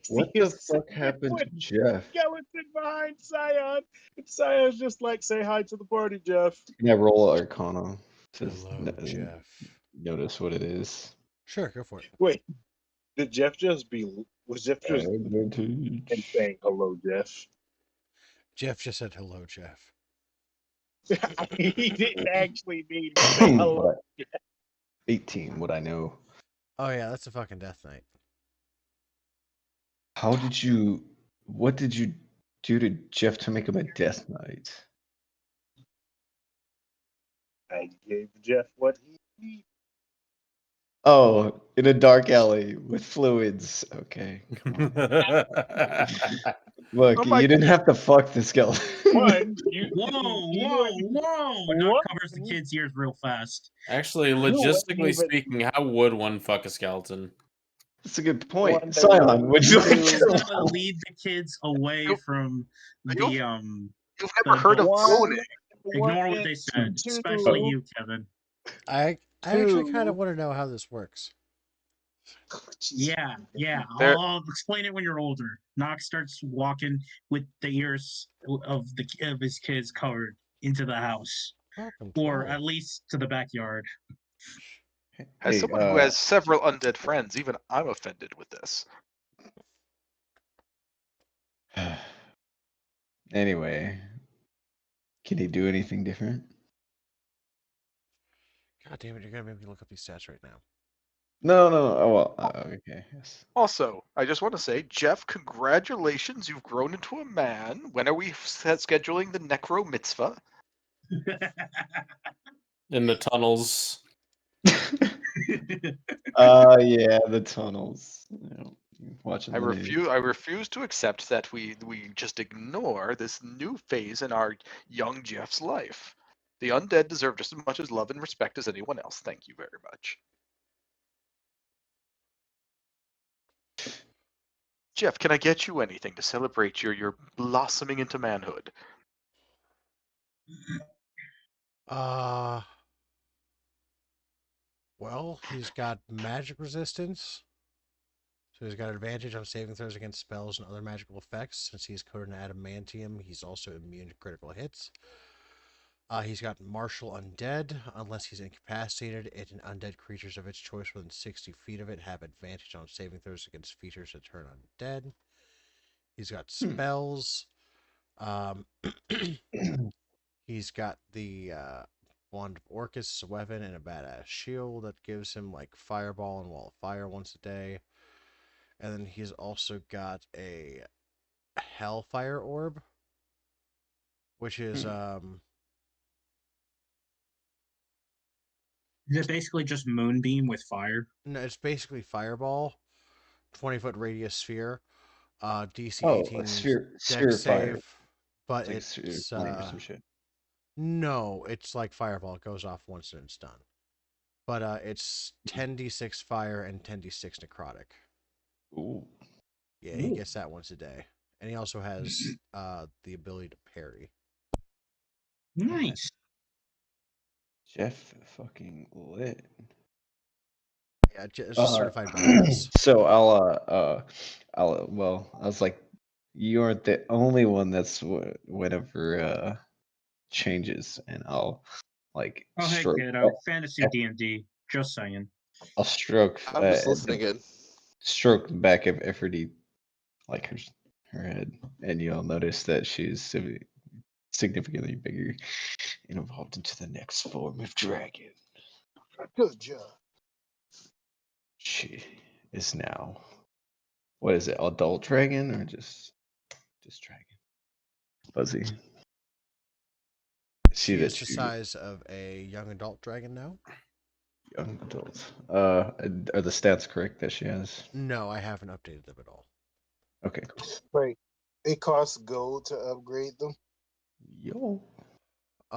What see the his fuck happened to Jeff? skeleton behind Sion. And Sion's just like, say hi to the party, Jeff. Can I roll Arcana to Hello, Jeff. notice what it is? Sure, go for it. Wait, did Jeff just was Jeff just and Advantage. saying hello, Jeff? Jeff just said hello, Jeff. He didn't actually mean to say hello. 18, what I know. Oh yeah, that's a fucking Death Knight. What did you do to Jeff to make him a Death Knight? I gave Jeff what he needed. Oh, in a dark alley with fluids. Okay. Come on. Look, Oh my you didn't have to fuck the skeleton. One, Whoa! Doc What? covers the kid's ears real fast. Actually, wasn't logistically even- speaking, how would one fuck a skeleton? That's a good One, point. they Sion, were would you like I'm just to gonna lead the kids away You- from you've- the You've never heard of One, boning. Ignore what they said, especially you, Kevin. I actually Two. kind of want to know how this works. Yeah. There- I'll explain it when you're older. Nox starts walking with the ears of his kids covered into the house, Welcome, or 12. at least to the backyard. As Hey, someone who has several undead friends, even I'm offended with this. Anyway, can he do anything different? God damn it, you're gonna make me look up these stats right now. No. Oh, well, okay. Yes. Also, I just want to say, Jeff, congratulations, you've grown into a man. When are we scheduling the Necro Mitzvah? In the tunnels. Yeah, the tunnels. Watching I the news. refuse to accept that we just ignore this new phase in our young Jeff's life. The undead deserve just as much as love and respect as anyone else. Thank you very much. Jeff, can I get you anything to celebrate your blossoming into manhood? Well, he's got magic resistance. So he's got advantage on saving throws against spells and other magical effects. Since he's coated in adamantium, he's also immune to critical hits. He's got Martial Undead. Unless he's incapacitated, it and undead creatures of its choice within 60 feet of it have advantage on saving throws against features that turn undead. He's got spells. Um, he's got the Wand of Orcus, a weapon, and a badass shield that gives him like Fireball and Wall of Fire once a day. And then he's also got a Hellfire Orb, which is Is it basically just Moonbeam with fire? no, it's basically Fireball, 20-foot radius sphere, DC Oh, 18 a sphere deck of fire. save, but It's like a sphere of it's flame or some shit. no, it's like Fireball. It goes off once and it's done. But it's 10d6 fire and 10d6 necrotic. Ooh. Yeah, he gets that once a day, and he also has the ability to parry. Nice. Jeff fucking lit. Yeah, just certified badass. So well, I was like, you aren't the only one that's whatever changes, and I'll like Oh, hey, stroke. kiddo. Fantasy D&D. Just saying. I'll stroke. I'm just listening in. Stroke the back of Efforty, like her head, and you'll notice that she's significantly bigger and evolved into the next form of dragon. Good job. She is now, what is it, adult dragon or just dragon? Fuzzy. See She that is the she size of a young adult dragon now. young adult. Are the stats correct that she has? No, I haven't updated them at all. Okay, cool. Wait, it costs gold to upgrade them? Yo.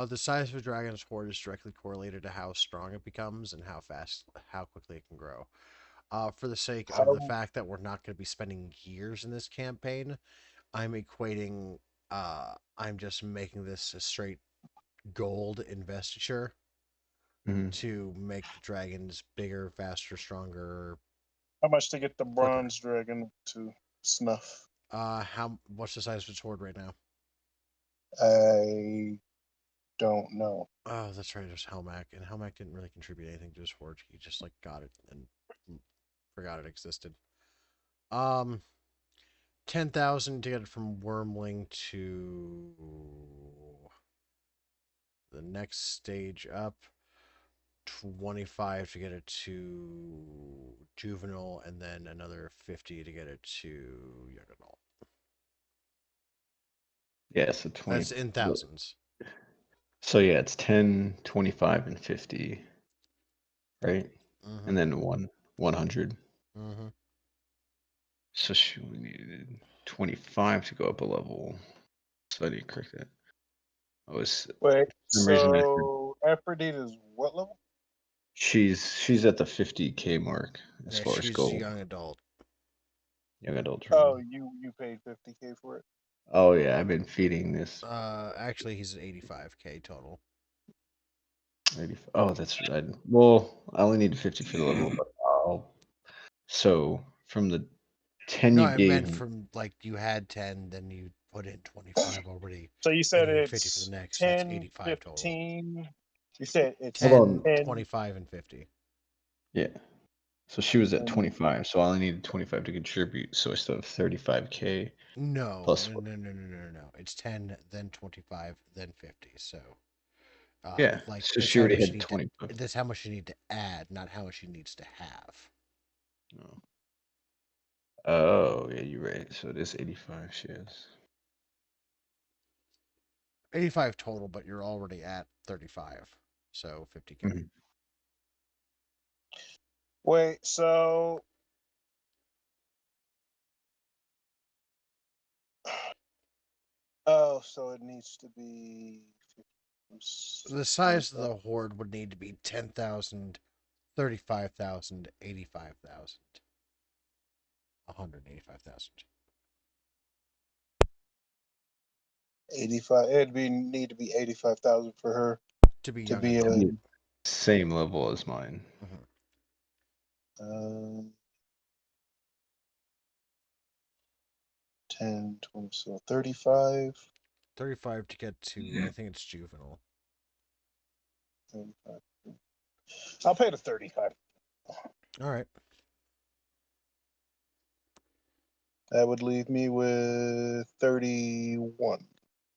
The size of a dragon's horde is directly correlated to how strong it becomes and how quickly it can grow. For the sake of the How fact that we're not going to be spending years in this campaign, I'm equating. I'm just making this a straight gold investiture Mhm. to make the dragons bigger, faster, stronger, much to get the quicker. bronze dragon to snuff? What's the size of its horde right now? I don't know. Oh, that's right. There's Helmac, and Helmac didn't really contribute anything to his horde. He just like got it and forgot it existed. 10,000 to get it from Wormling to the next stage up. 25 to get it to juvenile, and then another 50 to get it to young adult. Yeah, so 20. That's in thousands. So yeah, it's 10, 25, and 50. Right? Mm-hmm. And then 100. Mm-hmm. So she only needed 25 to go up a level. So I need to correct that. I was Wait, for some reason so Aphrodite is what level? she's at the 50K mark as Yeah, far as she's gold. young adult. Young adult Oh, dragon. you paid 50K for it? Oh yeah, I've been feeding this. Actually, he's at 85K total. 85. Oh, that's right. Well, I only need 50 for the level, but so from the 10 No, you I gave meant me, from like you had 10, then you put in 25 already, So you and said you need 50 for it's the next. That's 10, 85 total. 15. You said it's 10, Hold on. 25, and 50. Yeah. So she was at And 25, so I only needed 25 to contribute, so I still have 35K No, plus. no. It's 10, then 25, then 50. So, Yeah, like so that's she how already much you had need 25. to. That's how much you need to add, not how much she needs to have. Oh, yeah, you're right. So it is 85 she has. 85 total, but you're already at 35, so 50K. Mhm. wait, so oh, so it needs to be The size of the horde would need to be 10,000, 35,000, 85,000, 185,000. 85. It'd be need to be 85,000 for her To be to young be adult. Yeah. Same level as mine. Mhm. 10, 20, so 35. 35 to get to, I think it's juvenile. I'll pay the 35. All right. That would leave me with 31.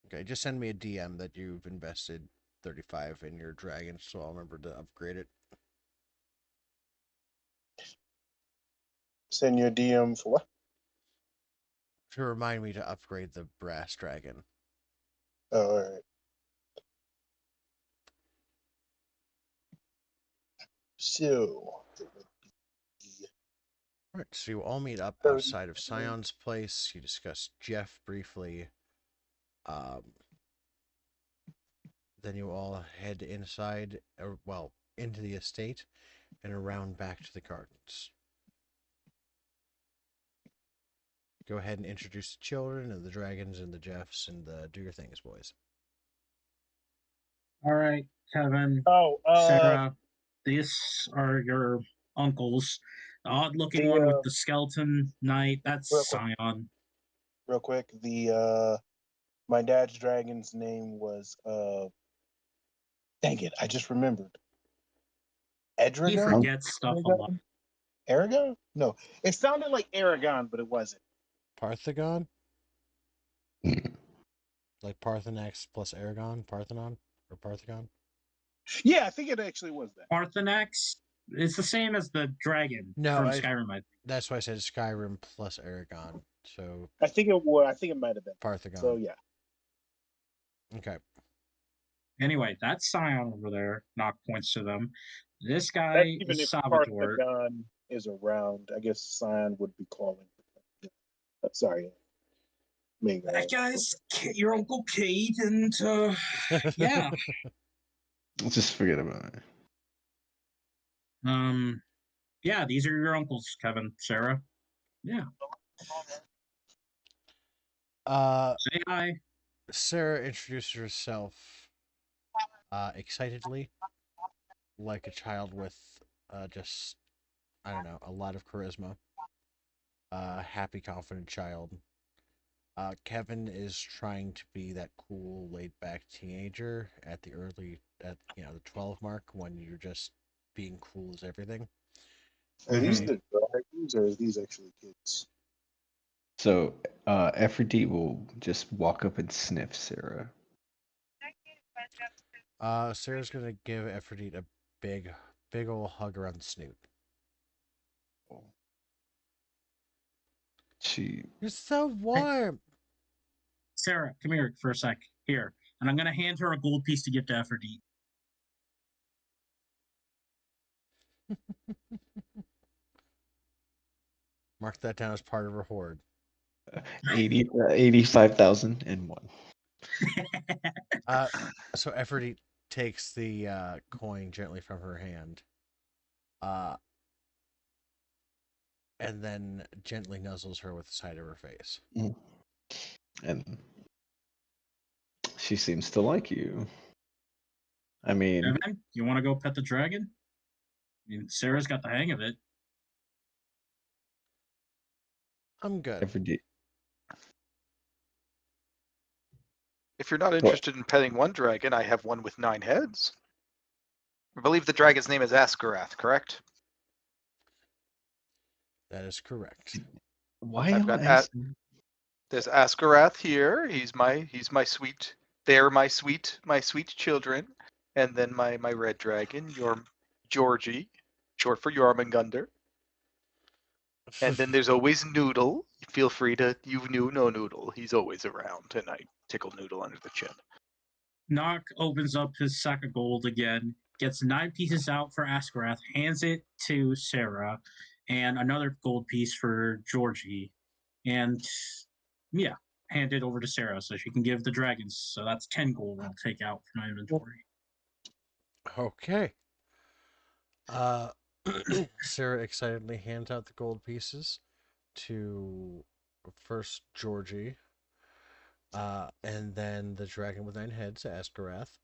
Okay, just send me a DM that you've invested 35 in your dragon, so I'll remember to upgrade it. Send your DM for what? To remind me to upgrade the brass dragon. Oh, all right. So, All right, so you all meet up 30. outside of Scion's place. You discuss Jeff briefly. Then you all head inside, or well, into the estate and around back to the gardens. Go ahead and introduce the children and the dragons and the Jeffs and do your things, boys. All right, Kevin, Oh, Sarah, these are your uncles. The odd-looking one with the skeleton knight, that's real quick. Scion. Real quick, my dad's dragon's name was dang it, I just remembered. He Edragon? forgets stuff a lot. Aragon? No. It sounded like Aragon, but it wasn't. Parthagon? Like Parthenax plus Aragon? Parthenon? Or Parthagon? Yeah, I think it actually was that. Parthenax? It's the same as the dragon No, from Skyrim, I think. That's why I said Skyrim plus Aragon. So I think it was. I think it might have been. Parthagon. So yeah. Okay. Anyway, that's Scion over there. Knock points to them. This That's guy even is if Salvatore. Parthagon is around, I guess Scion would be calling. Sorry. That guy's your Uncle Kate, and yeah. Just forget about it. Yeah, these are your uncles, Kevin, Sarah. Yeah. Say hi. Sarah introduces herself excitedly, like a child with just, I don't know, a lot of charisma. Happy, confident child. Kevin is trying to be that cool, laid-back teenager at the 12 mark when you're just being cool as everything. Are these the dragons or are these actually kids? So, Aphrodite will just walk up and sniff Sarah. Sarah's gonna give Aphrodite a big old hug around the snoot. You're so warm. Sarah, come here for a sec. Here. And I'm going to hand her a gold piece to give to Aphrodite. Mark that down as part of her hoard. 85,001. So Aphrodite takes the coin gently from her hand, and then gently nuzzles her with the side of her face. And she seems to like you. I mean, Evan, you want to go pet the dragon? I mean, Sarah's got the hang of it. I'm good. Aphrodite. If you're not interested in petting one dragon, I have one with 9 heads. I believe the dragon's name is Askarath, correct? That is correct. Why I've am got I There's Askarath here. He's my sweet. They're my sweet children. And then my red dragon, your Georgie, short for Jormungandr. And then there's always Noodle. Feel free to know Noodle. He's always around, and I tickle Noodle under the chin. Nock opens up his sack of gold again, gets 9 pieces out for Askarath, hands it to Sarah, and another gold piece for Georgie. And yeah, hand it over to Sarah so she can give the dragons. So that's 10 gold I'll take out from my inventory. Okay. Sarah excitedly hands out the gold pieces to first Georgie, and then the dragon with 9 heads, Askarath,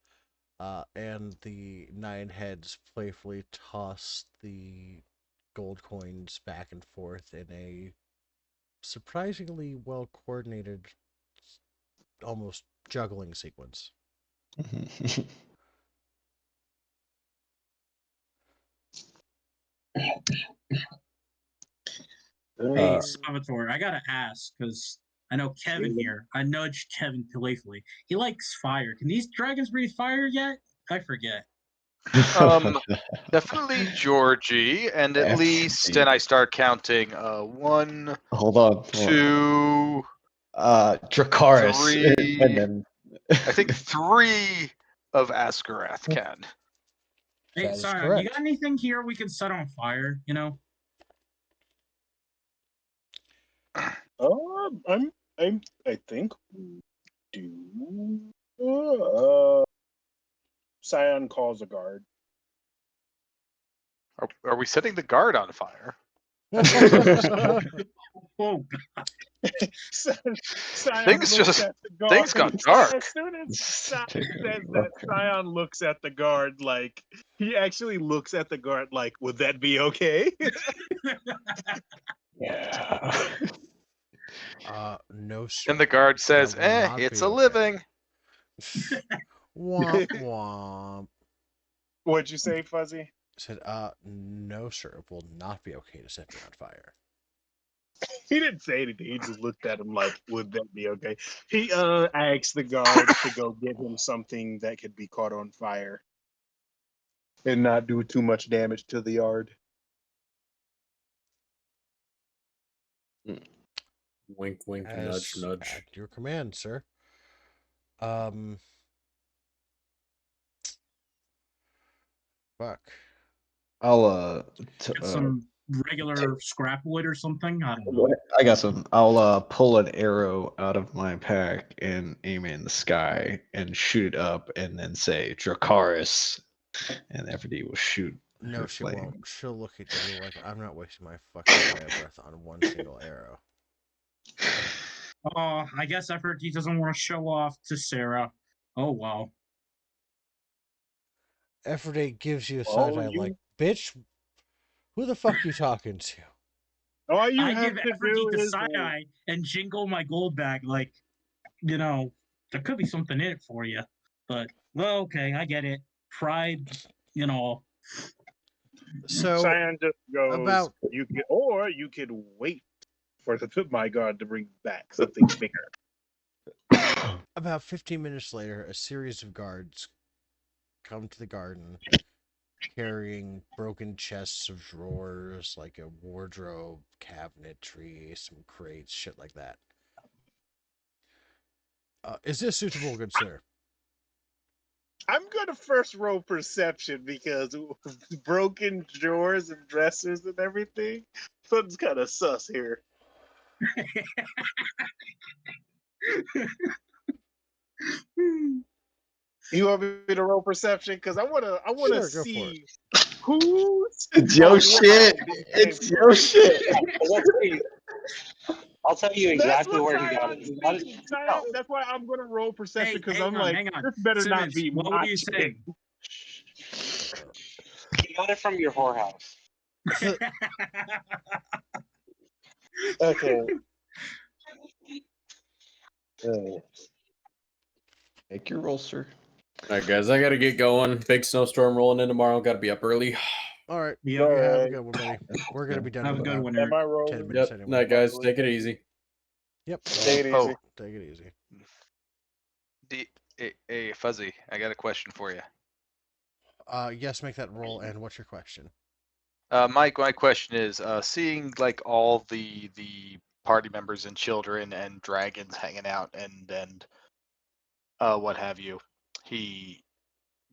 and the 9 heads playfully toss the gold coins back and forth in a surprisingly well coordinated, almost juggling sequence. Hey, Uh, Salvatore, I gotta ask, because I know Kevin here. I nudged Kevin playfully. He likes fire. Can these dragons breathe fire yet? I forget. Definitely Georgie, and at least, and I start counting. 1, Hold on. 2, Dracaris, and 3. then I think 3 of Askarath can. Hey, That is Sion, you got correct. anything here we can set on fire? You know? I think we do. Scion calls a guard. Are we setting the guard on fire? Oh, Scion Things looks just at the guard. things got dark. As soon as Scion says that, Scion looks at the guard like he actually looks at the guard like, "Would that be okay?" yeah. No, sir. And the guard says, That will not it's be a okay. living. Womp womp. What'd you say, Fuzzy? Said, no, sir. It will not be okay to set me on fire. He didn't say anything. He just looked at him like, "Would that be okay?" He asked the guard to go get him something that could be caught on fire and not do too much damage to the yard. Wink, wink, nudge, As nudge. at your command, sir. Fuck. I'll get some regular scrap wood or something. I don't know. I got some. I'll pull an arrow out of my pack and aim it in the sky and shoot it up, and then say Dracaris, and everybody will shoot. No, her she flame. won't. She'll look at you like, I'm not wasting my fucking fire breath on one single arrow. Oh, I guess Efferty doesn't want to show off to Sarah. Oh, wow. Effort gives you a All side eye you, like, bitch, who the fuck you talking to? all you I have give to Efferty do the is side eye and jingle my gold bag like, you know, there could be something in it for you. But, well, okay, I get it. Pride, you know. So, Cyan just goes. about You could, or you could wait for the my god to bring back something bigger. about 15 minutes later, a series of guards come to the garden carrying broken chests of drawers, like a wardrobe, cabinetry, some crates, shit like that. Is this suitable, good sir? I'm gonna first roll perception because broken drawers and dressers and everything. Something's kind of sus here. You want me to roll perception? Because I wanna Sure, go for see who's It's your where shit. this came It's from. your shit. I'll tell you That's exactly what where he got it. Cyan's He got it. thinking. No, That's why I'm gonna roll perception Hey, because I'm like, hang on. this better not Simmons, be what my were you shit. saying? he got it from your whorehouse. Okay. Make your roll, sir. All right, guys, I gotta get going. Big snowstorm rolling in tomorrow. Gotta be up early. All right, Yep. you have a Alright. good one, buddy. We're gonna be done Have in a good about one, Am Eric. I 10 rolling? minutes Yep. anyway. Night, guys. Take it easy. Yep. Take it easy. Take it easy. Hey, Fuzzy, I got a question for you. Yes, make that roll. And what's your question? My question is, seeing like all the party members and children and dragons hanging out and what have you, he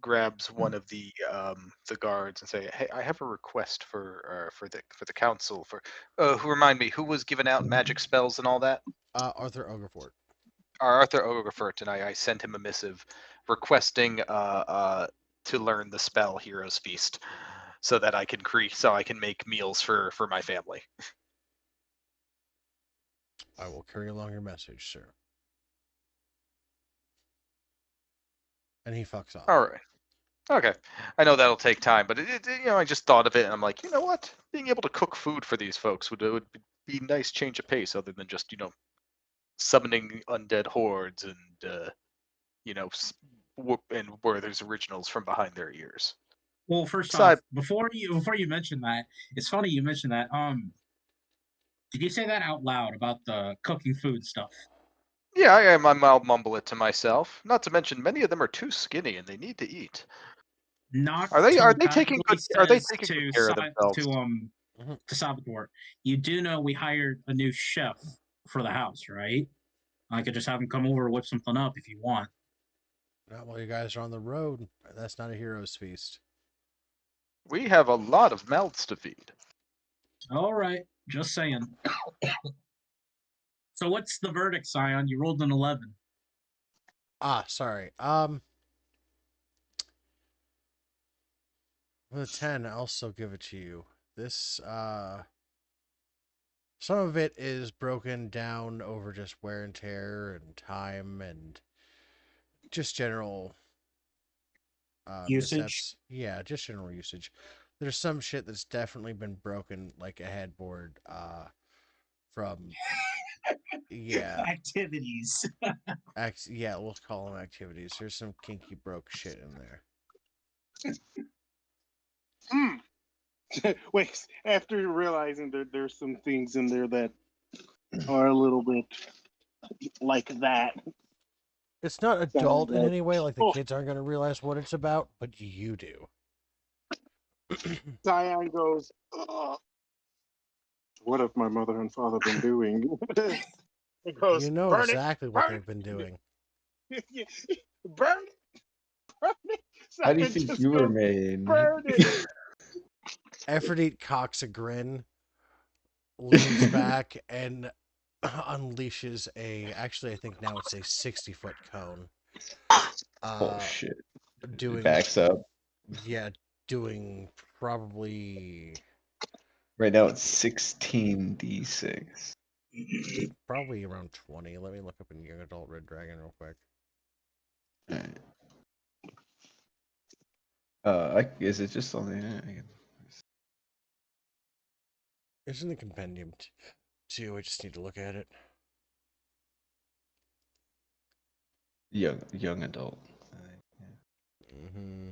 grabs one of the guards and say, "Hey, I have a request for the council for who remind me who was giving out magic spells and all that." Arthur Ogrefort. Arthur Ogrefort, and I sent him a missive requesting to learn the spell Hero's Feast so that I can make meals for my family. I will carry along your message, sir. And he fucks off. All right. Okay. I know that'll take time, but I just thought of it, and I'm like, you know what? Being able to cook food for these folks would be a nice change of pace, other than just summoning undead hordes and and Werther's originals from behind their ears. Well, first Aside, off, before you mention that, it's funny you mentioned that. Did you say that out loud about the cooking food stuff? yeah, I'll mumble it to myself. Not to mention, many of them are too skinny and they need to eat. Noct Are they taking telepathically good? Are they says taking good to care of themselves? to Salvatore, you do know we hired a new chef for the house, right? I could just have him come over and whip something up if you want. Not while you guys are on the road. That's not a hero's feast. We have a lot of mouths to feed. All right, just saying. So what's the verdict, Scion? You rolled an 11. Ah, sorry. With a 10, I'll still give it to you. This, some of it is broken down over just wear and tear and time and just general Usage. missteps. Yeah, just general usage. There's some shit that's definitely been broken, like a headboard, from yeah, Activities. yeah, we'll call them activities. There's some kinky broke shit in there. Wait, after realizing that there's some things in there that are a little bit like that. It's not Sounds adult in like, any way, like the oh, kids aren't gonna realize what it's about, but you do. Diane goes, "Ugh, what have my mother and father been doing?" It goes, You know burn it, exactly what burn they've been doing. it, burn it, burn it. How do you Simon think just you were goes, made? burn it. Effort cocks a grin, leans back, and unleashes actually, I think now it's a 60-foot cone. Oh shit! It Doing, backs up. yeah, doing probably Right now it's 16d6. probably around 20. Let me look up in Young Adult Red Dragon real quick. Alright. Is it just on the? It's in the compendium too. I just need to look at it. Young adult. Mm-hmm.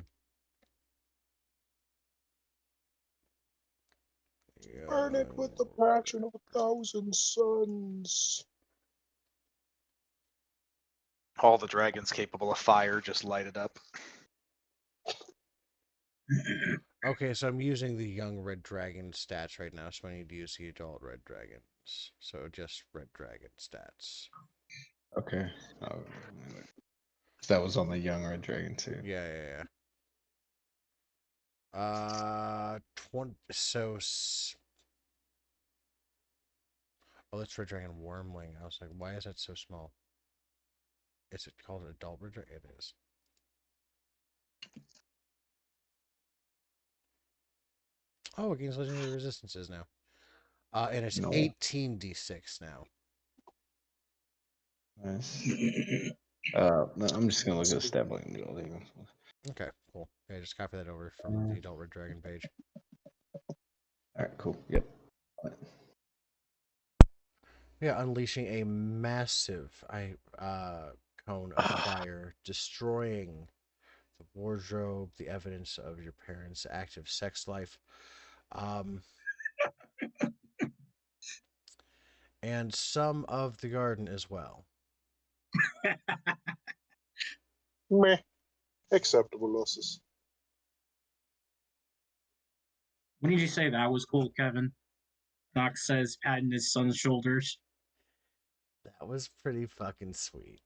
Burn it with the passion of 1,000 suns. All the dragons capable of fire just light it up. Okay, so I'm using the young red dragon stats right now, so I need to use the adult red dragons. So just red dragon stats. Okay. Oh, that was on the young red dragon too. Yeah. 20. So. Oh, that's red dragon wormling. I was like, why is that so small? Is it called adult red dragon? It is. Oh, it gains legendary resistances now. And it's No. 18d6 now. Nice. No, I'm just gonna look at the stat block and do all the. Okay, cool. Yeah, just copy that over from the adult red dragon page. All right, cool. Yep. Yeah, unleashing a massive cone of fire, destroying the wardrobe, the evidence of your parents' active sex life, and some of the garden as well. Meh. Acceptable losses. When did you say that was cool, Kevin? Doc says, patting his son's shoulders. That was pretty fucking sweet.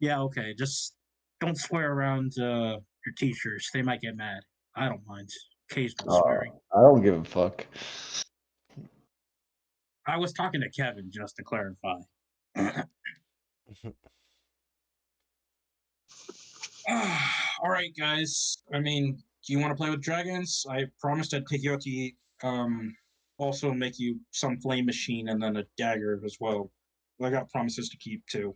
Yeah, okay. Just don't swear around your teachers. They might get mad. I don't mind. Occasional swearing. I don't give a fuck. I was talking to Kevin, just to clarify. All right, guys. I mean, do you want to play with dragons? I promised I'd take you out to eat. Also make you some flame machine and then a dagger as well. I got promises to keep too.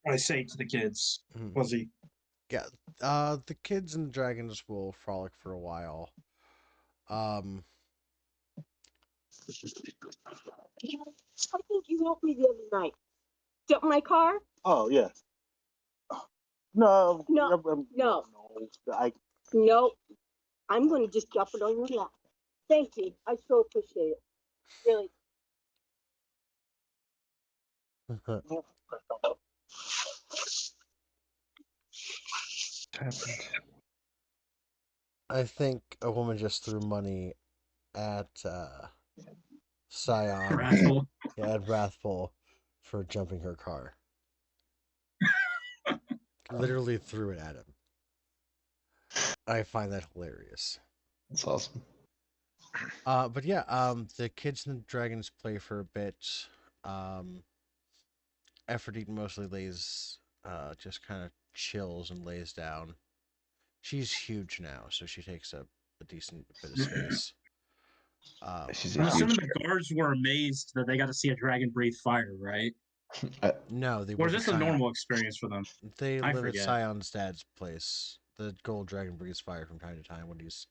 I say to the kids, Fuzzy. Yeah, the kids and the dragons will frolic for a while. I think you helped me the other night. Step my car? Oh, yeah. No, No, no. No, I'm going to just drop it on your lap. Thank you. I so appreciate it. Really. happened? I think a woman just threw money at Scion, Wrathful. yeah, at Wrathful for jumping her car. Literally threw it at him. I find that hilarious. That's awesome. But yeah, the kids and the dragons play for a bit. Aphrodite mostly lays, just kind of chills and lays down. She's huge now, so she takes up a decent bit of space. She's a I'm huge. assuming the guards were amazed that they got to see a dragon breathe fire, right? No, they Or work is at this a Scion. normal experience for them? They I live at forget. Scion's dad's place. The gold dragon breathes fire from time to time when he's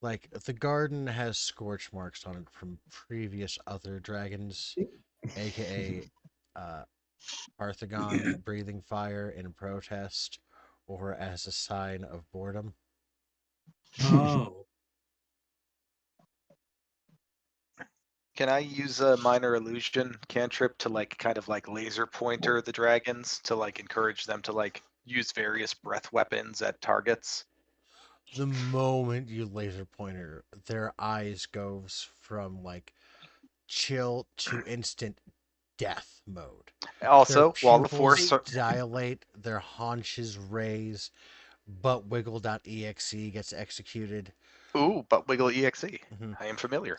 like the garden has scorch marks on it from previous other dragons, aka Parthagon breathing fire in protest or as a sign of boredom. Oh. Can I use a minor illusion cantrip to like kind of like laser pointer the dragons to like encourage them to like use various breath weapons at targets? The moment you laser pointer, their eyes goes from like chill to instant death mode. Their Also, Wall of pupils Force. dilate, their haunches raise, but wiggle.exe gets executed, Ooh, but wiggle exe. Mhm. I am familiar.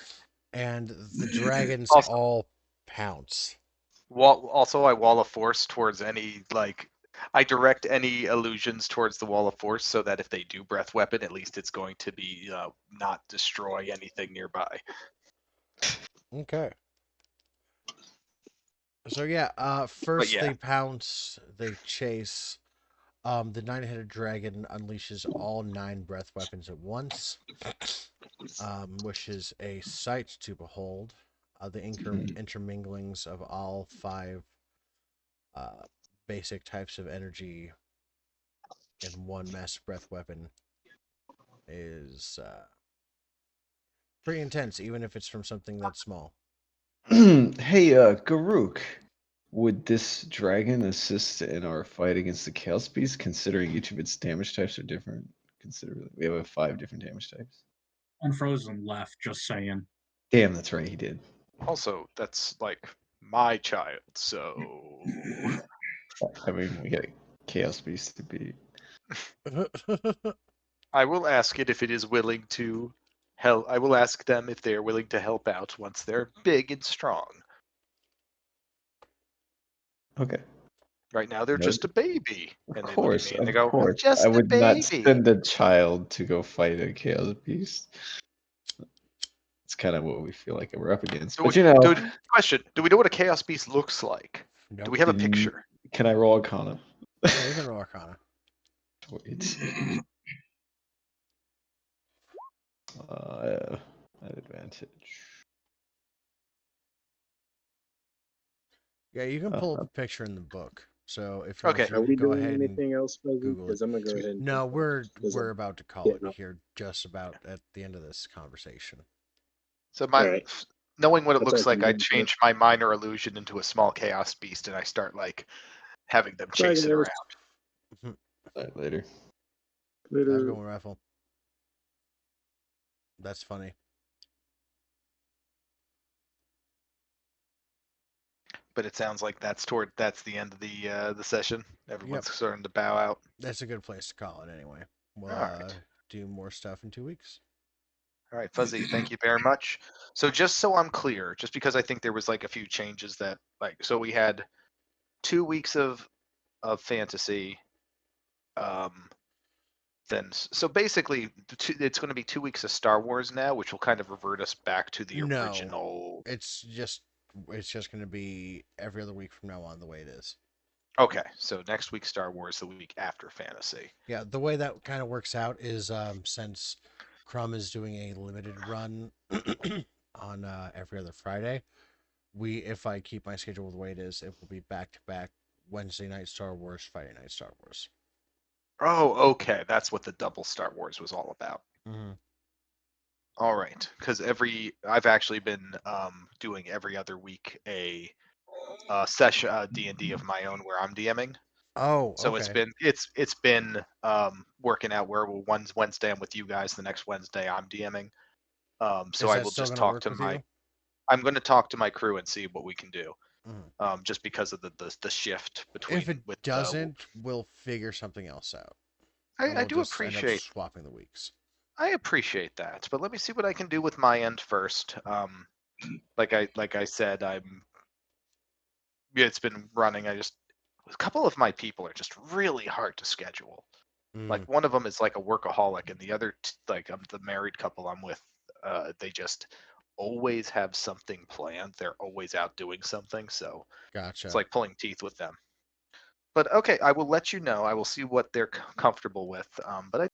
and the dragons Also, all pounce. I wall of force towards any like I direct any illusions towards the wall of force so that if they do breath weapon, at least it's going to be not destroy anything nearby. Okay. So yeah, But first yeah, they pounce, they chase. The nine-headed dragon unleashes all 9 breath weapons at once, which is a sight to behold. The interminglings of all 5 uh, basic types of energy in one massive breath weapon is pretty intense, even if it's from something that's small. Hey, Garuk, would this dragon assist in our fight against the Chaos Beast, considering each of its damage types are different? Considerably, we have 5 different damage types. Unfrozen left, just saying. Damn, that's right, he did. also that's like my child, so I mean, we got a Chaos Beast to beat. I will ask it if it is willing to help. I will ask them if they are willing to help out once they're big and strong. Okay. Right now they're No, just a baby, of and they look at course, me and they of go, course. "Just I a would not baby." send a child to go fight a Chaos Beast. It's kind of what we feel like we're up against. Do But we, you know, question: do we know what a chaos beast looks like? Do Nope. we have a picture? can I roll Arcana? Yeah, you can roll Arcana. Wait. At advantage. Yeah, you can pull up a picture in the book. So if you Okay. want Are to we go doing ahead and anything else, Fuzzy? Google it. Because I'm gonna go ahead and No, jump off, 'cause we're I'm about to call getting it up. here, just about at the end of this conversation. So All right. knowing what it I'll looks talk to like, you I then. change my minor illusion into a small chaos beast, and I start like having them Bye, chase it guys. around. Later. Have a Later. good one, Raffle. That's funny. But it sounds like that's the end of the session. Everyone's starting to bow out. That's a good place to call it anyway. We'll All right. do more stuff in 2 weeks. All right, Fuzzy, thank you very much. So just so I'm clear, just because I think there was like a few changes that like so we had 2 weeks of fantasy. Then so basically it's going to be 2 weeks of Star Wars now, which will kind of revert us back to the No. original. It's just going to be every other week from now on the way it is. Okay, so next week Star Wars, the week after fantasy. Yeah, the way that kind of works out is since Crumb is doing a limited run on every other Friday, if I keep my schedule the way it is, it will be back to back Wednesday night Star Wars, Friday night Star Wars. Oh, okay. That's what the double Star Wars was all about. Mm-hmm. All right, because I've actually been doing every other week a session D&D of my own where I'm DMing. Oh, So okay. it's been working out where one Wednesday I'm with you guys, the next Wednesday I'm DMing. So Is I that will still just gonna talk work to with my. you? I'm going to talk to my crew and see what we can do. Mhm. Just because of the shift If it between with doesn't, we'll figure something else out. I And we'll do just end up appreciate swapping the weeks. I appreciate that, but let me see what I can do with my end first. Like I said, it's been running. A couple of my people are just really hard to schedule. Like one of them is like a workaholic, and the other like the married couple I'm with, they just always have something planned. They're always out doing something, so Gotcha. it's like pulling teeth with them. But okay, I will let you know. I will see what they're comfortable with. But I